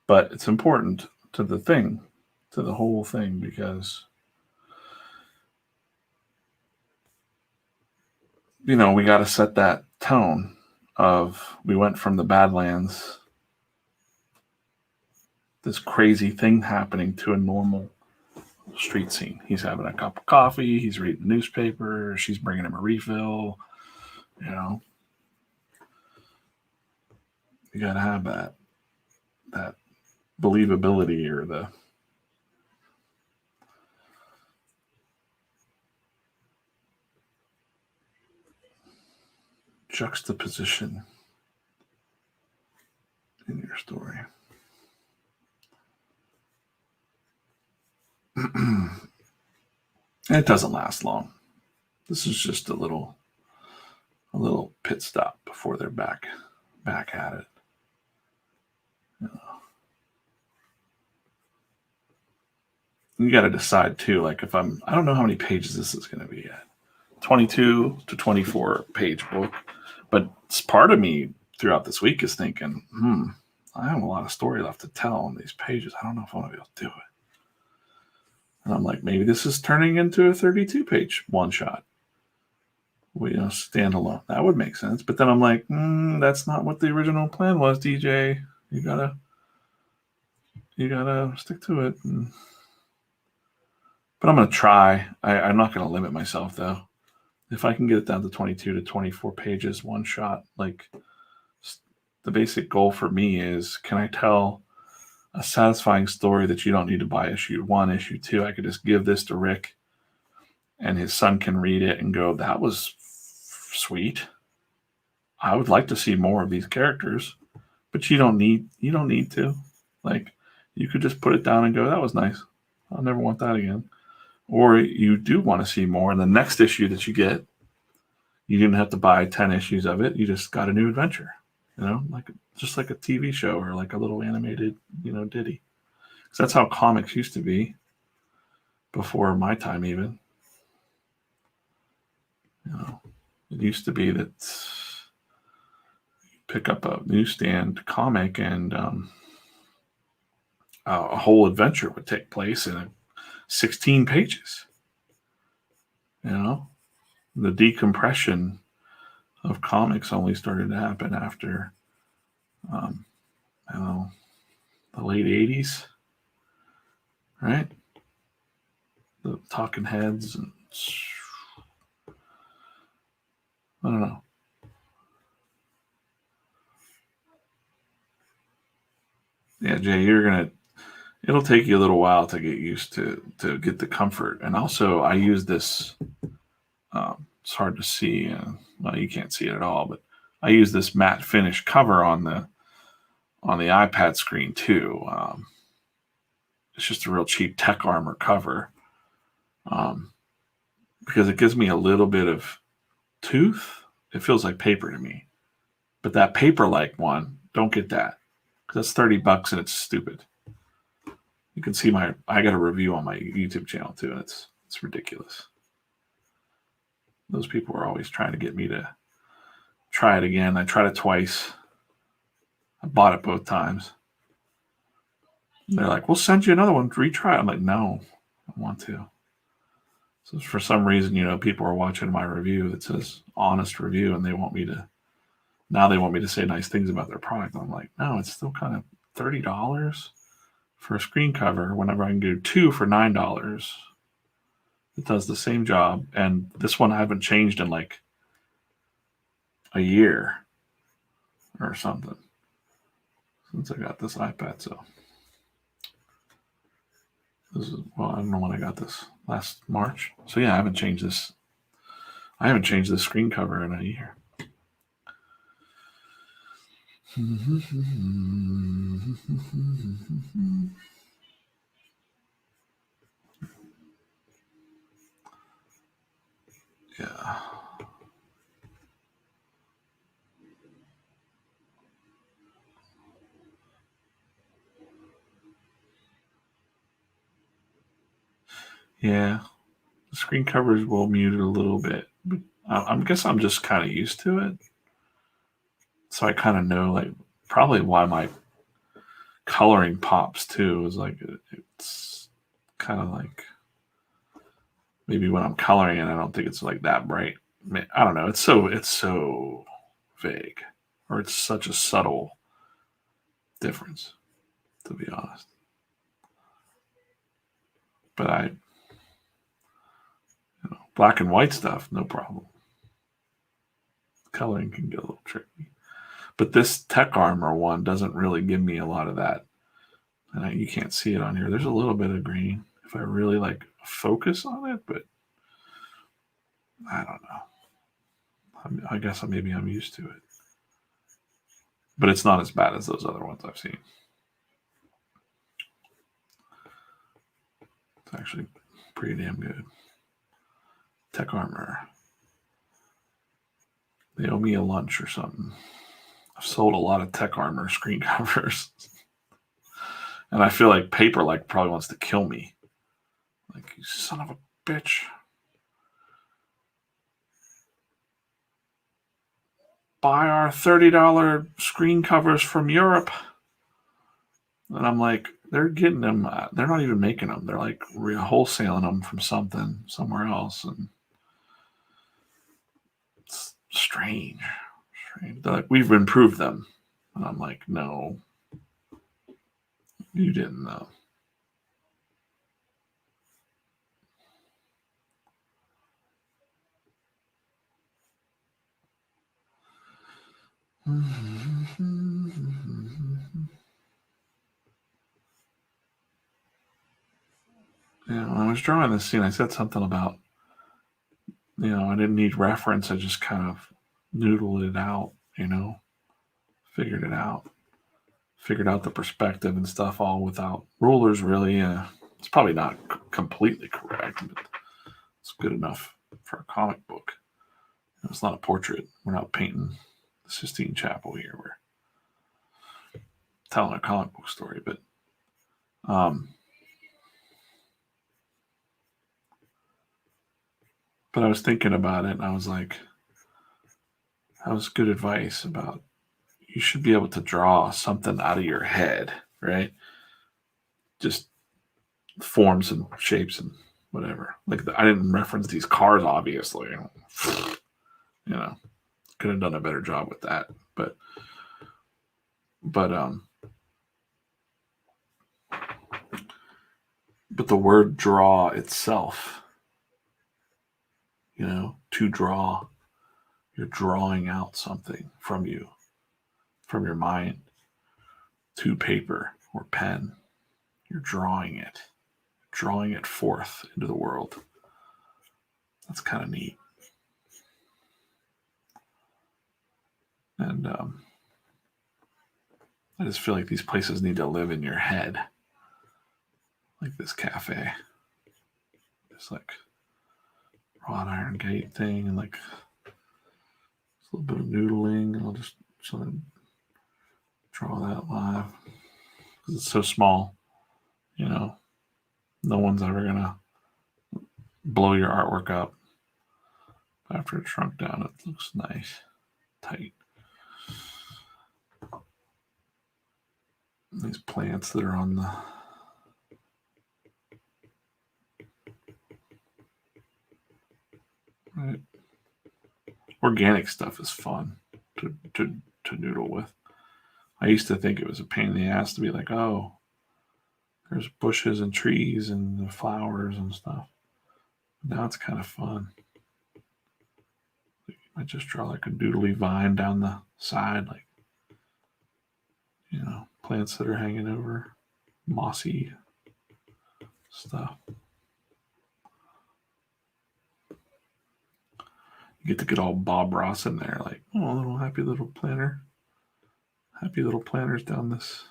But it's important to the whole thing, because we got to set that tone of, we went from the Badlands, this crazy thing happening, to a normal street scene. He's having a cup of coffee, he's reading the newspaper, she's bringing him a refill. You got to have that believability, or the juxtaposition in your story. And it doesn't last long. This is just a little pit stop before they're back at it. You got to decide too, like, I don't know how many pages this is going to be at. 22 to 24 page book. But part of me throughout this week is thinking, I have a lot of story left to tell on these pages. I don't know if I'm going to be able to do it. And I'm like, maybe this is turning into a 32 page one shot. Standalone. That would make sense. But then I'm like, that's not what the original plan was, DJ. You gotta stick to it. But I'm gonna try. I'm not gonna limit myself though. If I can get it down to 22 to 24 pages, one shot, like, the basic goal for me is, can I tell a satisfying story that you don't need to buy issue 1, issue 2? I could just give this to Rick, and his son can read it and go, that was sweet. I would like to see more of these characters, but you don't need to. Like, you could just put it down and go, that was nice. I'll never want that again. Or you do want to see more, and the next issue that you get, you didn't have to buy 10 issues of it. You just got a new adventure, just like a TV show, or like a little animated, ditty. Because that's how comics used to be before my time even. It used to be that you pick up a newsstand comic, and a whole adventure would take place in 16 pages. The decompression of comics only started to happen after, the late 80s, right? The Talking Heads, and I don't know. Yeah, Jay, it'll take you a little while to get used to get the comfort. And also, I use this, it's hard to see. Well, you can't see it at all, but I use this matte finish cover on the iPad screen too. It's just a real cheap Tech Armor cover, because it gives me a little bit of tooth. It feels like paper to me. But that paper-like one, don't get that, because that's $30 and it's stupid. You can see I got a review on my YouTube channel too, and it's ridiculous. Those people are always trying to get me to try it again. I tried it twice. I bought it both times. And they're like, we'll send you another one to retry. I'm like, no, I don't want to. So for some reason, people are watching my review that says honest review, and they want me to say nice things about their product. I'm like, no, it's still kind of $30 for a screen cover whenever I can do 2 for $9. It does the same job. And this one I haven't changed in like a year or something since I got this iPad. So this is, well, I don't know when I got this, last March. So yeah, I haven't changed this screen cover in a year. Yeah. Yeah. The screen covers will mute it a little bit, but I guess I'm just kind of used to it. So I kind of know, like, probably why my coloring pops too is like, it's kind of like, maybe when I'm coloring it, I don't think it's like that bright. I don't know. It's so vague, or it's such a subtle difference, to be honest. But black and white stuff, no problem. Coloring can get a little tricky. But this Tech Armor one doesn't really give me a lot of that. And you can't see it on here. There's a little bit of green if I really like focus on it, but I don't know. I guess maybe I'm used to it. But it's not as bad as those other ones I've seen. It's actually pretty damn good. Tech Armor. They owe me a lunch or something. I've sold a lot of Tech Armor screen covers. And I feel like Paper probably wants to kill me. Like, you son of a bitch. Buy our $30 screen covers from Europe. And I'm like, they're getting them. They're not even making them. They're like wholesaling them from somewhere else. And it's strange. They're like, we've improved them. And I'm like, no, you didn't know. Yeah, when I was drawing this scene, I said something about, I didn't need reference. I just kind of noodled it out, figured it out. Figured out the perspective and stuff all without rulers, really. It's probably not completely correct, but it's good enough for a comic book. It's not a portrait. We're not painting the Sistine Chapel here. We're telling a comic book story. But I was thinking about it, and I was like, that was good advice about, you should be able to draw something out of your head, right? Just forms and shapes and whatever. Like, I didn't reference these cars, obviously. Could have done a better job with that. But the word draw itself, to draw, you're drawing out something from your mind to paper or pen. You're drawing it forth into the world. That's kind of neat. And I just feel like these places need to live in your head. Like this cafe. Just like wrought iron gate thing, and like a little bit of noodling. And I'll just sort of draw that live. Because it's so small. No one's ever going to blow your artwork up. After it's shrunk down, it looks nice, tight. These plants that are on the organic stuff is fun to noodle with. I used to think it was a pain in the ass to be like, oh, there's bushes and trees and the flowers and stuff. Now it's kind of fun. I just draw like a doodly vine down the side, like, plants that are hanging over, mossy stuff. You get to get all Bob Ross in there, like, oh, little happy little planter. Happy little planters down this.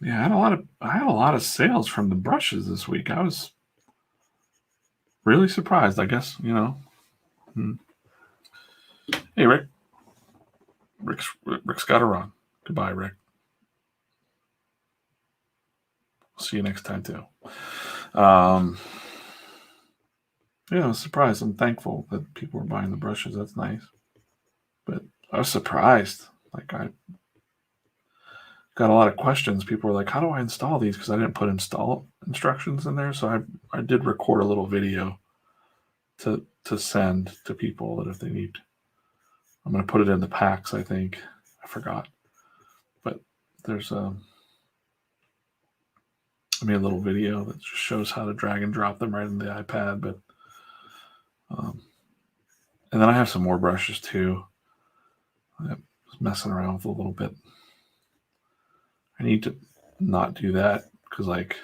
Yeah, I had a lot of sales from the brushes this week. I was really surprised, I guess, Hey, Rick. Rick's got to run. Goodbye, Rick. See you next time, too. I was surprised. I'm thankful that people were buying the brushes. That's nice. But I was surprised. Like, I got a lot of questions. People were like, how do I install these? Because I didn't put install instructions in there. So I did record a little video to send to people that if they need. I'm going to put it in the packs, I think. I forgot. But there's I made a little video that just shows how to drag and drop them right in the iPad. But and then I have some more brushes too. I was messing around with a little bit. I need to not do that because, like,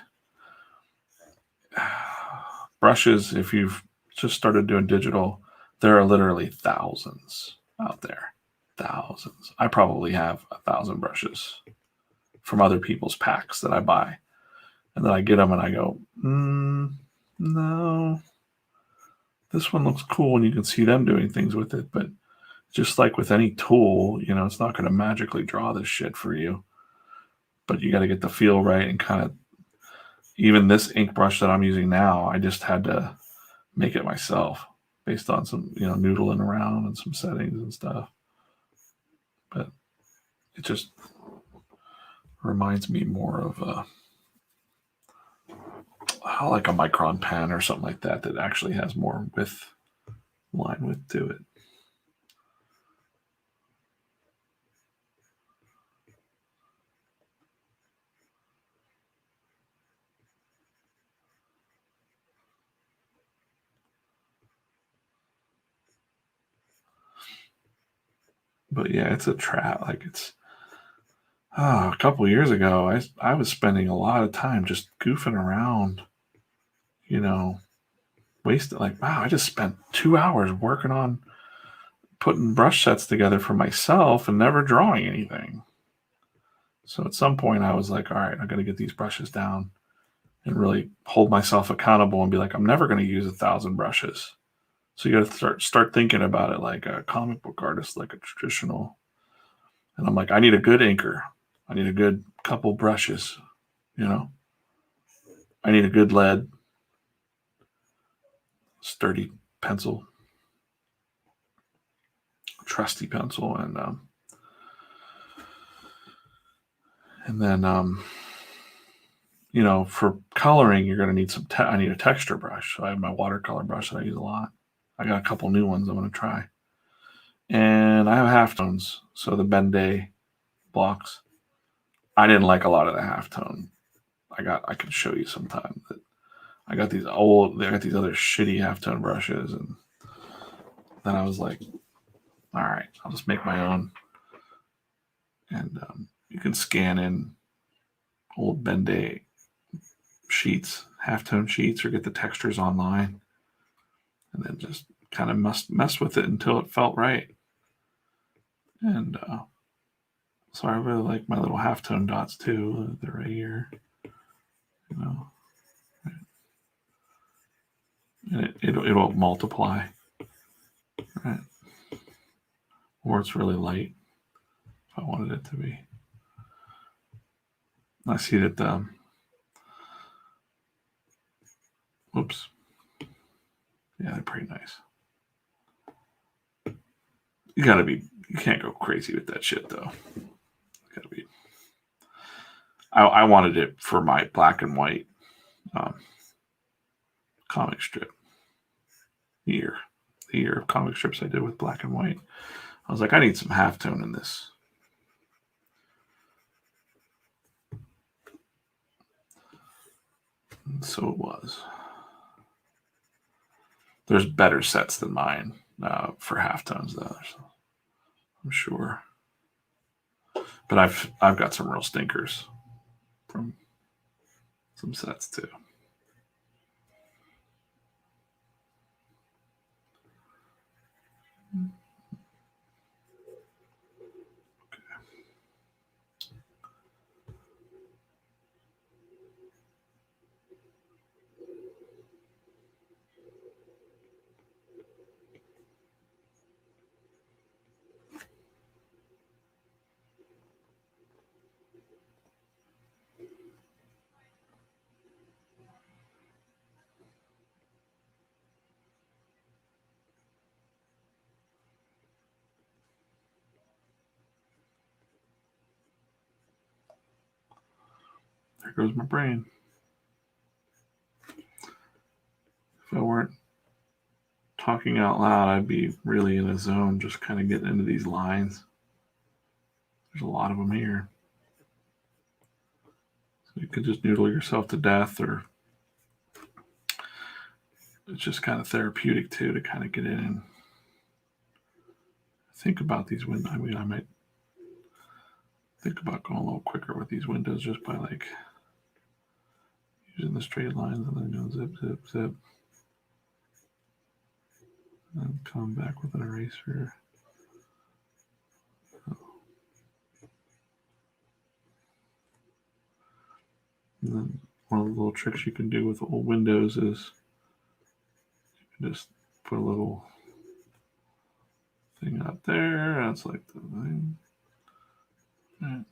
brushes, if you've just started doing digital, there are literally thousands out there. Thousands. I probably have 1,000 brushes from other people's packs that I buy. And then I get them and I go, no. This one looks cool and you can see them doing things with it. But just like with any tool, it's not going to magically draw this shit for you. But you got to get the feel right and kind of, even this ink brush that I'm using now, I just had to make it myself based on some, noodling around and some settings and stuff. But it just reminds me more of like a Micron pen or something like that actually has more line width to it. But yeah, it's a trap. Like a couple of years ago, I was spending a lot of time just goofing around, wasting, like, wow, I just spent 2 hours working on putting brush sets together for myself and never drawing anything. So at some point I was like, all right, I got to get these brushes down and really hold myself accountable and be like, I'm never going to use 1,000 brushes. So you got to start thinking about it like a comic book artist, like a traditional. And I'm like, I need a good inker. I need a good couple brushes, I need a good lead, sturdy pencil, trusty pencil, and then for coloring, you're going to need some. I need a texture brush. So I have my watercolor brush that I use a lot. I got a couple new ones I'm going to try, and I have halftones. So the Benday blocks. I didn't like a lot of the halftone. I could show you sometime that I got these other shitty halftone brushes, and then I was like, all right, I'll just make my own. And you can scan in old Benday sheets, halftone sheets, or get the textures online, and then just kind of mess with it until it felt right. And so I really like my little halftone dots too. They're right here, and it'll multiply, right? Or it's really light if I wanted it to be. I see that Oops. Yeah, they're pretty nice. You can't go crazy with that shit though. Gotta be. I wanted it for my black and white comic strip year. The year of comic strips I did with black and white. I was like, I need some halftone in this. And so it was. There's better sets than mine for halftones though. So I'm sure. But I've got some real stinkers from some sets too. There goes my brain. If I weren't talking out loud, I'd be really in a zone, just kind of getting into these lines. There's a lot of them here. So you could just noodle yourself to death, or it's just kind of therapeutic too to kind of get in and think about these windows. I mean, I might think about going a little quicker with these windows just by like using the straight lines and then go zip, zip, zip. And come back with an eraser. And then one of the little tricks you can do with old windows is you can just put a little thing up there. That's like the thing. Right.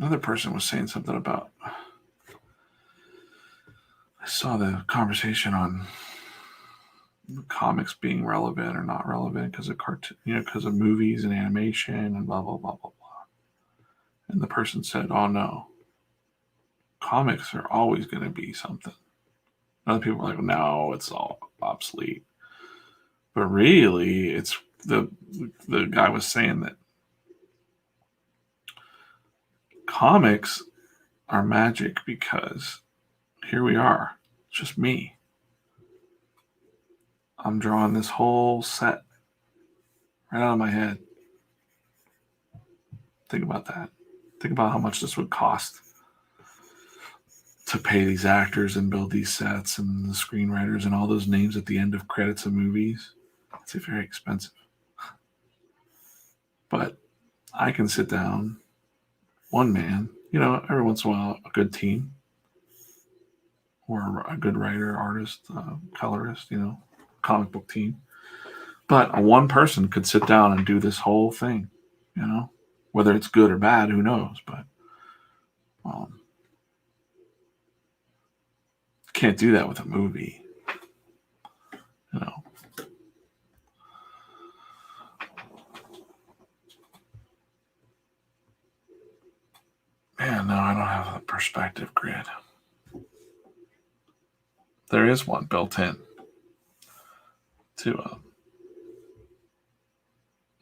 Another person was saying something about, I saw the conversation on comics being relevant or not relevant because of cartoon, because of movies and animation and blah blah blah blah blah. And the person said, "Oh no, comics are always going to be something." Other people were like, "No, it's all obsolete." But really, it's the guy was saying that comics are magic because here we are, it's just me. I'm drawing this whole set right out of my head. Think about that. Think about how much this would cost to pay these actors and build these sets and the screenwriters and all those names at the end of credits of movies. It's very expensive. But I can sit down, one man, every once in a while, a good team, or a good writer, artist, colorist, comic book team. But a one person could sit down and do this whole thing, whether it's good or bad, who knows? But can't do that with a movie, Man, no, I don't have a perspective grid. There is one built in to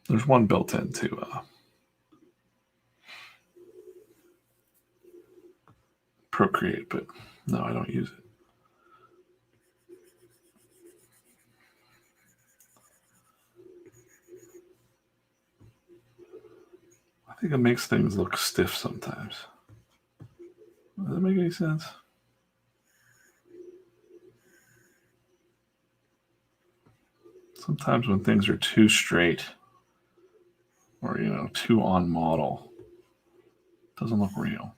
there's one built into Procreate, but no, I don't use it. I think it makes things look stiff sometimes. Does that make any sense? Sometimes when things are too straight or, too on model, it doesn't look real.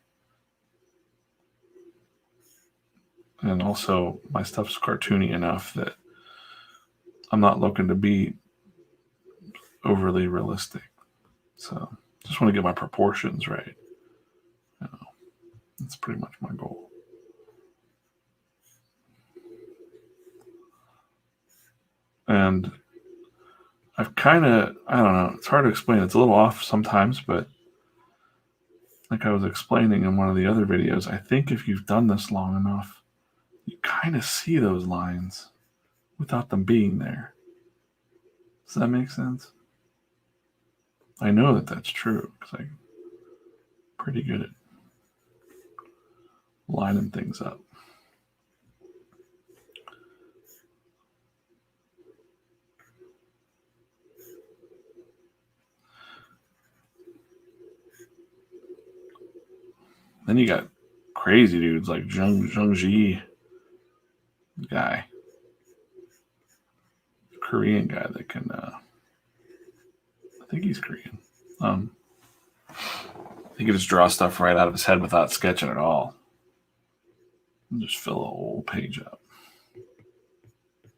And also, my stuff's cartoony enough that I'm not looking to be overly realistic. So, just want to get my proportions right. That's pretty much my goal. And I've kind of, I don't know, it's hard to explain. It's a little off sometimes, but like I was explaining in one of the other videos, I think if you've done this long enough, you kind of see those lines without them being there. Does that make sense? I know that that's true because I'm pretty good at lining things up. Then you got crazy dudes like Zhengji guy, Korean guy that can, I think he's Korean. He can just draw stuff right out of his head without sketching at all. And just fill a whole page up.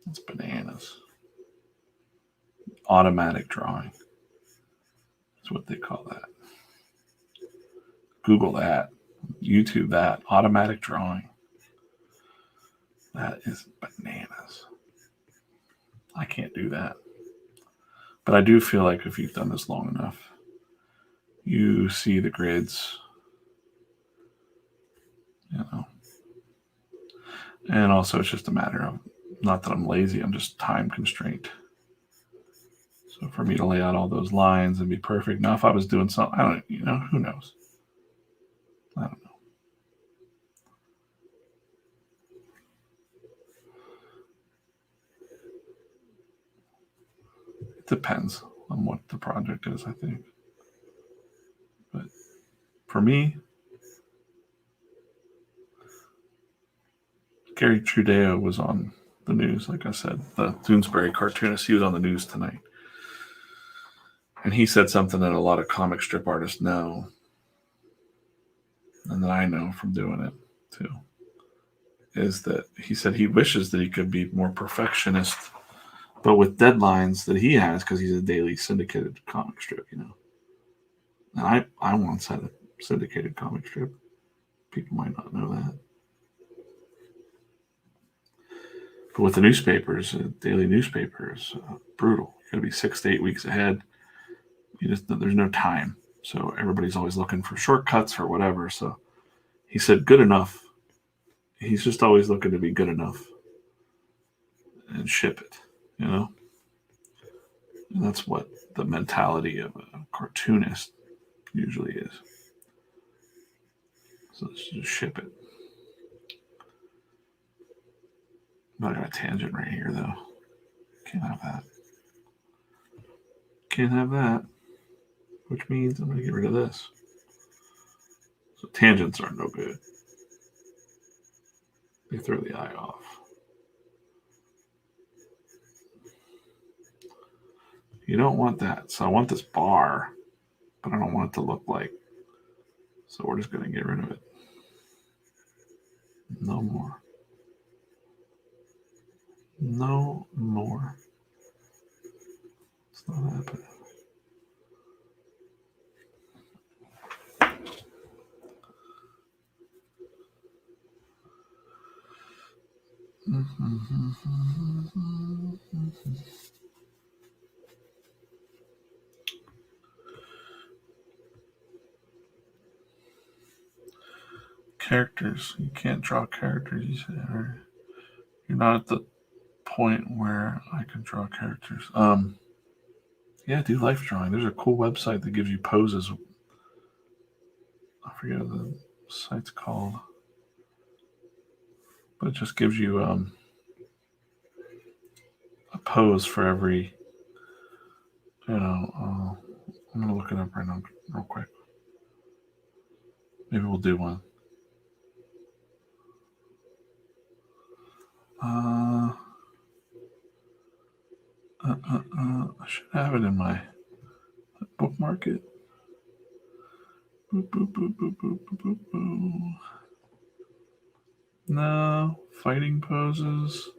That's bananas. Automatic drawing. That's what they call that. Google that. YouTube that. Automatic drawing. That is bananas. I can't do that. But I do feel like if you've done this long enough, you see the grids, And also it's just a matter of, not that I'm lazy, I'm just time constrained. So for me to lay out all those lines and be perfect. Now, if I was doing something, I don't, who knows? I don't know. It depends on what the project is, I think. But for me, Gary Trudeo was on the news, like I said, the Doonesbury cartoonist. He was on the news tonight. And he said something that a lot of comic strip artists know, and that I know from doing it too, is that he said he wishes that he could be more perfectionist, but with deadlines that he has, because he's a daily syndicated comic strip, And I once had a syndicated comic strip. People might not know that. But with the newspapers, daily newspapers, brutal. You got to be 6 to 8 weeks ahead. There's no time. So everybody's always looking for shortcuts or whatever. So he said, good enough. He's just always looking to be good enough and ship it, And that's what the mentality of a cartoonist usually is. So let's just ship it. But I got a tangent right here, though. Can't have that. Can't have that. Which means I'm going to get rid of this. So tangents are no good. They throw the eye off. You don't want that. So I want this bar, but I don't want it to look like. So we're just going to get rid of it. No more. No more. It's not happening. Characters. You can't draw characters, you say, or you're not at the point where I can draw characters. Yeah, do life drawing. There's a cool website that gives you poses. I forget what the site's called. but it just gives you a pose for every, I'm going to look it up right now real quick. Maybe we'll do one. I should have it in my bookmark it. Boop, boop, boop, boop, boop, boop, boop, boop. No, fighting poses.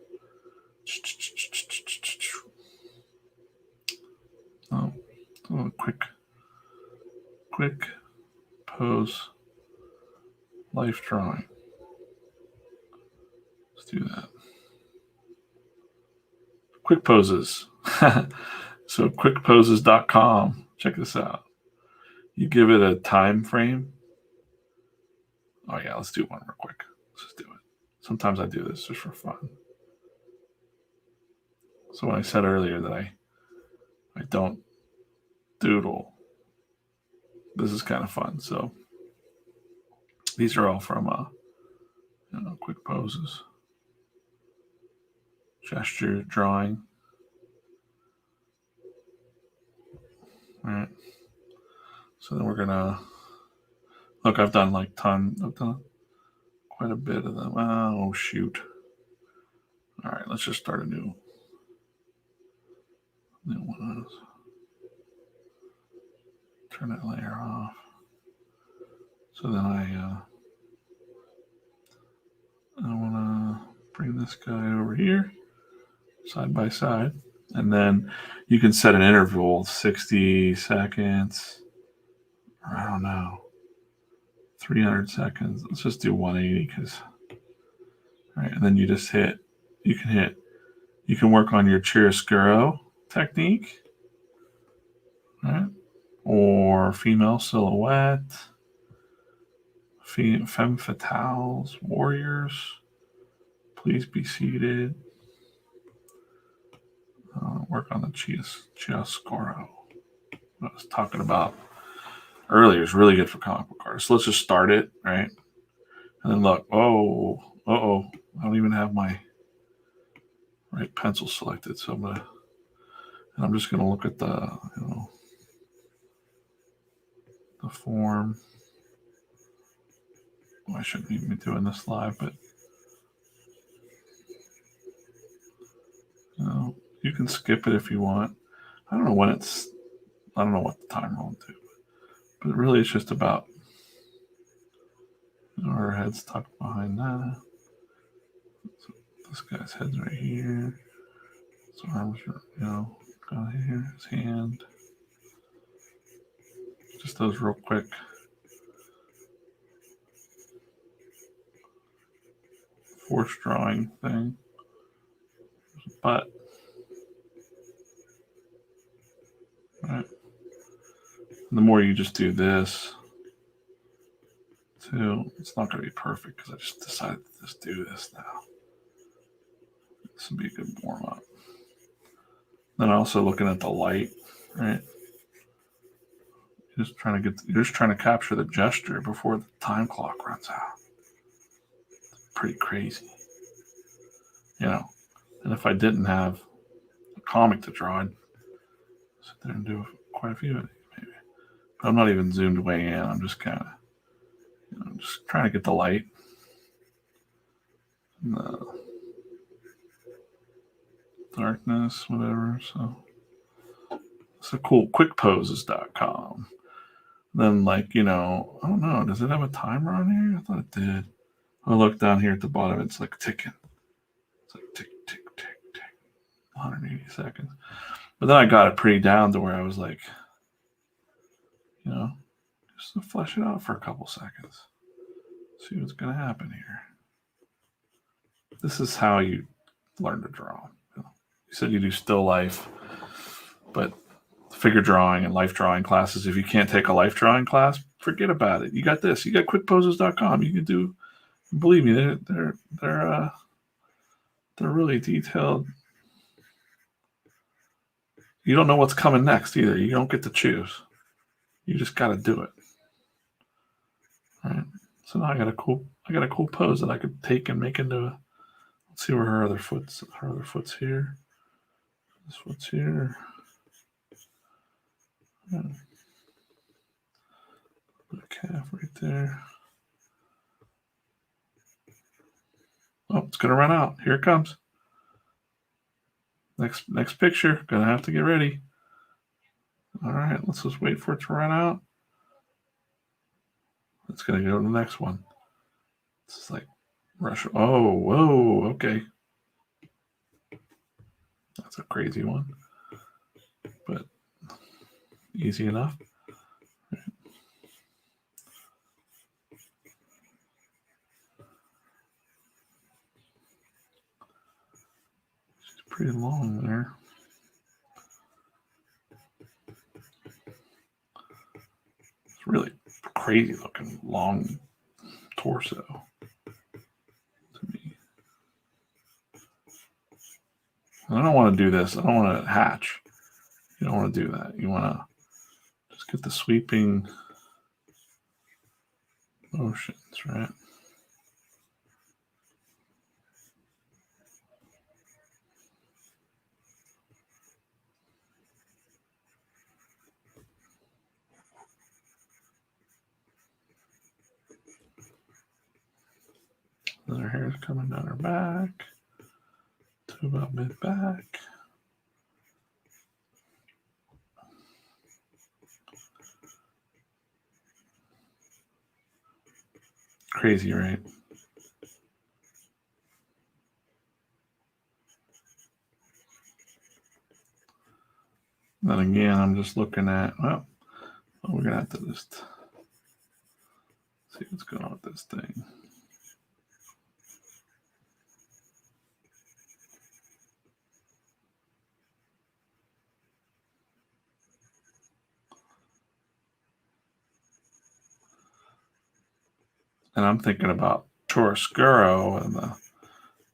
Oh, quick pose life drawing. Let's do that. Quick poses. So quickposes.com. Check this out. You give it a time frame. Oh yeah, let's do one real quick. Let's just do it. Sometimes I do this just for fun. So when I said earlier that I don't doodle, this is kind of fun. So these are all from quick poses, gesture drawing. All right. So then we're gonna look. I've done quite a bit of them. Oh shoot! All right, let's just start a new one. Turn that layer off. So then I want to bring this guy over here, side by side, and then you can set an interval, 60 seconds, or I don't know, 300 seconds. Let's just do 180 because, all right, and then you just you can work on your chiaroscuro technique, right? Or female silhouette, femme fatales, warriors, please be seated. Work on the chiaroscuro. What I was talking about earlier is really good for comic book artists. So let's just start it, right? And then look, I don't even have my right pencil selected. So I'm just gonna look at the form. Well, I shouldn't even be doing this live, but you can skip it if you want. I don't know what the timer will do, but really it's just about her head's tucked behind that. So this guy's head's right here. His arms are, down here, his hand. Just those real quick. Force drawing thing. But right. And the more you just do this, too, it's not going to be perfect because I just decided to just do this now. This would be a good warm up. Then also looking at the light, right? You're just trying to capture the gesture before the time clock runs out. It's pretty crazy, And if I didn't have a comic to draw, I'd sit there and do quite a few of these, maybe. But I'm not even zoomed way in. I'm just kind of, just trying to get the light. And the darkness, whatever. So cool. Quickposes.com. Then I don't know. Does it have a timer on here? I thought it did. I look down here at the bottom. It's like ticking. It's like tick, tick, tick, tick. 180 seconds. But then I got it pretty down to where I was like, just to flesh it out for a couple seconds. See what's going to happen here. This is how you learn to draw. You said you do still life, but figure drawing and life drawing classes, if you can't take a life drawing class, forget about it. You got this. You got quickposes.com. You can do, believe me, they're really detailed. You don't know what's coming next either. You don't get to choose. You just got to do it. All right. So now I got a cool pose that I could take and make into Let's see where her other foot's here. This foot's here. Yeah. Put a calf right there. Oh, it's gonna run out. Here it comes. Next picture. Gonna have to get ready. All right, let's just wait for it to run out. It's gonna go to the next one. It's like Russia. Oh, whoa, okay. That's a crazy one, but easy enough. She's pretty long there. It's really crazy looking long torso to me. I don't want to do this. I don't want to hatch. You don't want to do that. You want to just get the sweeping motions, right? Then her hair is coming down her back to about mid-back. Crazy, right? Then again, I'm just looking at, well, we're going to have to just see what's going on with this thing. And I'm thinking about chiaroscuro and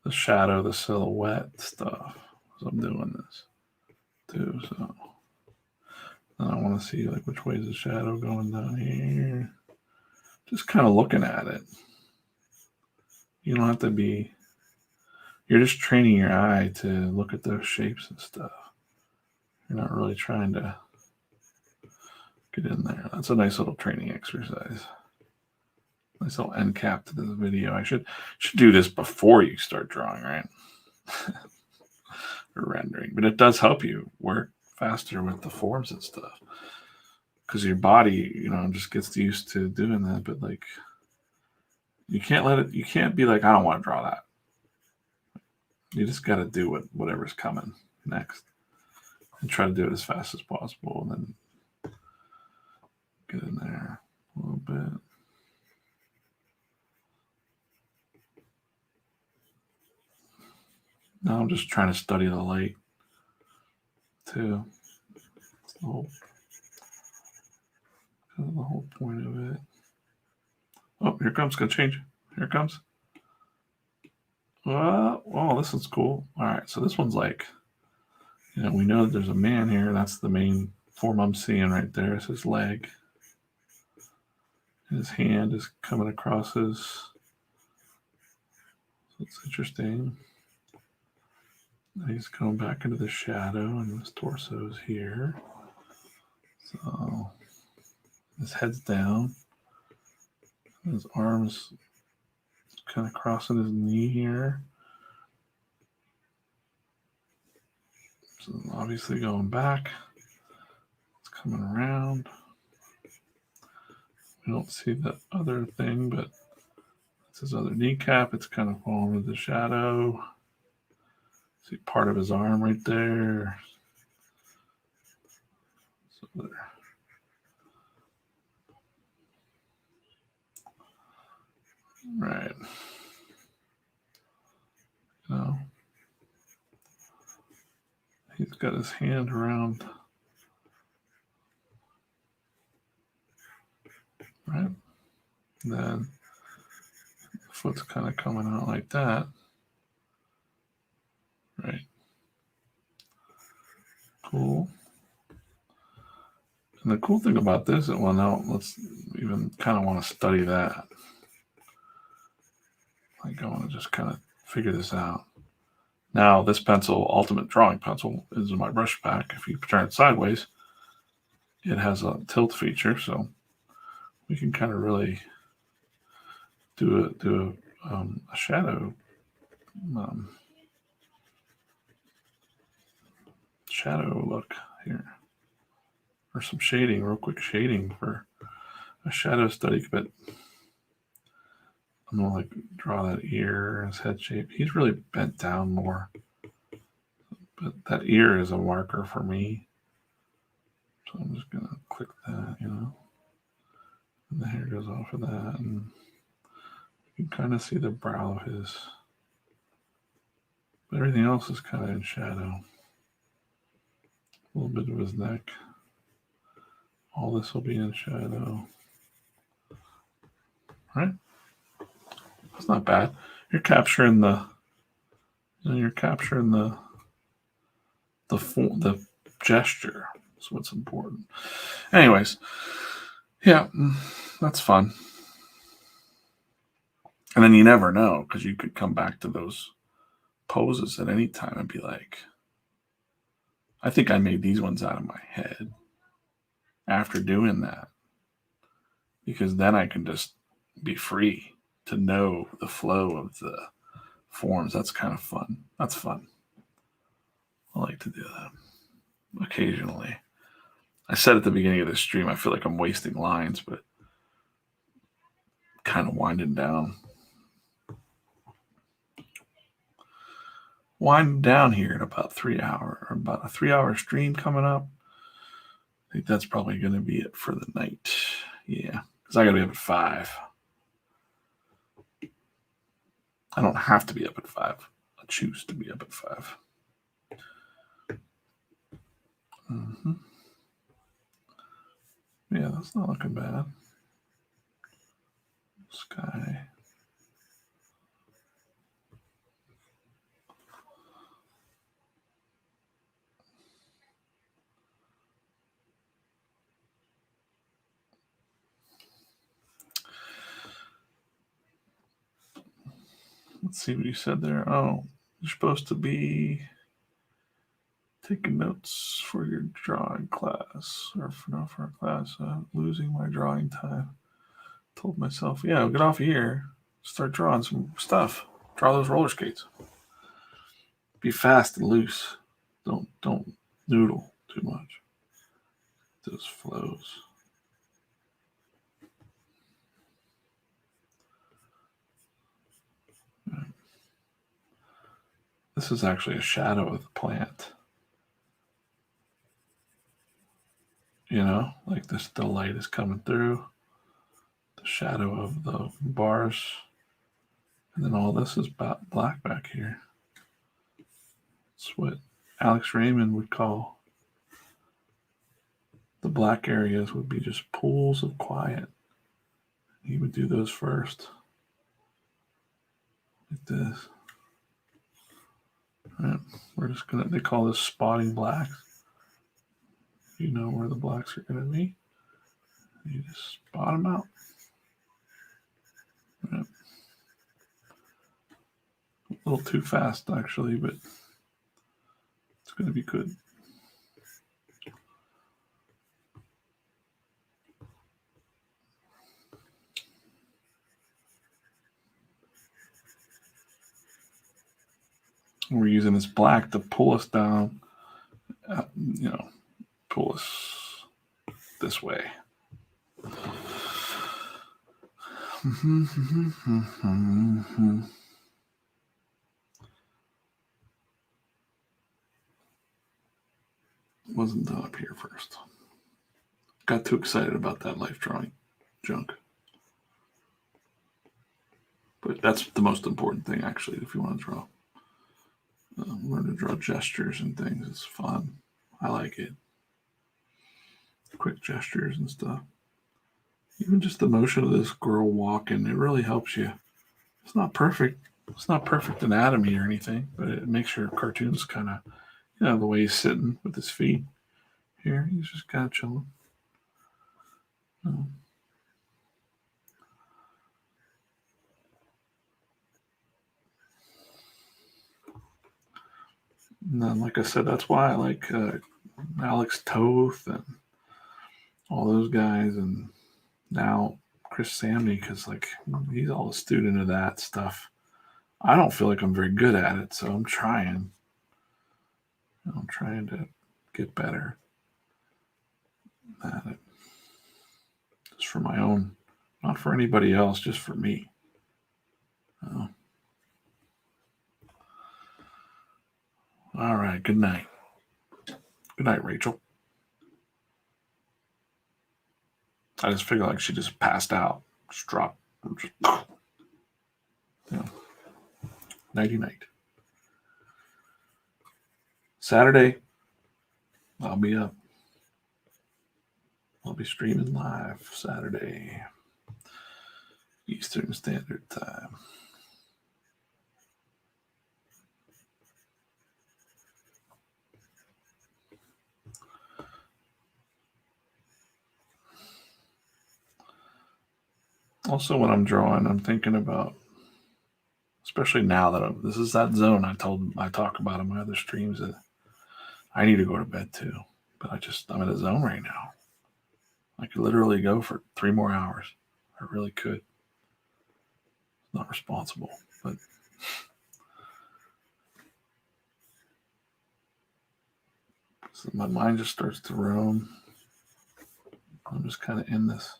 the shadow, the silhouette stuff as I'm doing this too. So then I want to see like which way is the shadow going down here. Just kind of looking at it. You don't have to be, you're just training your eye to look at those shapes and stuff. You're not really trying to get in there. That's a nice little training exercise. Nice little end cap to this video. I should do this before you start drawing, right? Or rendering. But it does help you work faster with the forms and stuff. Because your body, you know, just gets used to doing that. But like, you can't be like, I don't want to draw that. You just got to do whatever's coming next. And try to do it as fast as possible. And then get in there a little bit. Now I'm just trying to study the light too. That's the whole point of it. Oh, here comes. Gonna change. Here it comes. Oh, this one's cool. All right, so this one's like, you know, we know that there's a man here. That's the main form I'm seeing right there. It's his leg. His hand is coming across his. So it's interesting. He's going back into the shadow, and his torso is here. So his head's down. His arms kind of crossing his knee here. So obviously going back. It's coming around. We don't see the other thing, but it's his other kneecap. It's kind of falling into the shadow. See part of his arm right there. So there. Right. Now, he's got his hand around. Right. And then the foot's kind of coming out like that. Right. Cool. And the cool thing about this, well, now let's even kind of want to study that. Like I want to just kind of figure this out. Now, this pencil, Ultimate Drawing Pencil, is in my brush pack. If you turn it sideways, it has a tilt feature, so we can kind of really do a shadow shadow look here, or some shading, real quick shading for a shadow study. But I'm gonna like draw that ear, his head shape. He's really bent down more, but that ear is a marker for me. So I'm just gonna click that, and the hair goes off of that, and you can kind of see the brow of his. But everything else is kind of in shadow. A little bit of his neck. All this will be in shadow. Right? That's not bad. You're capturing the the gesture. That's what's important. Anyways, yeah, that's fun. And then you never know, because you could come back to those poses at any time and be like, I think I made these ones out of my head after doing that. Because then I can just be free to know the flow of the forms. That's kind of fun. That's fun. I like to do that occasionally. I said at the beginning of this stream, I feel like I'm wasting lines, but kind of winding down. Winding down here in about 3 hours, or about a 3-hour stream coming up. I think that's probably going to be it for the night. Yeah, because I got to be up at 5. I don't have to be up at 5. I choose to be up at 5. Mm-hmm. Yeah, that's not looking bad. Sky. Let's see what you said there. Oh, you're supposed to be taking notes for your drawing class, or for our class. Losing my drawing time. Told myself, yeah, I'll get off of here. Start drawing some stuff. Draw those roller skates. Be fast and loose. Don't noodle too much. Those flows. This is actually a shadow of the plant. Like this, the light is coming through. The shadow of the bars. And then all this is black back here. It's what Alex Raymond would call the black areas would be just pools of quiet. He would do those first. Like this. All right. We're just they call this spotting blacks. You know where the blacks are going to be. You just spot them out. Right. A little too fast, actually, but it's going to be good. We're using this black to pull us down, pull us this way. Wasn't done up here first. Got too excited about that life drawing junk. But that's the most important thing, actually, if you want to draw. Learn to draw gestures and things. It's fun. I like it. Quick gestures and stuff. Even just the motion of this girl walking, it really helps you. It's not perfect. It's not perfect anatomy or anything, but it makes your cartoons kind of, the way he's sitting with his feet here. He's just kind of chilling. And then, like I said, that's why I like Alex Toth and all those guys, and now Chris Samnee, because like he's all a student of that stuff. I don't feel like I'm very good at it, so I'm trying. I'm trying to get better at it. Just for my own, not for anybody else, just for me. All right, good night. Good night, Rachel. I just feel like she just passed out. Just dropped. Just, nighty night. Saturday, I'll be up. I'll be streaming live Saturday, Eastern Standard Time. Also, when I'm drawing, I'm thinking about, especially now that this is that zone I talk about in my other streams, that I need to go to bed too. But I'm in a zone right now. I could literally go for 3 more hours. I really could. Not responsible, but so my mind just starts to roam. I'm just kind of in this,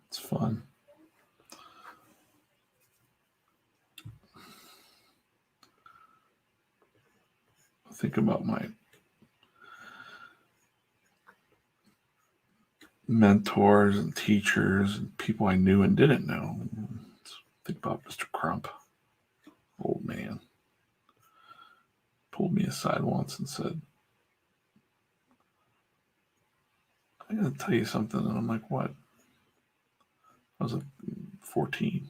It's fun. I think about my mentors and teachers and people I knew and didn't know. Think about Mr. Crump, old man. Pulled me aside once and said, I gotta tell you something. And I'm like, what? I was like 14.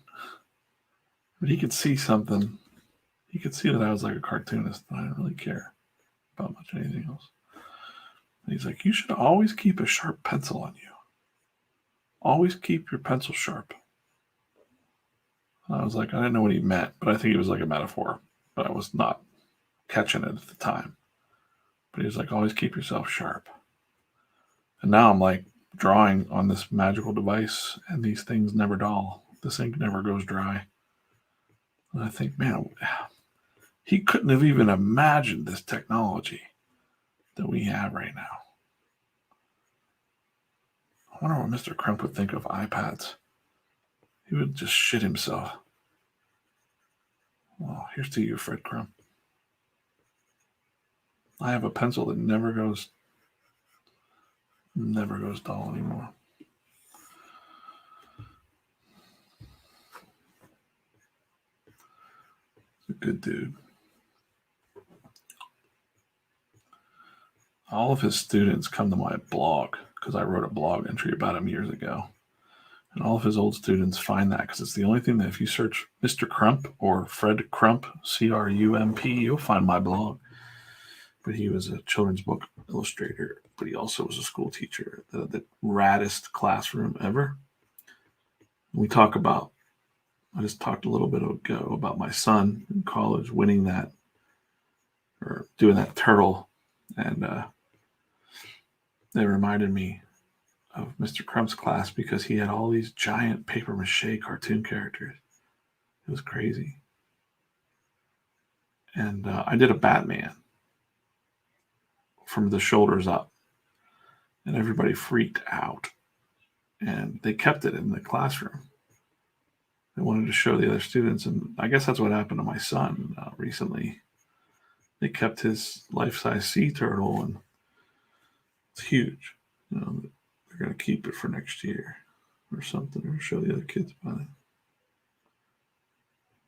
But he could see something. He could see that I was like a cartoonist and I didn't really care about much anything else. And he's like, you should always keep a sharp pencil on you. Always keep your pencil sharp. And I was like, I didn't know what he meant, but I think it was like a metaphor. But I was not catching it at the time. But he was like, always keep yourself sharp. And now I'm like drawing on this magical device, and these things never dull. This ink never goes dry. And I think, man, he couldn't have even imagined this technology that we have right now. I wonder what Mr. Crump would think of iPads. He would just shit himself. Well, here's to you, Fred Crump. I have a pencil that never goes dull anymore. He's a good dude. All of his students come to my blog because I wrote a blog entry about him years ago. And all of his old students find that because it's the only thing that if you search Mr. Crump or Fred Crump, Crump, you'll find my blog. But he was a children's book illustrator, but he also was a school teacher, the raddest classroom ever. We talk about, I just talked a little bit ago about my son in college winning that or doing that turtle. And they reminded me of Mr. Crump's class because he had all these giant paper mache cartoon characters. It was crazy. And I did a Batman from the shoulders up, and everybody freaked out. And they kept it in the classroom. They wanted to show the other students, and I guess that's what happened to my son recently. They kept his life-size sea turtle, and it's huge. They're going to keep it for next year or something, or show the other kids about it.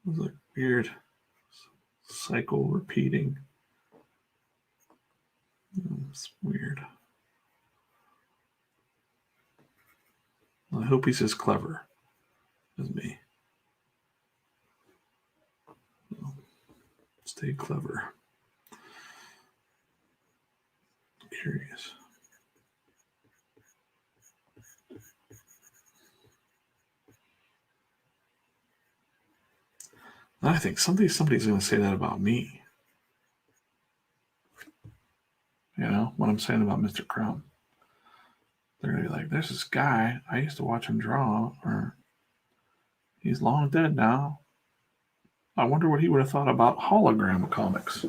It was like weird cycle repeating. It's weird. I hope he's as clever as me. Stay clever. Curious. I think somebody's going to say that about me. You know, what I'm saying about Mr. Crump. They're going to be like, there's this guy, I used to watch him draw, or he's long dead now. I wonder what he would have thought about hologram comics.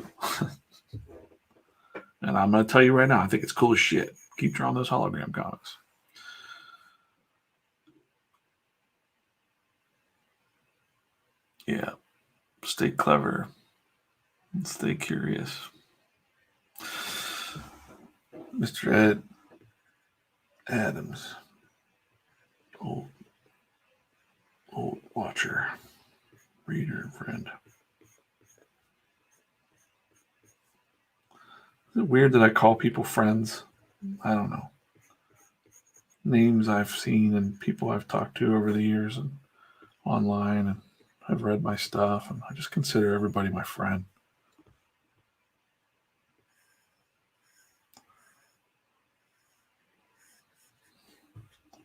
And I'm going to tell you right now, I think it's cool as shit. Keep drawing those hologram comics. Yeah. Stay clever. And stay curious. Mr. Ed Adams. Old watcher. Reader, friend. Is it weird that I call people friends? I don't know. Names I've seen and people I've talked to over the years and online and have read my stuff, and I just consider everybody my friend.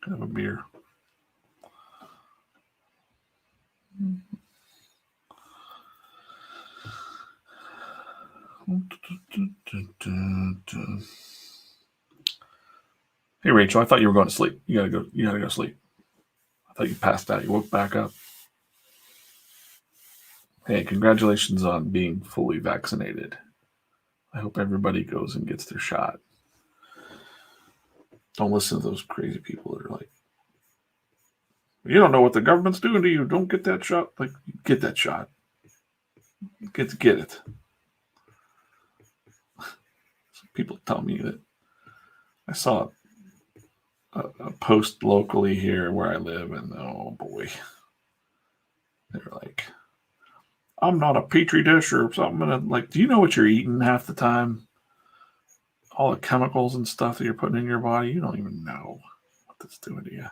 Have a beer. Hey Rachel, I thought you were going to sleep. You gotta go sleep. I thought you passed out. You woke back up. Hey, congratulations on being fully vaccinated. I hope everybody goes and gets their shot. Don't listen to those crazy people that are like, you don't know what the government's doing to you. Don't get that shot. Like, get that shot. Get it. Some people tell me that I saw a post locally here where I live, and oh boy, they're like, I'm not a petri dish or something. And like, do you know what you're eating half the time? All the chemicals and stuff that you're putting in your body, you don't even know what that's doing to you.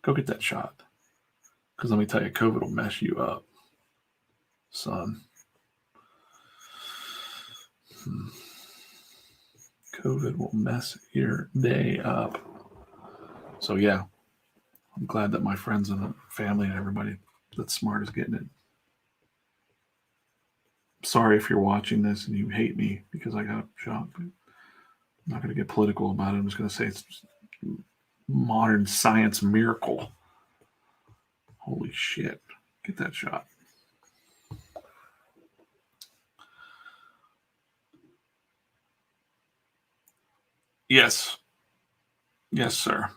Go get that shot. Because let me tell you, COVID will mess you up, son. COVID will mess your day up. So yeah, I'm glad that my friends and family and everybody that's smart is getting it. Sorry if you're watching this and you hate me because I got a shot. I'm not going to get political about it. I'm just going to say it's modern science miracle. Holy shit. Get that shot. Yes. Yes, sir.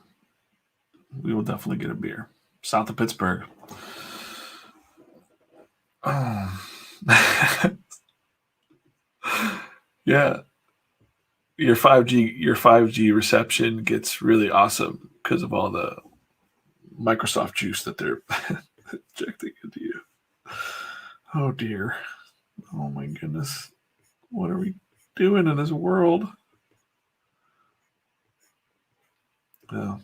We will definitely get a beer. South of Pittsburgh. Oh. Yeah. Your 5G reception gets really awesome because of all the Microsoft juice that they're injecting into you. Oh dear. Oh my goodness. What are we doing in this world? Well,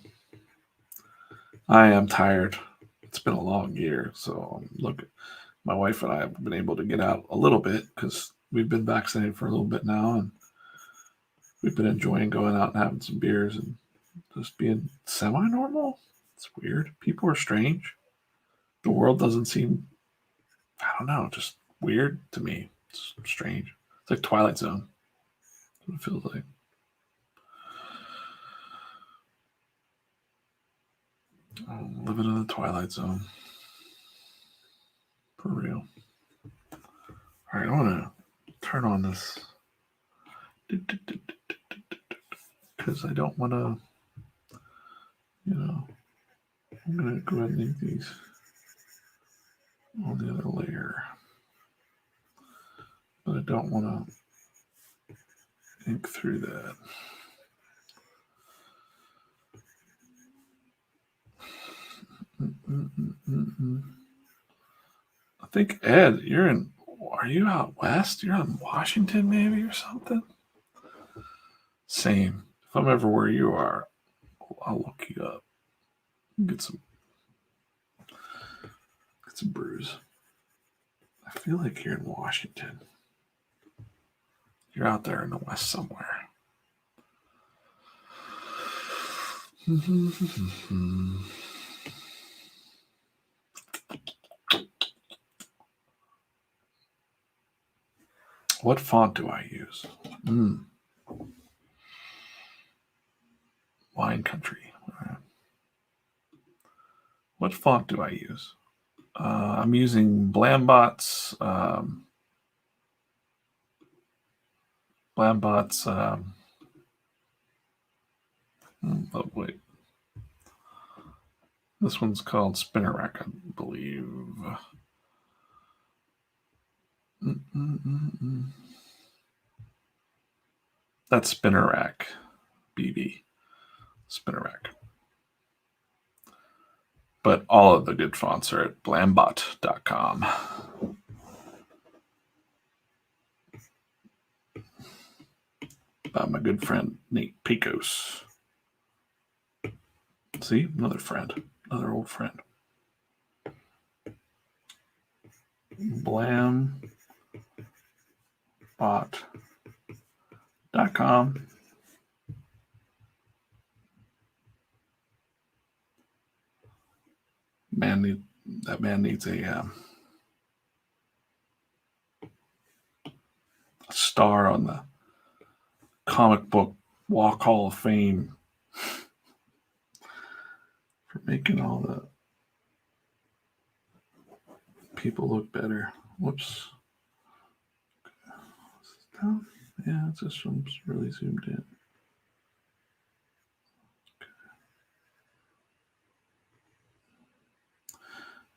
I am tired. It's been a long year, so look, my wife and I have been able to get out a little bit because we've been vaccinated for a little bit now, and we've been enjoying going out and having some beers and just being semi-normal. It's weird. People are strange. The world doesn't seem, I don't know, just weird to me. It's strange. It's like Twilight Zone. That's what it feels like. I'm living in the Twilight Zone. For real. All right, I want to turn on this because I don't want to, I'm going to go ahead and ink these on the other layer. But I don't want to ink through that. I think, Ed, are you out west? You're in Washington maybe or something? Same. If I'm ever where you are, I'll look you up. Get some brews. I feel like you're in Washington. You're out there in the west somewhere. All What font do I use? Wine Country. What font do I use? I'm using Blambot's. Oh wait, this one's called Spinner Rack, I believe. That's Spinner Rack, BB. Spinner Rack. But all of the good fonts are at blambot.com. By my good friend Nate Pecos. See, another friend, another old friend. Blambot.com. That man needs a star on the comic book Walk Hall of Fame for making all the people look better. Whoops. Yeah, it's just really zoomed in.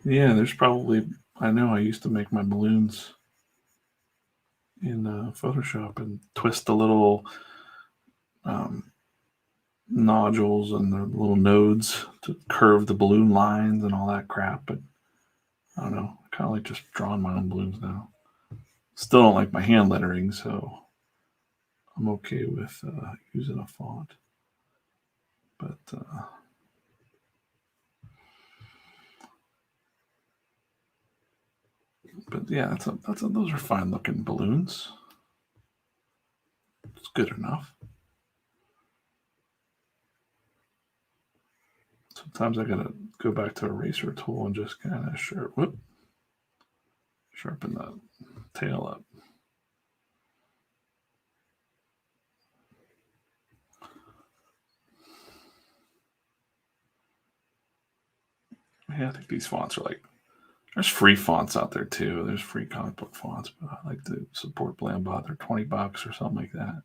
Yeah, there's probably, I know I used to make my balloons in Photoshop and twist the little nodules and the little nodes to curve the balloon lines and all that crap. But I don't know, I kind of like just drawing my own balloons now. Still don't like my hand lettering, so I'm okay with using a font. But yeah, those are fine looking balloons. It's good enough. Sometimes I gotta go back to eraser tool and just kind of sharpen the tail up. Yeah, I think these fonts are like, there's free fonts out there too. There's free comic book fonts, but I like to support Blambot. They're $20 or something like that.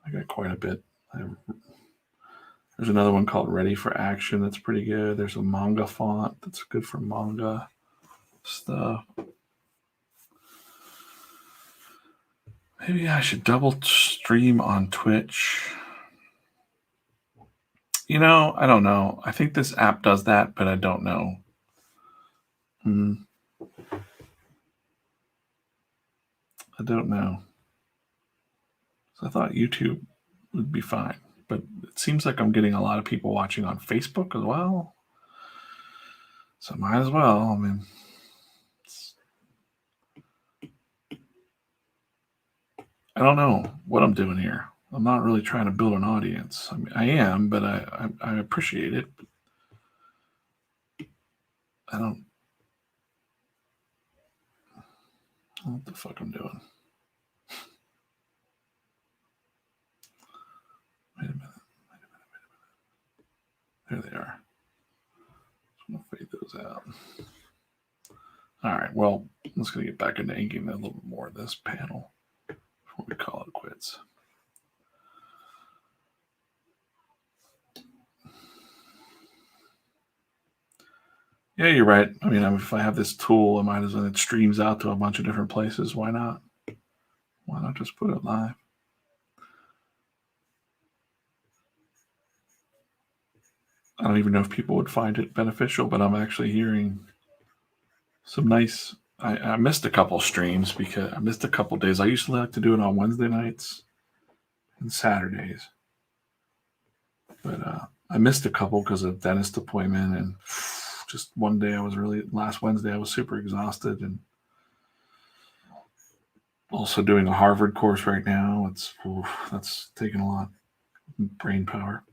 I got quite a bit. There's another one called Ready for Action that's pretty good. There's a manga font that's good for manga stuff. Maybe I should double stream on Twitch. You know, I don't know. I think this app does that, but I don't know. I don't know. So I thought YouTube would be fine, but it seems like I'm getting a lot of people watching on Facebook as well. So might as well. I mean, I don't know what I'm doing here. I'm not really trying to build an audience. I mean, I am, but I appreciate it. I don't know what the fuck I'm doing. Wait a minute. There they are. I'm going to fade those out. All right, well, I'm just going to get back into inking a little bit more of this panel before we call it quits. Yeah, you're right. I mean, if I have this tool, I might as well, it streams out to a bunch of different places. Why not? Why not just put it live? I don't even know if people would find it beneficial, but I'm actually hearing some nice. I missed a couple streams because I missed a couple days. I used to like to do it on Wednesday nights and Saturdays, but I missed a couple because of dentist appointment and just one day last Wednesday I was super exhausted and also doing a Harvard course right now. That's taking a lot of brain power.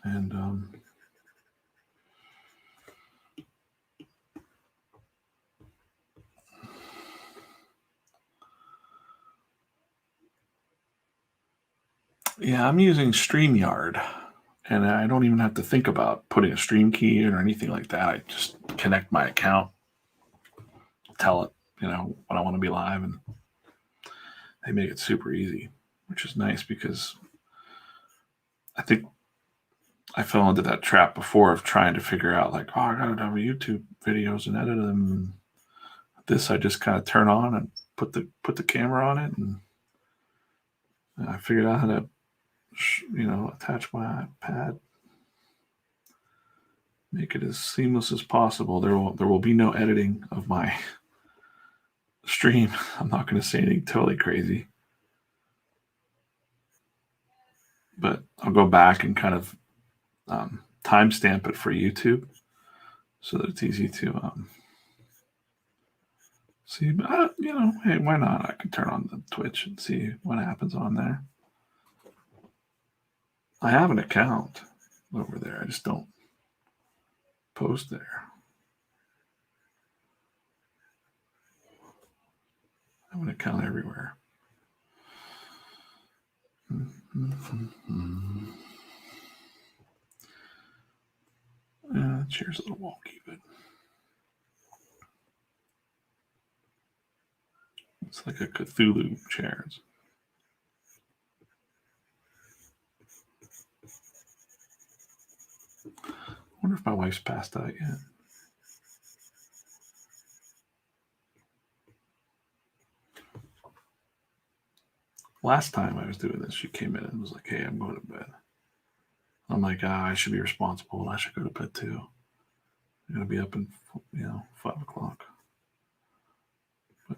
And Yeah, I'm using StreamYard, and I don't even have to think about putting a stream key in or anything like that. I just connect my account, tell it, when I want to be live, and they make it super easy, which is nice because I think I fell into that trap before of trying to figure out I gotta have YouTube videos and edit them. This I just kind of turn on and put the camera on it, and I figured out how to attach my iPad, make it as seamless as possible. There will be no editing of my stream. I'm not going to say anything totally crazy, but I'll go back and kind of timestamp it for YouTube so that it's easy to see. But hey, why not? I can turn on the Twitch and see what happens on there. I have an account over there. I just don't post there. I have an account everywhere. The chair's a little wonky, but it's like a Cthulhu chair. I wonder if my wife's passed out yet. Last time I was doing this, she came in and was like, "Hey, I'm going to bed." I'm like, I should be responsible and I should go to bed too. I'm going to be up in 5 o'clock. But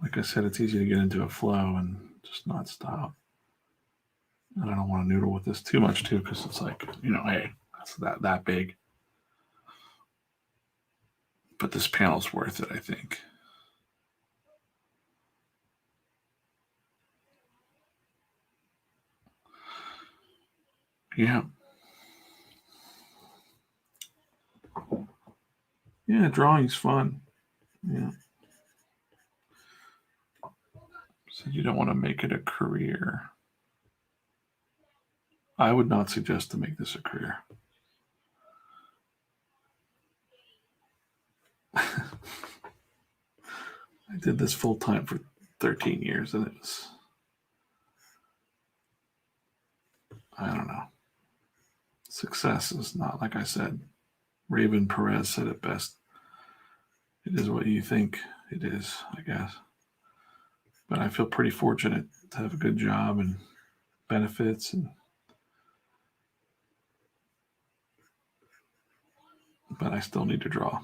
like I said, it's easy to get into a flow and just not stop. And I don't want to noodle with this too much too, because it's like, hey, that's that big. But this panel's worth it, I think. Yeah. Yeah, drawing's fun. Yeah. So you don't want to make it a career. I would not suggest to make this a career. I did this full time for 13 years, and it was, I don't know. Success is not, like I said, Raven Perez said it best. It is what you think it is, I guess. But I feel pretty fortunate to have a good job and benefits, but I still need to draw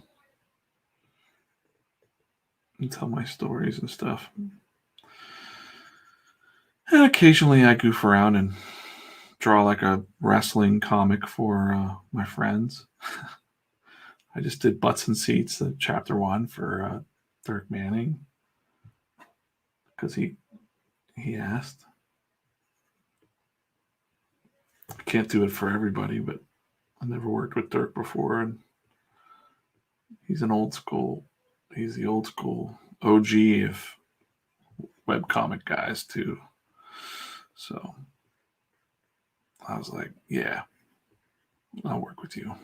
and tell my stories and stuff. And occasionally I goof around and draw like a wrestling comic for my friends. I just did Butts and Seats, chapter 1 for Dirk Manning, because he asked. I can't do it for everybody, but I never worked with Dirk before, and he's the old school OG of webcomic guys too. So I was like, yeah, I'll work with you.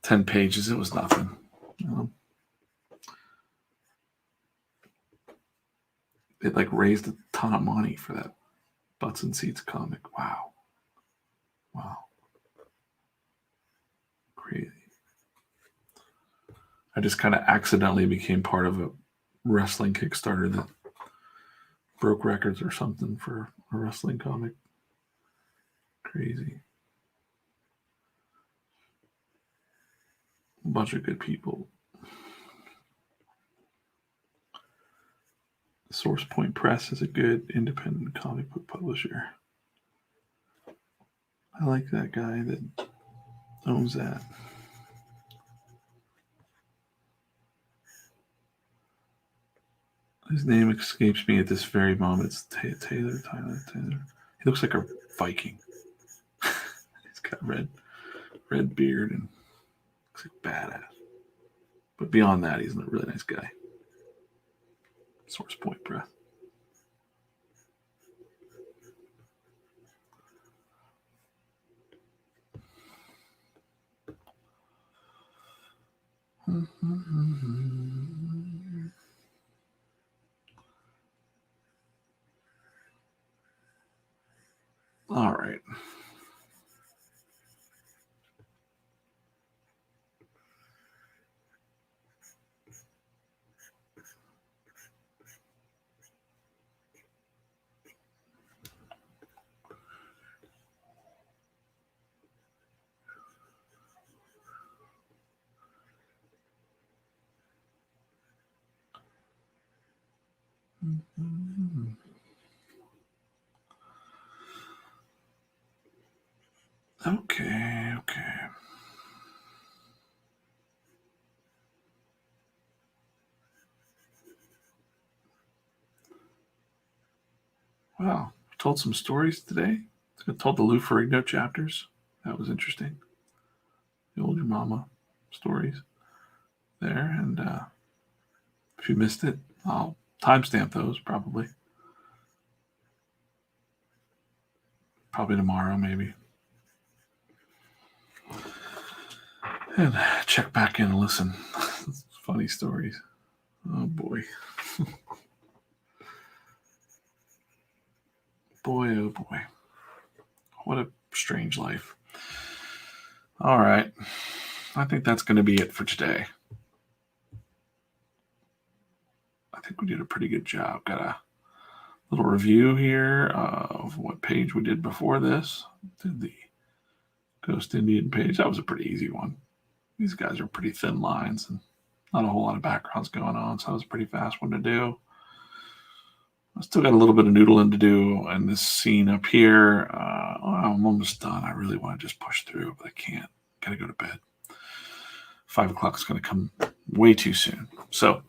10 pages, it was nothing. It raised a ton of money for that Butts and Seats comic. Wow. Crazy. I just kind of accidentally became part of a wrestling Kickstarter that broke records or something for a wrestling comic. Crazy. A bunch of good people. Source Point Press is a good independent comic book publisher. I like that guy that owns that. His name escapes me at this very moment. It's Tyler. He looks like a Viking. He's got red beard and looks like badass. But beyond that, he's a really nice guy. Source Point Press. All right. Okay. Wow. I told some stories today. I told the Lou Ferrigno chapters. That was interesting. The old your mama stories there. And if you missed it, I'll timestamp those probably. Probably tomorrow, maybe. And check back in and listen. Funny stories. Oh, boy. Boy, oh, boy. What a strange life. All right. I think that's going to be it for today. I think we did a pretty good job. Got a little review here of what page we did before this. Did the Ghost Indian page. That was a pretty easy one. These guys are pretty thin lines and not a whole lot of backgrounds going on, so that was a pretty fast one to do. I still got a little bit of noodling to do in this scene up here. I'm almost done. I really want to just push through, but I can't. Got to go to bed. 5 o'clock is going to come way too soon. So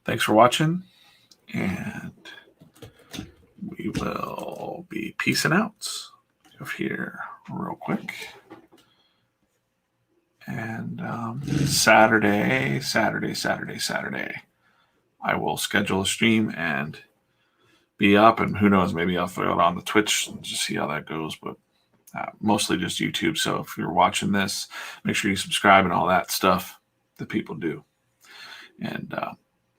thanks for watching, and we will be peacing out of here real quick. And Saturday, I will schedule a stream and be up, and who knows, maybe I'll throw it on the Twitch and just see how that goes, but mostly just YouTube. So if you're watching this, make sure you subscribe and all that stuff that people do. And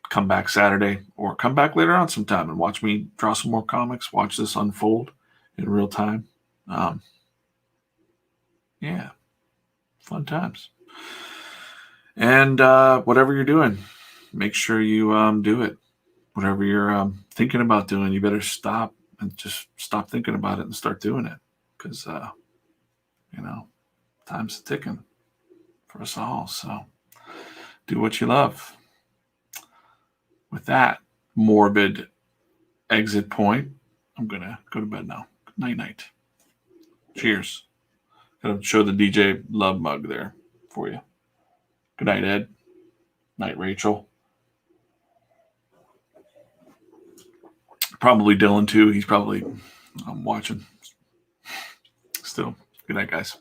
come back Saturday or come back later on sometime and watch me draw some more comics, watch this unfold in real time. Yeah, fun times. And whatever you're doing, make sure you do it. Whatever you're thinking about doing, you better stop and just stop thinking about it and start doing it. Because, time's ticking for us all. So do what you love. With that morbid exit point, I'm going to go to bed now. Night. Cheers. Got to show the DJ love mug there for you. Good night, Ed. Night, Rachel. Probably Dylan, too. He's probably watching. Still, good night, guys.